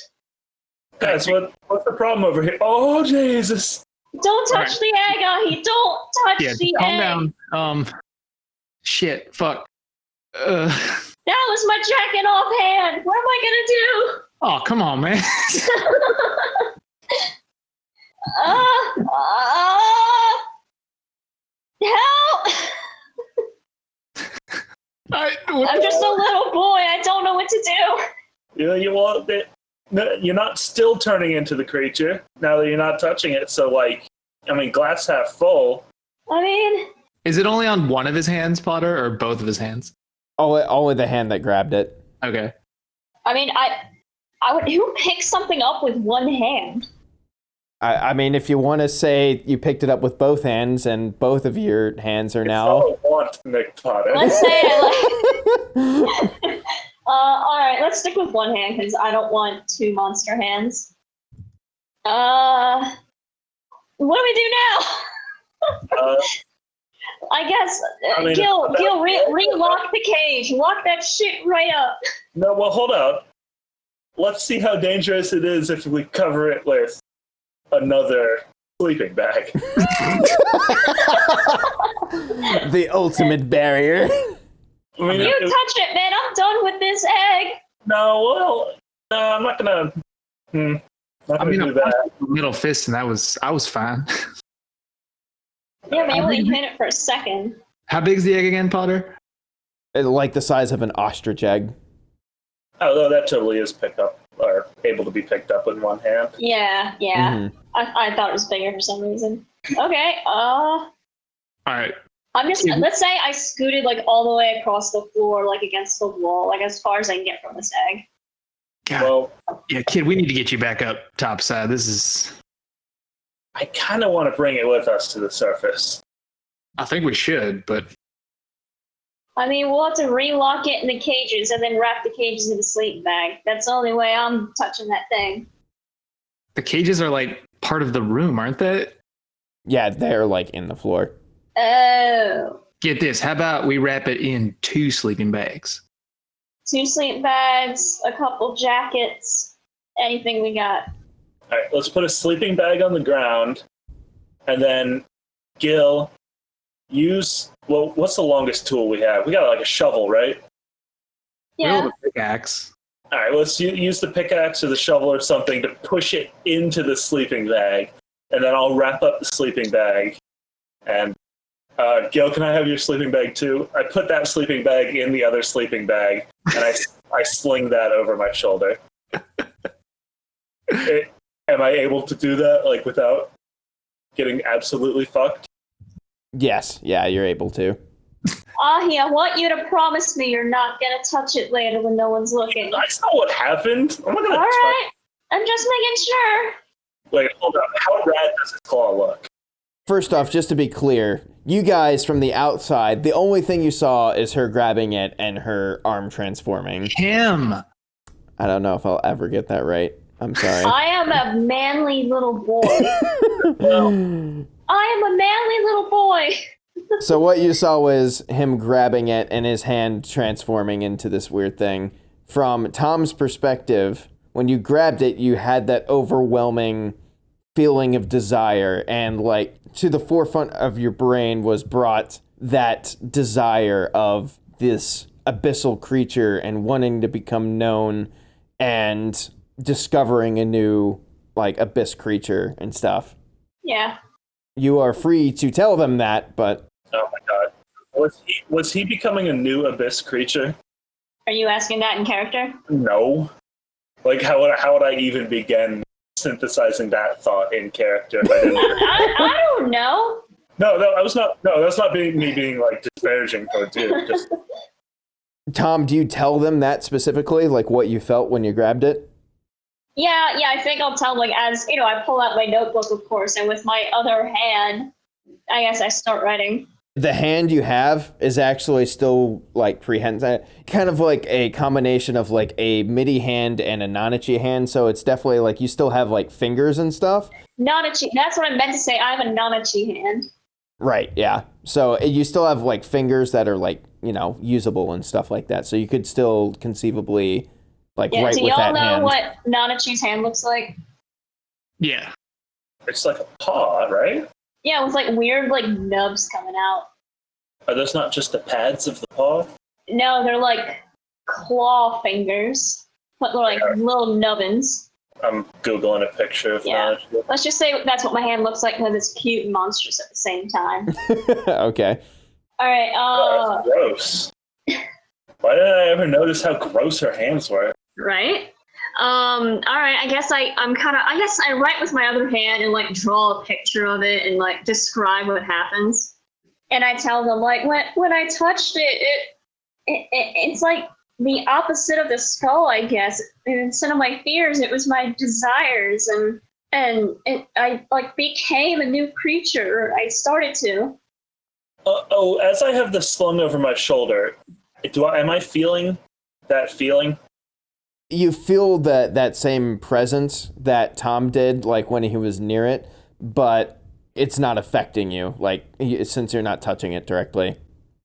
Guys, what's the problem over here? Oh, Jesus. Don't touch the egg, Ahi. Don't touch the calm egg. down. Shit, fuck. That was my jacking off hand. What am I gonna do? Oh, come on, man. Help! I'm just a little boy. I don't know what to do. You want it? No, you're not still turning into the creature now that you're not touching it. So, glass half full. I mean, is it only on one of his hands, Potter, or both of his hands? Only the hand that grabbed it. Okay. I mean, I would. Who picks something up with one hand? I mean, if you want to say you picked it up with both hands and both of your hands are now. All I want, Nick Potter. Let's say I like. All right, let's stick with one hand because I don't want two monster hands. What do we do now? I guess Gil, relock the cage. Lock that shit right up. No, well, hold out. Let's see how dangerous it is if we cover it with another sleeping bag. The ultimate barrier. I mean, You touch it, man. I'm done with this egg. no, I'm not gonna. Not gonna do that. Middle fist, and I was fine. Yeah, but you only hit it for a second. How big's the egg again, Potter? Like the size of an ostrich egg. Although that totally is picked up or able to be picked up in one hand. Yeah. Mhm. I thought it was bigger for some reason. Okay. All right. I'm just. Let's say I scooted like all the way across the floor, like against the wall, like as far as I can get from this egg. God. Well, Yeah, kid, we need to get you back up topside. This is. I kind of want to bring it with us to the surface. I think we should, but I mean, we'll have to relock it in the cages and then wrap the cages in the sleeping bag. That's the only way I'm touching that thing. the cages are like part of the room, aren't they? Yeah, they're like in the floor. Oh. Get this. How about we wrap it in 2 sleeping bags? 2 sleeping bags, a couple jackets, anything we got. All right, let's put a sleeping bag on the ground, and then Gil, use. Well, what's the longest tool we have? We got like a shovel, right? Yeah. Build a pickaxe. All right, let's use the pickaxe or the shovel or something to push it into the sleeping bag, and then I'll wrap up the sleeping bag. And Gil, can I have your sleeping bag too? I put that sleeping bag in the other sleeping bag, and I sling that over my shoulder. Am I able to do that like without getting absolutely fucked? Yes, yeah, you're able to. Ahi, I want you to promise me you're not gonna touch it later when no one's looking. That's not what happened. I'm not gonna All right. I'm just making sure. Wait, hold up. How rad does his claw look? First off, just to be clear, you guys from the outside, the only thing you saw is her grabbing it and her arm transforming. Him. I don't know if I'll ever get that right. I'm sorry. I am a manly little boy. I am a manly little boy. So what you saw was him grabbing it and his hand transforming into this weird thing. From Tom's perspective, when you grabbed it, you had that overwhelming feeling of desire, and like to the forefront of your brain was brought that desire of this abyssal creature and wanting to become known and discovering a new like abyss creature and stuff. Yeah. You are free to tell them that, but Oh my god. Was he becoming a new abyss creature? Are you asking that in character? No. Like how would I even begin synthesizing that thought in character if I didn't? I don't know. No, that's not me being like disparaging towards you. Just Tom, do you tell them that specifically, like what you felt when you grabbed it? Yeah, I think I'll tell, like, as, you know, I pull out my notebook, of course, and with my other hand, I guess I start writing. The hand you have is actually still like prehensile, kind of like a combination of like a MIDI hand and a Nanachi hand. So it's definitely like you still have like fingers and stuff. Nanachi, that's what I meant to say. I have a Nanachi hand. Right. Yeah. So you still have like fingers that are like, you know, usable and stuff like that. So you could still conceivably like write do with y'all that know hand. what Nanachi's hand looks like? Yeah. it's like a paw, right? Yeah, with like weird like nubs coming out. Are those not just the pads of the paw? No, they're like claw fingers, but they're like little nubbins. I'm Googling a picture of Yeah. that. Let's just say that's what my hand looks like because it's cute and monstrous at the same time. Okay. All right. Oh, that's gross. Why didn't I ever notice how gross her hands were? Right. All right. I guess I write with my other hand and like draw a picture of it and like describe what happens. And I tell them like when I touched it's like the opposite of the skull, I guess. And instead of my fears, it was my desires, and I like became a new creature. I started to. As I have this slung over my shoulder, am I feeling that feeling? You feel that same presence that Tom did, like when he was near it, but it's not affecting you, like since you're not touching it directly.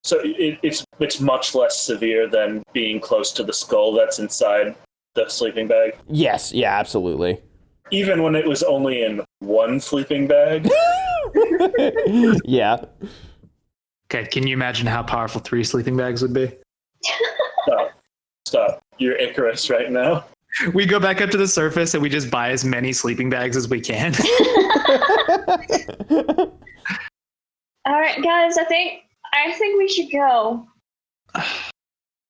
So it's much less severe than being close to the skull that's inside the sleeping bag? Yes, yeah, absolutely. Even when it was only in one sleeping bag. Yeah. Okay, can you imagine how powerful 3 sleeping bags would be? Stop. You're Icarus right now. We go back up to the surface and we just buy as many sleeping bags as we can. All right, guys. I think we should go.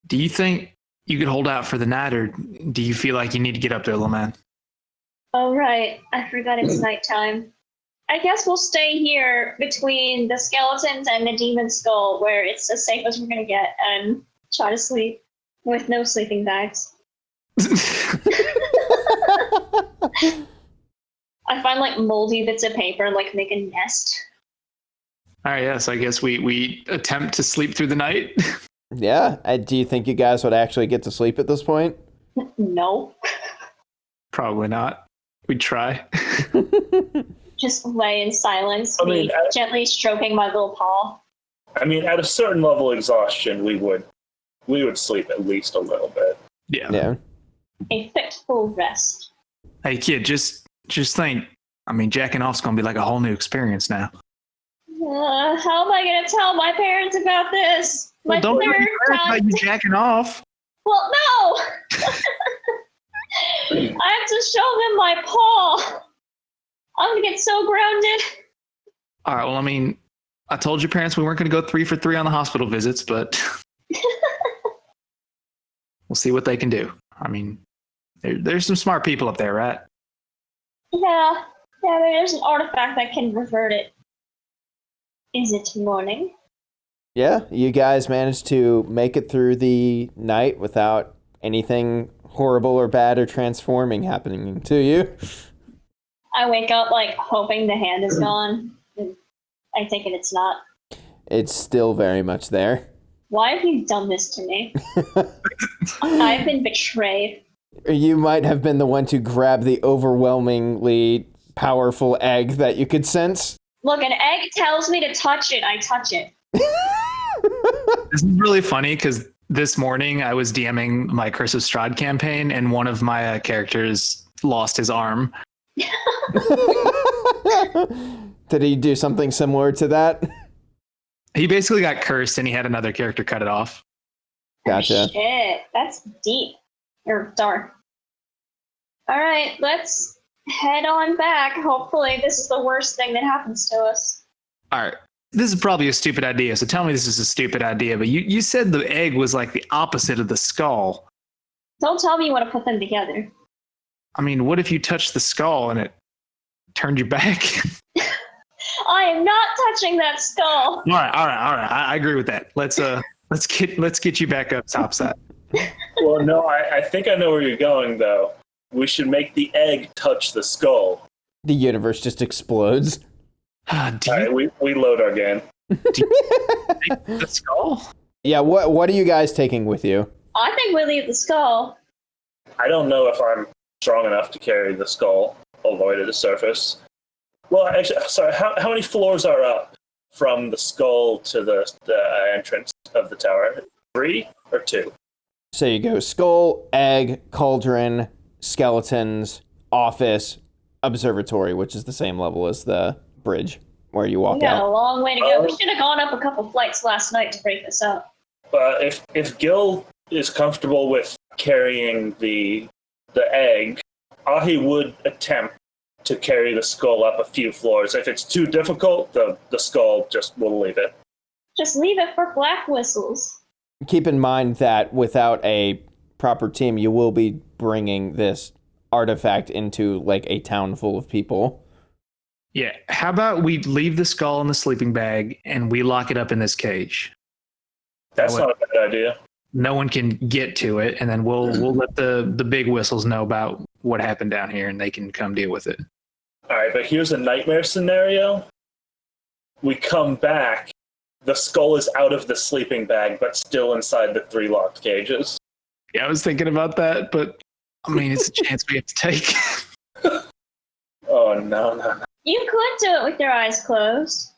Do you think you could hold out for the night, or do you feel like you need to get up there, little man? All right. I forgot it's nighttime. I guess we'll stay here between the skeletons and the demon skull, where it's as safe as we're gonna get, and try to sleep with no sleeping bags. I find like moldy bits of paper and like make a nest. All right, yes, I guess we attempt to sleep through the night. Yeah. Do you think you guys would actually get to sleep at this point? No. Probably not. We'd try. Just lay in silence, I mean, gently stroking my little paw. I mean, at a certain level of exhaustion, we would sleep at least a little bit. Yeah. A fitful rest. Hey, kid, just think. I mean, jacking off's gonna be like a whole new experience now. How am I going to tell my parents about this? My Don't third worry time. about you jacking off. Well, no! I have to show them my paw. I'm going to get so grounded. All right. Well, I mean, I told your parents we weren't going to go 3 for 3 on the hospital visits, but we'll see what they can do. I mean, there's some smart people up there, right? Yeah, there's an artifact that can revert it. Is it morning? Yeah. You guys managed to make it through the night without anything horrible or bad or transforming happening to you. I wake up like hoping the hand is gone. I take it it's not. It's still very much there. Why have you done this to me? I've been betrayed. You might have been the one to grab the overwhelmingly powerful egg that you could sense. Look, an egg tells me to touch it. I touch it. This is really funny because this morning I was DMing my Curse of Strahd campaign, and one of my characters lost his arm. Did he do something similar to that? He basically got cursed, and he had another character cut it off. Gotcha. Oh, shit, that's deep. Or dark. All right, let's head on back. Hopefully this is the worst thing that happens to us. All right. This is probably a stupid idea, so tell me this is a stupid idea, but you said the egg was like the opposite of the skull. Don't tell me you want to put them together. I mean, what if you touched the skull and it turned you back? I am not touching that skull. All right. I agree with that. Let's get you back up topside. Well, no, I think I know where you're going, though. We should make the egg touch the skull. The universe just explodes. Do All you right, we load our game. take the skull? Yeah, what are you guys taking with you? I think we leave the skull. I don't know if I'm strong enough to carry the skull all the way to the surface. Well, actually, sorry, how many floors are up from the skull to the entrance of the tower? 3 or 2? So you go skull, egg, cauldron, skeletons, office, observatory, which is the same level as the bridge where you We walk got a out. long way to go. We should have gone up a couple flights last night to break this up. If Gil is comfortable with carrying the egg, Ahi would attempt to carry the skull up a few floors. If it's too difficult, the skull just will leave it. Just leave it for black whistles. Keep in mind that without a proper team, you will be bringing this artifact into like a town full of people. Yeah. How about we leave the skull in the sleeping bag and we lock it up in this cage? That's not a bad idea. No one can get to it, and then we'll let the big whistles know about what happened down here, and they can come deal with it. All right, but here's a nightmare scenario. We come back, the skull is out of the sleeping bag, but still inside the 3 locked cages. Yeah, I was thinking about that, but I mean, it's a chance we have to take. Oh, no. You could do it with your eyes closed.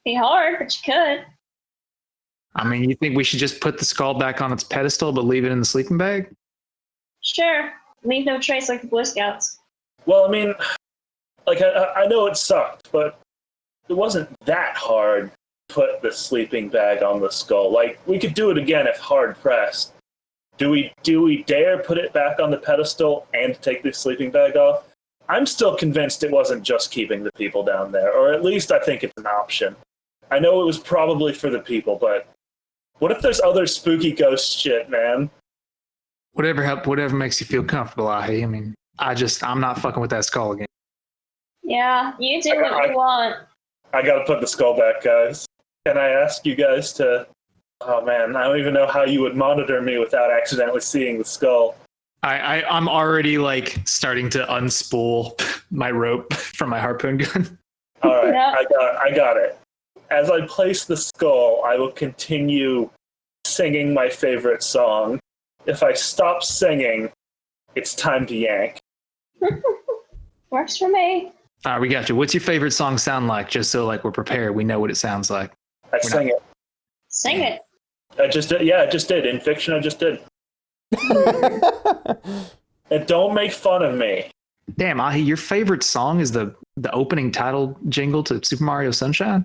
Be hard, but you could. I mean, you think we should just put the skull back on its pedestal, but leave it in the sleeping bag? Sure. Leave no trace like the Boy Scouts. Well, I mean, like I know it sucked, but it wasn't that hard to put the sleeping bag on the skull. Like, we could do it again if hard pressed. Do we dare put it back on the pedestal and take the sleeping bag off? I'm still convinced it wasn't just keeping the people down there, or at least I think it's an option. I know it was probably for the people, but what if there's other spooky ghost shit, man? Whatever makes you feel comfortable, I mean, I'm not fucking with that skull again. Yeah, you do what you want. I gotta put the skull back, guys. Can I ask you guys to... Oh man, I don't even know how you would monitor me without accidentally seeing the skull. I'm already like starting to unspool my rope from my harpoon gun. All right, Yeah. I got it. As I place the skull, I will continue singing my favorite song. If I stop singing, it's time to yank. Works for me. All right, we got you. What's your favorite song sound like? Just so like we're prepared, we know what it sounds like. I sang it. Sing it. I just did. Yeah, I just did. In fiction, I just did. And don't make fun of me. Damn, Ahi, your favorite song is the opening title jingle to Super Mario Sunshine?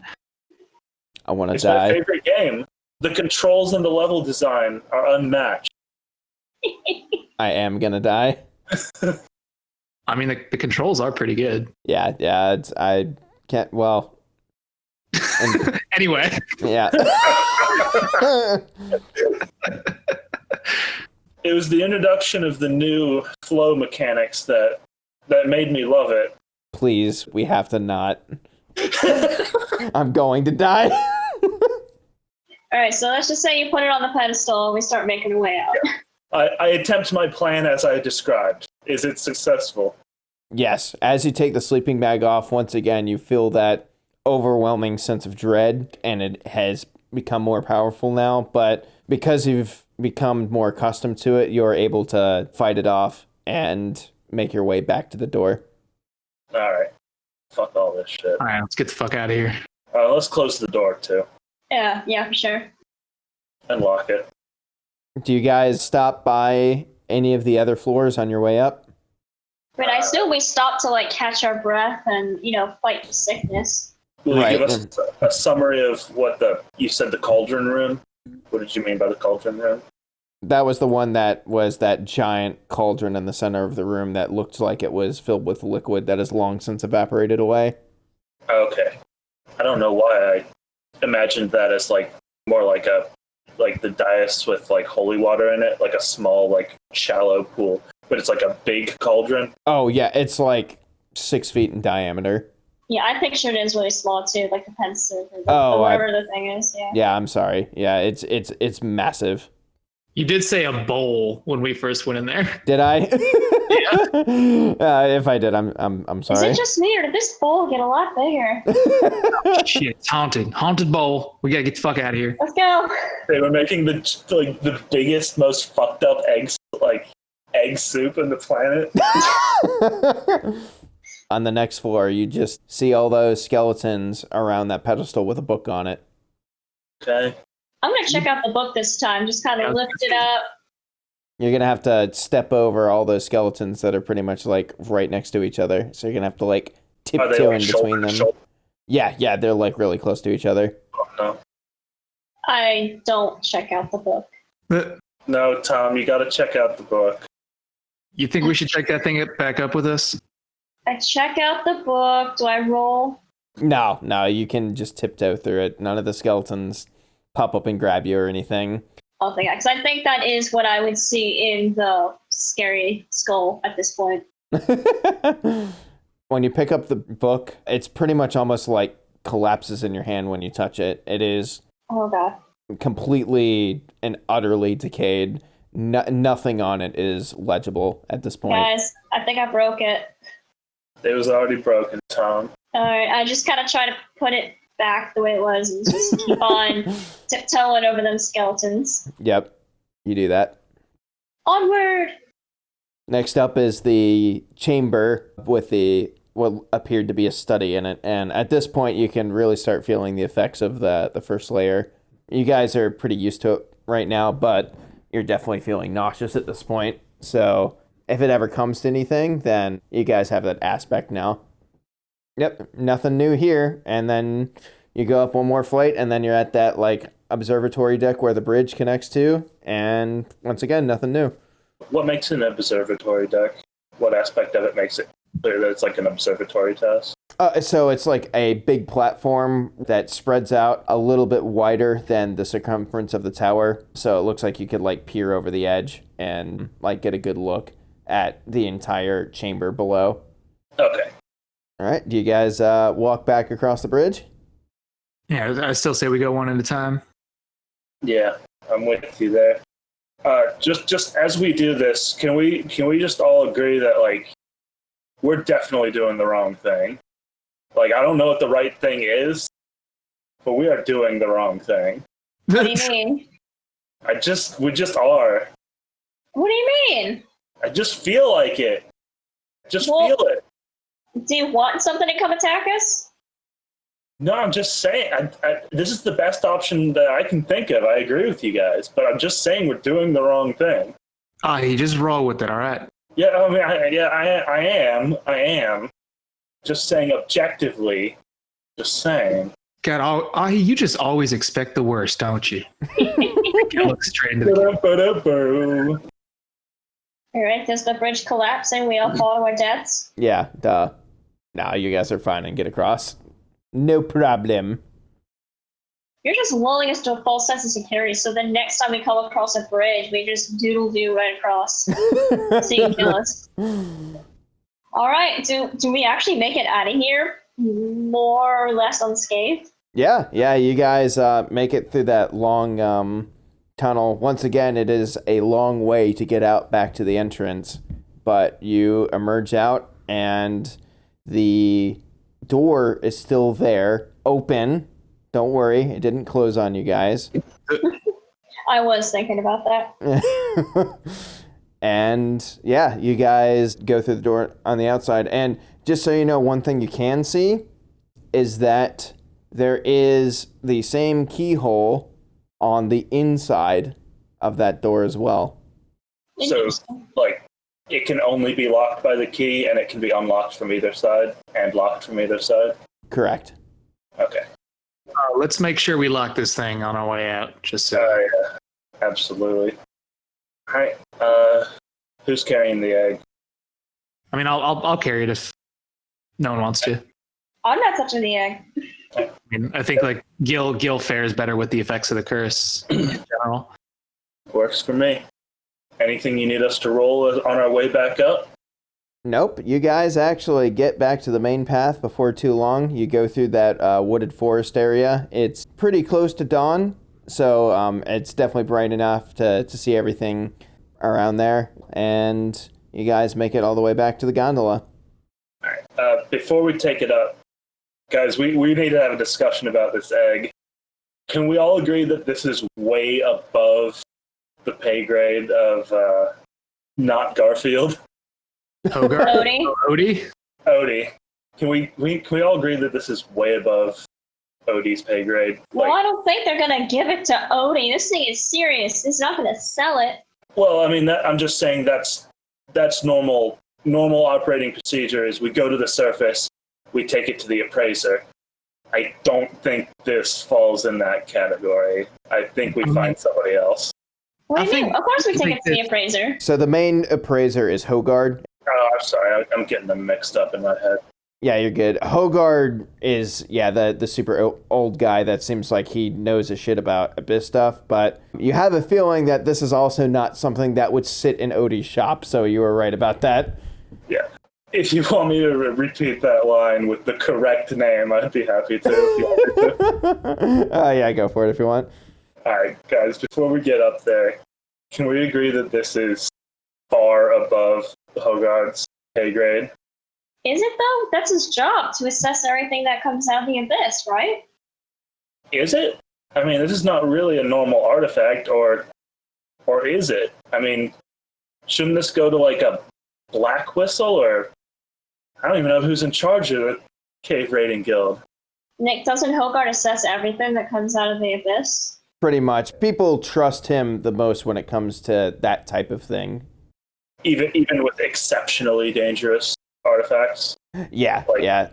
I want to It's my die. favorite game. The controls and the level design are unmatched. I am gonna die. I mean, the controls are pretty good. Yeah. I can't. Well. Anyway, Yeah. It was the introduction of the new flow mechanics that made me love it. Please, we have to not. I'm going to die. All right, so let's just say you put it on the pedestal and we start making our way out. Yeah. I attempt my plan as I described. Is it successful? Yes. As you take the sleeping bag off, once again, you feel that overwhelming sense of dread, and it has become more powerful now. But because you've become more accustomed to it, you're able to fight it off and make your way back to the door. All right. Fuck all this shit. all right, let's get the fuck out of here. Let's close the door, too, Yeah, for sure. and lock it. Do you guys stop by any of the other floors on your way up? But I assume we stop to like catch our breath and, fight the sickness. Will you Right. give us a summary of what you said the cauldron room? What did you mean by the cauldron room? That was the one that was that giant cauldron in the center of the room that looked like it was filled with liquid that has long since evaporated away. Okay. I don't know why I imagined that as more like the dais with holy water in it, like a small shallow pool, but it's like a big cauldron. Oh, yeah, it's like 6 feet in diameter. Yeah, I pictured it as really small too, like the pensive or Oh, whatever the thing is. Yeah. Yeah, I'm sorry. Yeah, it's massive. You did say a bowl when we first went in there. Did I? If I did, I'm Is sorry. it just me or did this bowl get a lot bigger? Shit, it's haunted bowl. We gotta get the fuck out of here. Let's go. They were making the biggest, most fucked up egg soup on the planet. On the next floor, you just see all those skeletons around that pedestal with a book on it. Okay. I'm gonna check out the book this time. Just kind Yeah, of lift it up. You're gonna have to step over all those skeletons that are pretty much right next to each other. So you're gonna have to Are they tiptoe in between shoulder to them. shoulder? Yeah, they're really close to each other. Oh, no. I don't check out the book. No, Tom, you gotta check out the book. You think we should check that thing back up with us? I check out the book. Do I roll? No, you can just tiptoe through it. None of the skeletons pop up and grab you or anything. I'll think because I think that is what I would see in the scary skull at this point. When you pick up the book, it's pretty much almost like collapses in your hand when you touch it. It is Oh god. completely and utterly decayed. Nothing on it is legible at this point. Guys, I think I broke it. It was already broken, Tom. Alright, I just kind of try to put it back the way it was and just keep on tiptoeing over them skeletons. Yep, you do that. Onward! Next up is the chamber with what appeared to be a study in it. And at this point, you can really start feeling the effects of the first layer. You guys are pretty used to it right now, but you're definitely feeling nauseous at this point. So if it ever comes to anything, then you guys have that aspect now. Yep, nothing new here. And then you go up one more flight, and then you're at that like observatory deck where the bridge connects to. And once again, nothing new. What makes an observatory deck? What aspect of it makes it clear that it's like an observatory test? So it's like a big platform that spreads out a little bit wider than the circumference of the tower. So it looks like you could like peer over the edge and like get a good look at the entire chamber below. Okay. All right. Do you guys walk back across the bridge? Yeah, I still say we go one at a time. Yeah, I'm with you there. Just as we do this, can we just all agree that like we're definitely doing the wrong thing? Like, I don't know what the right thing is, but we are doing the wrong thing. What do you mean? We just are. What do you mean? I just feel like it. Feel it. Do you want something to come attack us? No, I'm just saying, this is the best option that I can think of. I agree with you guys, but I'm just saying we're doing the wrong thing. You just roll with it, all right? Yeah, I mean, I am. Just saying objectively, just saying. God, you just always expect the worst, don't you? Look straight into the Ba-da-ba-da-boo. All right, does the bridge collapse and we all fall to our deaths? Yeah, duh. Now you guys are fine and get across. No problem. You're just lulling us to a false sense of security, so the next time we come across a bridge, we just doodle-doo right across. So you can kill us. All right, do we actually make it out of here more or less unscathed? Yeah, you guys make it through that long tunnel. Once again, it is a long way to get out back to the entrance, but you emerge out and the door is still there, open. Don't worry, it didn't close on you guys. I was thinking about that. And yeah, you guys go through the door on the outside. And just so you know, one thing you can see is that there is the same keyhole on the inside of that door as well. So, like, it can only be locked by the key, and it can be unlocked from either side, and locked from either side? Correct. Okay. let's make sure we lock this thing on our way out. Just so. Yeah, absolutely. All right. Who's carrying the egg? I mean, I'll carry it if no one wants to. I'm not touching the egg. I mean, I think like Gil fares better with the effects of the curse in general. Works for me. Anything you need us to roll on our way back up? Nope. You guys actually get back to the main path before too long. You go through that wooded forest area. It's pretty close to dawn, so it's definitely bright enough to see everything around there. And you guys make it all the way back to the gondola. All right. Before we take it up, guys, we need to have a discussion about this egg. Can we all agree that this is way above the pay grade of not Garfield? Hogarth? Odie? Can we all agree that this is way above Odie's pay grade? Well, I don't think they're gonna give it to Odie. This thing is serious. It's not gonna sell it. Well, I mean, I'm just saying that's normal. Normal operating procedure is we go to the surface, we take it to the appraiser. I don't think this falls in that category. I think we find somebody else. What do you mean? Of course we take it to the appraiser. So the main appraiser is Hogard. Oh, I'm sorry. I'm getting them mixed up in my head. Yeah, you're good. Hogard is, the super old guy that seems like he knows a shit about Abyss stuff, but you have a feeling that this is also not something that would sit in Odie's shop, so you were right about that. Yeah. If you want me to repeat that line with the correct name, I'd be happy to. If you want me to. Yeah, go for it if you want. All right, guys, before we get up there, can we agree that this is far above Hogarth's pay grade? Is it though? That's his job, to assess everything that comes out of the abyss, right? Is it? I mean, this is not really a normal artifact, or is it? I mean, shouldn't this go to like a Black Whistle, or I don't even know who's in charge of the Cave Raiding Guild. Nick, doesn't Hogard assess everything that comes out of the abyss? Pretty much. People trust him the most when it comes to that type of thing. Even with exceptionally dangerous artifacts? Yeah, Like, yeah.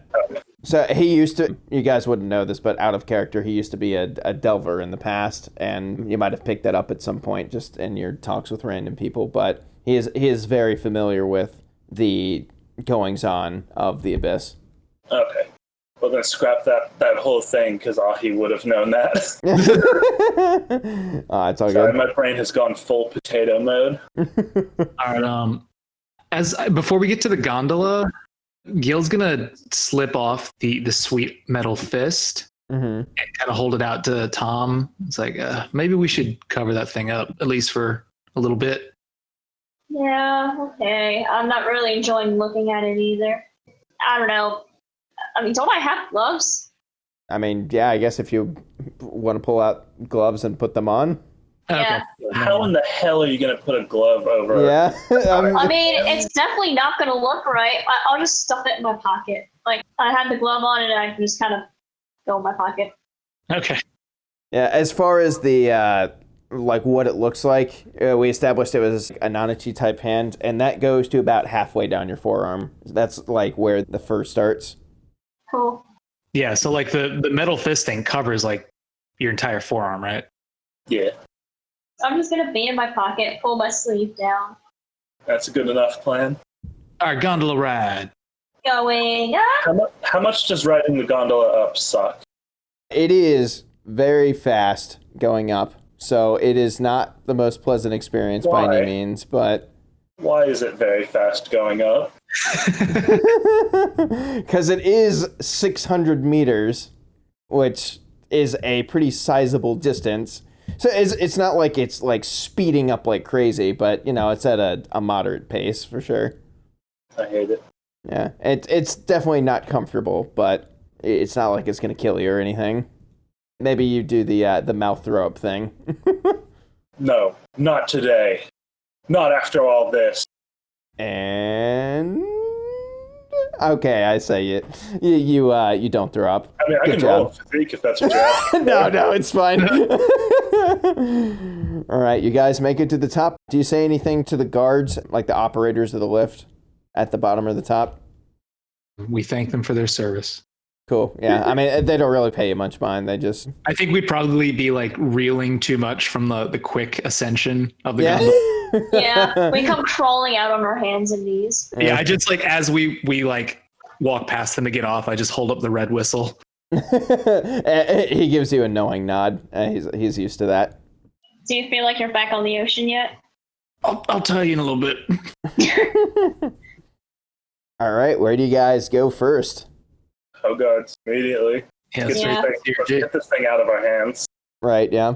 So he used to, you guys wouldn't know this, but out of character, he used to be a delver in the past, and you might have picked that up at some point just in your talks with random people, but he is very familiar with the goings-on of the Abyss. Okay. Well, then scrap that whole thing, because he would have known that. It's all Sorry, good. my brain has gone full potato mode. All right. Before we get to the gondola, Gil's gonna slip off the sweet metal fist and kind of hold it out to Tom. It's like, maybe we should cover that thing up, at least for a little bit. Yeah, okay. I'm not really enjoying looking at it either. I don't know. I mean, don't I have gloves? I mean, yeah, I guess if you want to pull out gloves and put them on. Yeah. How in the hell are you going to put a glove over? Yeah. I mean, it's definitely not going to look right. I'll just stuff it in my pocket. Like, I have the glove on and I can just kind of go in my pocket. Okay. Yeah, as far as the, like, what it looks like, we established it was a Nanachi type hand, and that goes to about halfway down your forearm. That's, like, where the fur starts. Cool. Yeah, so, like, the metal fist thing covers, like, your entire forearm, right? Yeah, I'm just going to be in my pocket, pull my sleeve down. that's a good enough plan. All right, gondola ride. Going up. How much does riding the gondola up suck? It is very fast going up, so it is not the most pleasant experience by Why? any means, but... Why is it very fast going up? Because it is 600 meters, which is a pretty sizable distance. So it's not like it's like speeding up like crazy, but you know, it's at a moderate pace for sure. I hate it. Yeah, it's definitely not comfortable, but it's not like it's gonna kill you or anything. Maybe you do the mouth throw up thing. No, not today. Not after all this. And okay, I say it. You don't throw up. I mean, I Good can roll job. a physique if that's what you're asking. No, it's fine. All right, you guys make it to the top. Do you say anything to the guards, like the operators of the lift at the bottom or the top? We thank them for their service. Cool. Yeah, I mean, they don't really pay you much mind. They just... I think we'd probably be like reeling too much from the quick ascension of the Yeah. gondola. Yeah, we come crawling out on our hands and knees. Yeah, I just like, as we like walk past them to get off, I just hold up the red whistle. He gives you a knowing nod. He's used to that. Do you feel like you're back on the ocean yet? I'll tell you in a little bit. All right, where do you guys go first? Oh, guards, immediately. Yeah, Let's Yeah. get this thing out of our hands. Right, yeah.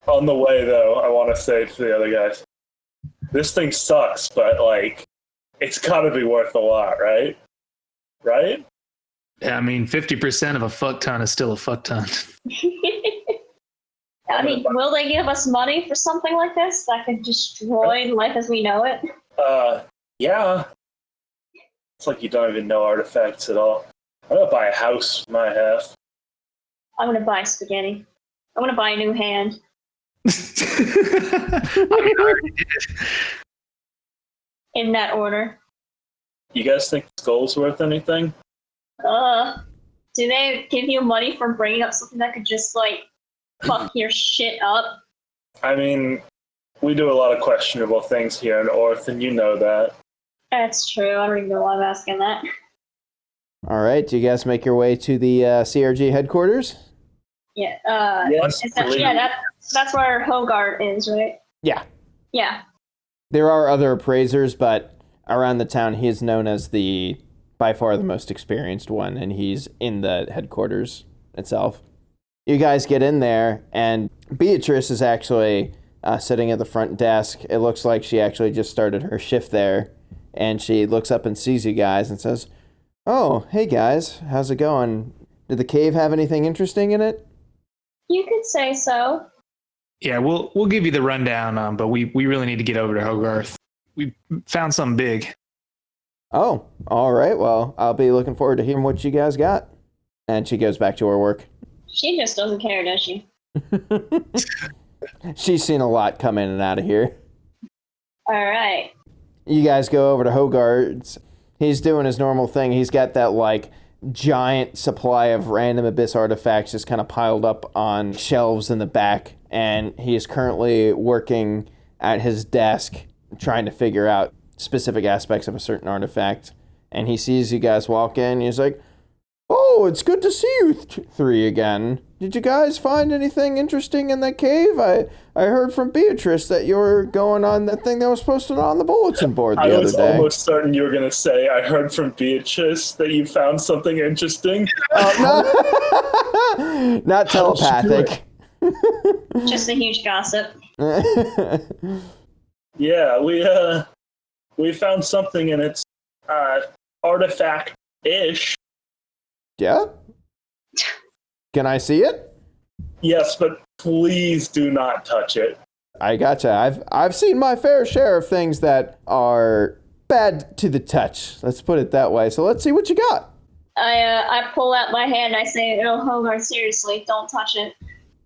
On the way, though, I want to say to the other guys, this thing sucks, but, like, it's got to be worth a lot, right? Right? I mean, 50% of a fuck ton is still a fuck ton. I mean, will they give us money for something like this that could destroy life as we know it? Yeah. It's like you don't even know artifacts at all. I'm gonna buy a house with my half. I'm gonna buy spaghetti. I'm gonna buy a new hand. I mean, I already did. In that order. You guys think the skull's worth anything? Do they give you money for bringing up something that could just, like, fuck your shit up? I mean, we do a lot of questionable things here in Orth, and you know that. That's true. I don't even know why I'm asking that. All right, do you guys make your way to the CRG headquarters? Yeah. Yes, please. That's where Hogart is, right? Yeah. Yeah. There are other appraisers, but around the town, he is known as by far the most experienced one, and he's in the headquarters itself. You guys get in there, and Beatrice is actually sitting at the front desk. It looks like she actually just started her shift there, and she looks up and sees you guys and says, "Oh, hey guys, how's it going? Did the cave have anything interesting in it?" You could say so. Yeah, we'll give you the rundown, but we really need to get over to Hogarth. We found something big. Oh, all right. Well, I'll be looking forward to hearing what you guys got. And she goes back to her work. She just doesn't care, does she? She's seen a lot come in and out of here. All right. You guys go over to Hogarth's. He's doing his normal thing. He's got that, like, giant supply of random Abyss artifacts just kind of piled up on shelves in the back, and he is currently working at his desk trying to figure out specific aspects of a certain artifact. And he sees you guys walk in, and he's like, "Oh, it's good to see you three again. Did you guys find anything interesting in that cave? I heard from Beatrice that you were going on that thing that was posted on the bulletin board the other day." I was almost certain you were going to say, I heard from Beatrice that you found something interesting. Not telepathic. Just a huge gossip. Yeah, we found something, and it's artifact-ish. Yeah? Can I see it? Yes, but please do not touch it. I gotcha. I've seen my fair share of things that are bad to the touch. Let's put it that way. So let's see what you got. I pull out my hand and I say, "Oh, Hogarth, seriously, don't touch it."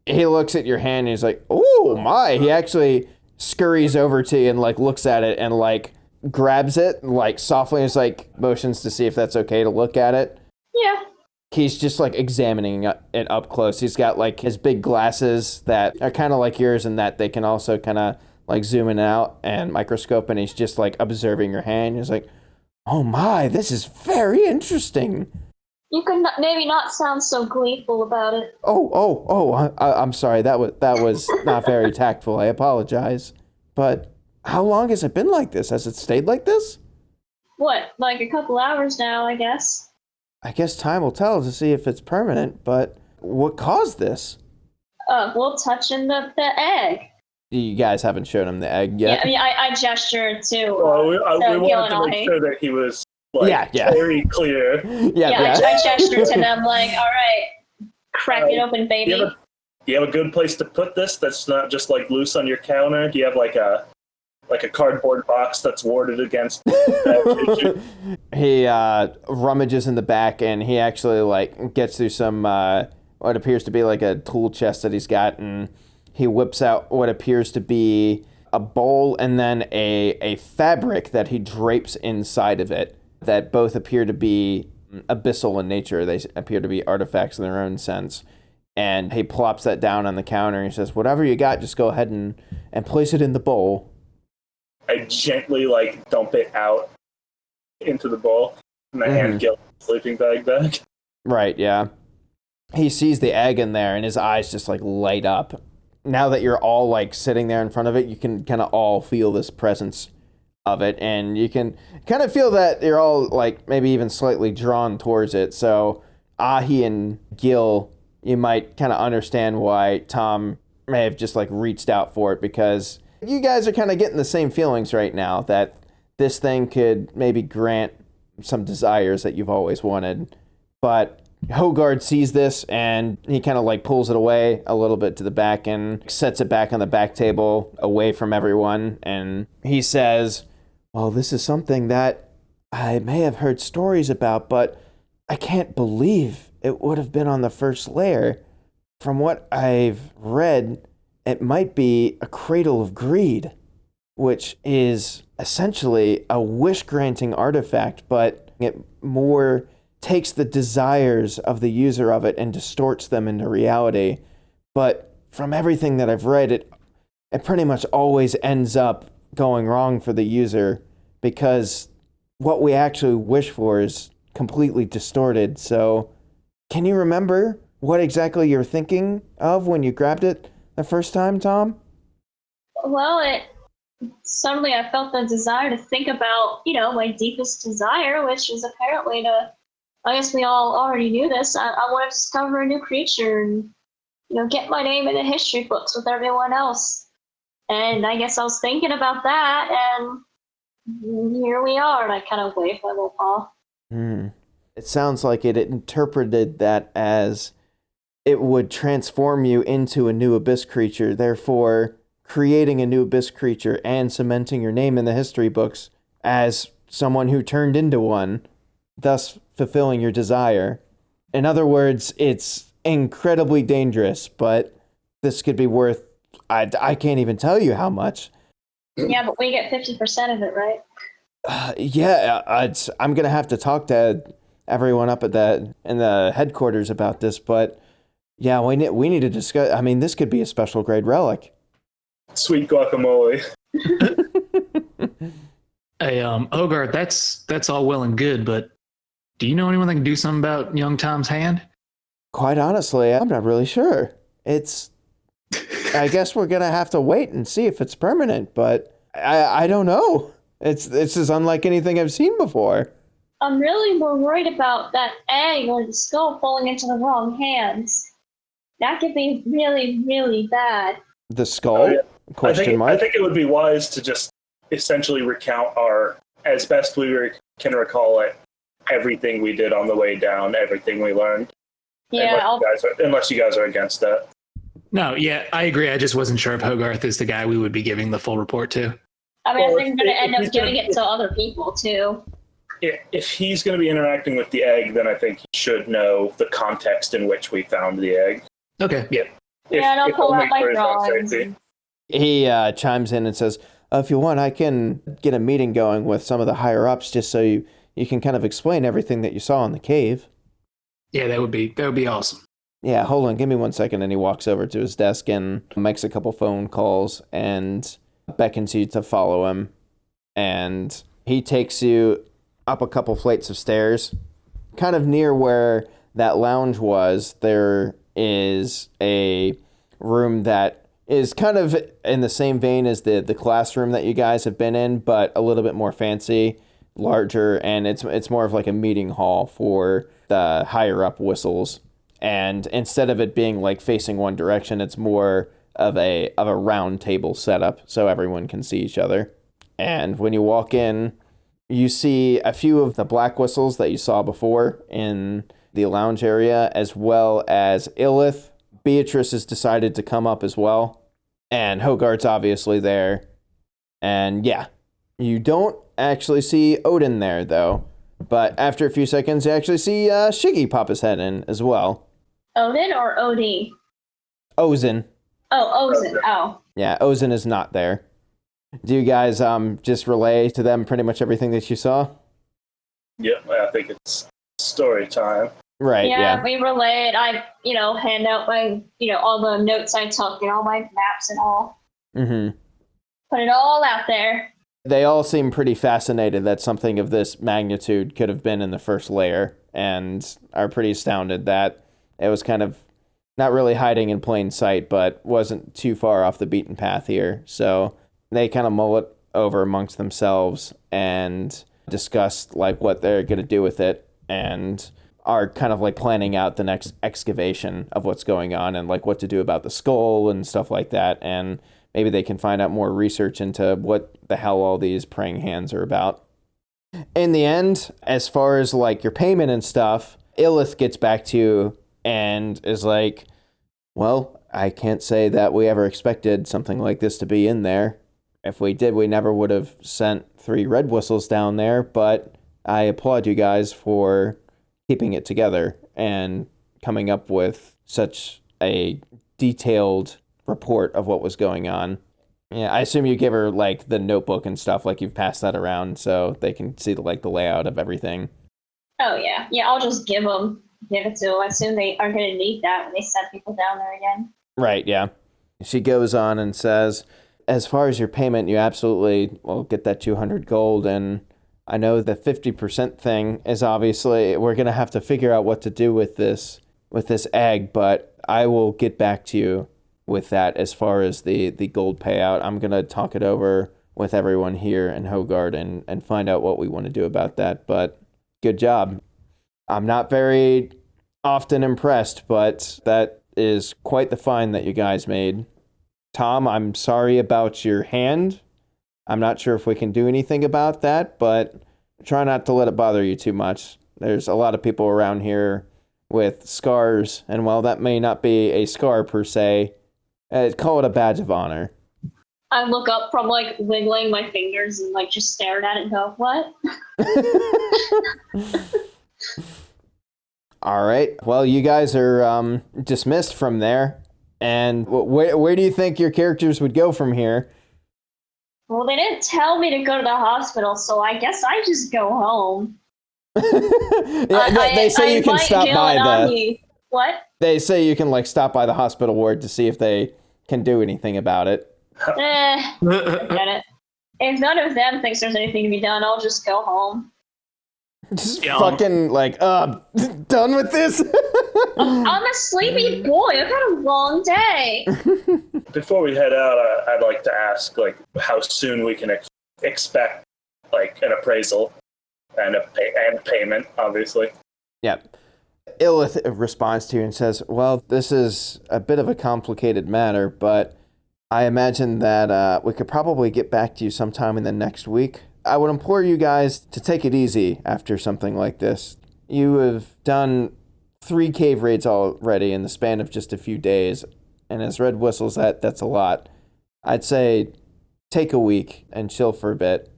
He looks at your hand and he's like, "Oh my." He actually scurries over to you and like looks at it and like grabs it like softly and like motions to see if that's okay to look at it. Yeah. He's just like examining it up close. He's got like his big glasses that are kind of like yours in that they can also kind of like zoom in and out and microscope, and he's just like observing your hand. He's like, "Oh my, this is very interesting." You could maybe not sound so gleeful about it. I'm sorry. That was not very tactful. I apologize. But how long has it been like this? Has it stayed like this? What, like a couple hours now, I guess? I guess time will tell to see if it's permanent, but what caused this? Well, touching the egg. You guys haven't shown him the egg yet? Yeah, I gesture to Well, we Gil wanted and to make sure that he was like Yeah. very clear. Yeah. I gesture to them like, "All right, crack it open, baby." Do you have a good place to put this that's not just like loose on your counter? Do you have like a cardboard box that's warded against that? He rummages in the back, and he actually like gets through some what appears to be like a tool chest that he's got, and he whips out what appears to be a bowl and then a fabric that he drapes inside of it that both appear to be abyssal in nature. They appear to be artifacts in their own sense. And he plops that down on the counter and he says, "Whatever you got, just go ahead and place it in the bowl." I gently like dump it out into the bowl and I hand Gil the sleeping bag back. Right, yeah. He sees the egg in there and his eyes just like light up. Now that you're all like sitting there in front of it, you can kind of all feel this presence of it, and you can kind of feel that you're all like maybe even slightly drawn towards it. So Ahi and Gil, you might kind of understand why Tom may have just like reached out for it, because you guys are kind of getting the same feelings right now that this thing could maybe grant some desires that you've always wanted. But Hogard sees this and he kind of like pulls it away a little bit to the back and sets it back on the back table away from everyone. And he says, "Well, this is something that I may have heard stories about, but I can't believe it would have been on the first layer. From what I've read, it might be a cradle of greed, which is essentially a wish-granting artifact, but it more takes the desires of the user of it and distorts them into reality. But from everything that I've read, it pretty much always ends up going wrong for the user, because what we actually wish for is completely distorted." So can you remember what exactly you're thinking of when you grabbed it the first time, Tom? Well, suddenly I felt the desire to think about, my deepest desire, which is apparently I guess we all already knew this. I want to discover a new creature and, get my name in the history books with everyone else. And I guess I was thinking about that, and here we are. And I kind of waved my little paw. It sounds like it interpreted that as it would transform you into a new abyss creature, therefore creating a new abyss creature and cementing your name in the history books as someone who turned into one, thus fulfilling your desire. In other words, it's incredibly dangerous, but this could be worth, I can't even tell you how much. Yeah, but we get 50% of it, right? I'm going to have to talk to everyone up at in the headquarters about this, but yeah, we need to discuss. I mean, this could be a special grade relic. Sweet guacamole. Hey, Hogarth, that's all well and good, but do you know anyone that can do something about young Tom's hand? Quite honestly, I'm not really sure. I guess we're gonna have to wait and see if it's permanent, but I don't know. It's as unlike anything I've seen before. I'm really more worried about that egg or the skull falling into the wrong hands. That could be really, really bad. The skull? Oh, yeah. Question mark? I think it would be wise to just essentially recount as best we can recall it, everything we did on the way down, everything we learned. Yeah, Unless you guys are against that. No, yeah, I agree. I just wasn't sure if Hogarth is the guy we would be giving the full report to. I mean, I think I'm going to end up giving it to other people, too. If he's going to be interacting with the egg, then I think he should know the context in which we found the egg. Okay, yeah. And I'll pull out my drawings. He chimes in and says, if you want, I can get a meeting going with some of the higher-ups just so you can kind of explain everything that you saw in the cave. Yeah, that would be awesome. Yeah, hold on, give me 1 second. And he walks over to his desk and makes a couple phone calls and beckons you to follow him. And he takes you up a couple flights of stairs. Kind of near where that lounge was, there is a room that is kind of in the same vein as the classroom that you guys have been in, but a little bit more fancy, larger, and it's more of like a meeting hall for the higher up whistles. And instead of it being like facing one direction, it's more of a round table setup so everyone can see each other. And when you walk in, you see a few of the black whistles that you saw before in the lounge area, as well as Illith. Beatrice has decided to come up as well. And Hogarth's obviously there. And yeah, you don't actually see Odin there, though. But after a few seconds, you actually see Shiggy pop his head in as well. Odin or Odie? Ozin. Oh, Ozin. Oh. Yeah, Ozin is not there. Do you guys just relay to them pretty much everything that you saw? Yep, I think it's story time. Right, yeah. We relay it. I, hand out my, all the notes I took and all my maps and all. Mm-hmm. Put it all out there. They all seem pretty fascinated that something of this magnitude could have been in the first layer and are pretty astounded that it was kind of not really hiding in plain sight, but wasn't too far off the beaten path here. So they kind of mull it over amongst themselves and discuss like what they're going to do with it and are kind of like planning out the next excavation of what's going on and like what to do about the skull and stuff like that. And maybe they can find out more research into what the hell all these praying hands are about. In the end, as far as like your payment and stuff, Illith gets back to you and is like, well, I can't say that we ever expected something like this to be in there. If we did, we never would have sent 3 red whistles down there, but I applaud you guys for keeping it together and coming up with such a detailed report of what was going on. Yeah, I assume you give her like the notebook and stuff, like you've passed that around so they can see the layout of everything. Oh yeah. Yeah, I'll just give it to them. I assume they aren't going to need that when they send people down there again. Right, yeah. She goes on and says, as far as your payment, you absolutely will get that 200 gold, and I know the 50% thing is obviously, we're going to have to figure out what to do with this egg, but I will get back to you with that as far as the gold payout. I'm going to talk it over with everyone here in Hogard and find out what we want to do about that, but good job. I'm not very often impressed, but that is quite the find that you guys made. Tom, I'm sorry about your hand. I'm not sure if we can do anything about that, but try not to let it bother you too much. There's a lot of people around here with scars, and while that may not be a scar per se, call it a badge of honor. I look up from wiggling my fingers and just staring at it and go, what? All right. Well, you guys are dismissed from there. And where do you think your characters would go from here? Well, they didn't tell me to go to the hospital, so I guess I just go home. They say you can stop by the. What? They say you can like stop by the hospital ward to see if they can do anything about it. Forget it. If none of them thinks there's anything to be done, I'll just go home. Just fucking like, done with this. I'm a sleepy boy. I've had a long day. Before we head out, I'd like to ask, like, how soon we can expect, like, an appraisal and payment, obviously. Yep. Illith responds to you and says, well, this is a bit of a complicated matter, but I imagine that we could probably get back to you sometime in the next week. I would implore you guys to take it easy after something like this. You have done 3 cave raids already in the span of just a few days, and as Red whistles, that's a lot. I'd say take a week and chill for a bit.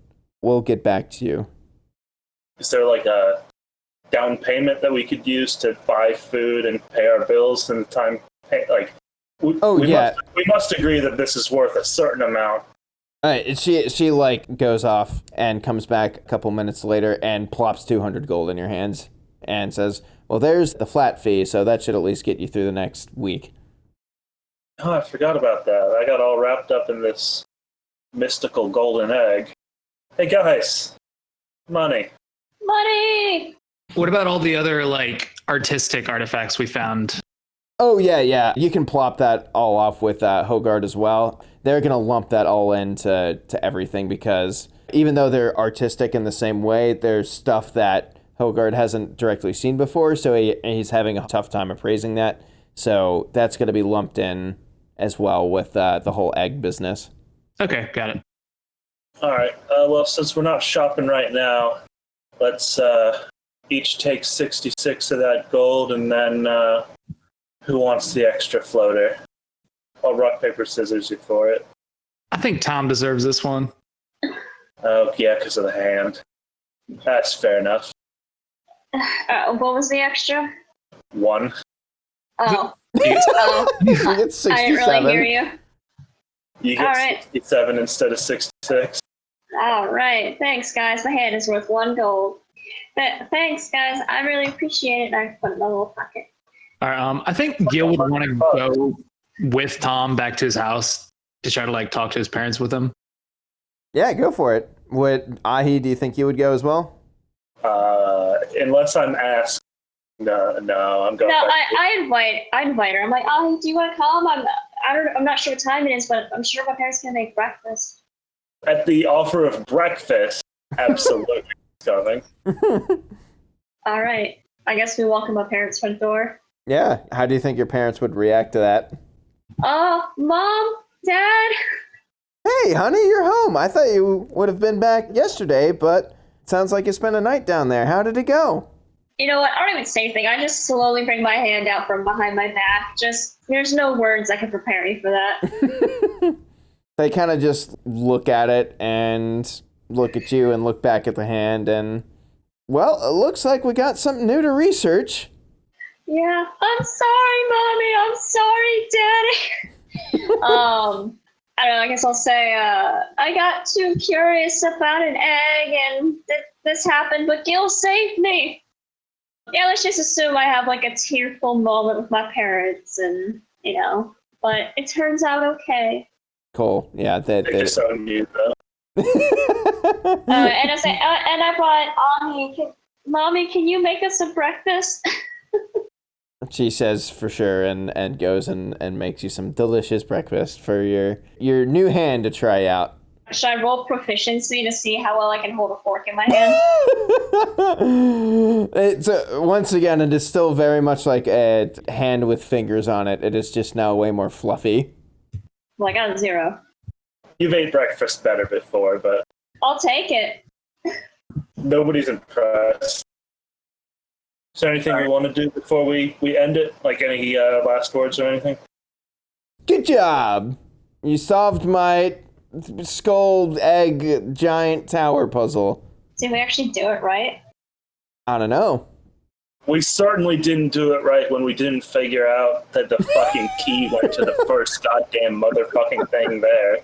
We'll get back to you. Is there like a down payment that we could use to buy food and pay our bills in the time? Like, we must agree that this is worth a certain amount. She like goes off and comes back a couple minutes later and plops 200 gold in your hands and says, well, there's the flat fee, so that should at least get you through the next week. Oh, I forgot about that. I got all wrapped up in this mystical golden egg. Hey guys, money. What about all the other like artistic artifacts we found? Oh yeah. You can plop that all off with Hogard as well. They're going to lump that all into everything because even though they're artistic in the same way, there's stuff that Hogard hasn't directly seen before, so he's having a tough time appraising that. So that's going to be lumped in as well with the whole egg business. Okay, got it. All right. Well, since we're not shopping right now, let's each take 66 of that gold, and then who wants the extra floater? I'll rock, paper, scissors you for it. I think Tom deserves this one. Oh, yeah, because of the hand. That's fair enough. What was the extra? 1. Oh. You get I 67. didn't really hear you. You get 67 instead of 66. All right. Thanks, guys. My hand is worth 1 gold. Thanks, guys. I really appreciate it. I put it in my little pocket. All right. I think Gil would want to go with Tom back to his house to try to like talk to his parents with him. Yeah, go for it. Ahi, do you think you would go as well? Unless I'm asked. No, I'm going. No, I invite her. I'm like, oh, do you want to come? I'm not sure what time it is, but I'm sure my parents can make breakfast. At the offer of breakfast, absolutely coming. All right. I guess we walk in my parents' front door. Yeah. How do you think your parents would react to that? Mom, Dad. Hey, honey, you're home. I thought you would have been back yesterday, but it sounds like you spent a night down there. How did it go? You know what? I don't even say anything. I just slowly bring my hand out from behind my back. There's no words that can prepare me for that. They kind of just look at it and look at you and look back at the hand and, well, it looks like we got something new to research. Yeah. I'm sorry, Mommy. I'm sorry, Daddy. I don't know, I guess I'll say, I got too curious about an egg and this happened, but Gil saved me. Yeah, let's just assume I have like a tearful moment with my parents and, but it turns out okay. Cool. Yeah, they just on you, though. And I say, and I brought Mommy, can you make us some breakfast? She says for sure and goes and makes you some delicious breakfast for your new hand to try out. Should I roll proficiency to see how well I can hold a fork in my hand? Once again, it is still very much like a hand with fingers on it. It is just now way more fluffy. Well, I got a 0. You've ate breakfast better before, but I'll take it. Nobody's impressed. Is there anything we want to do before we end it? Like any last words or anything? Good job. You solved my skull egg giant tower puzzle. Did we actually do it right? I don't know. We certainly didn't do it right when we didn't figure out that the fucking key went to the first goddamn motherfucking thing there.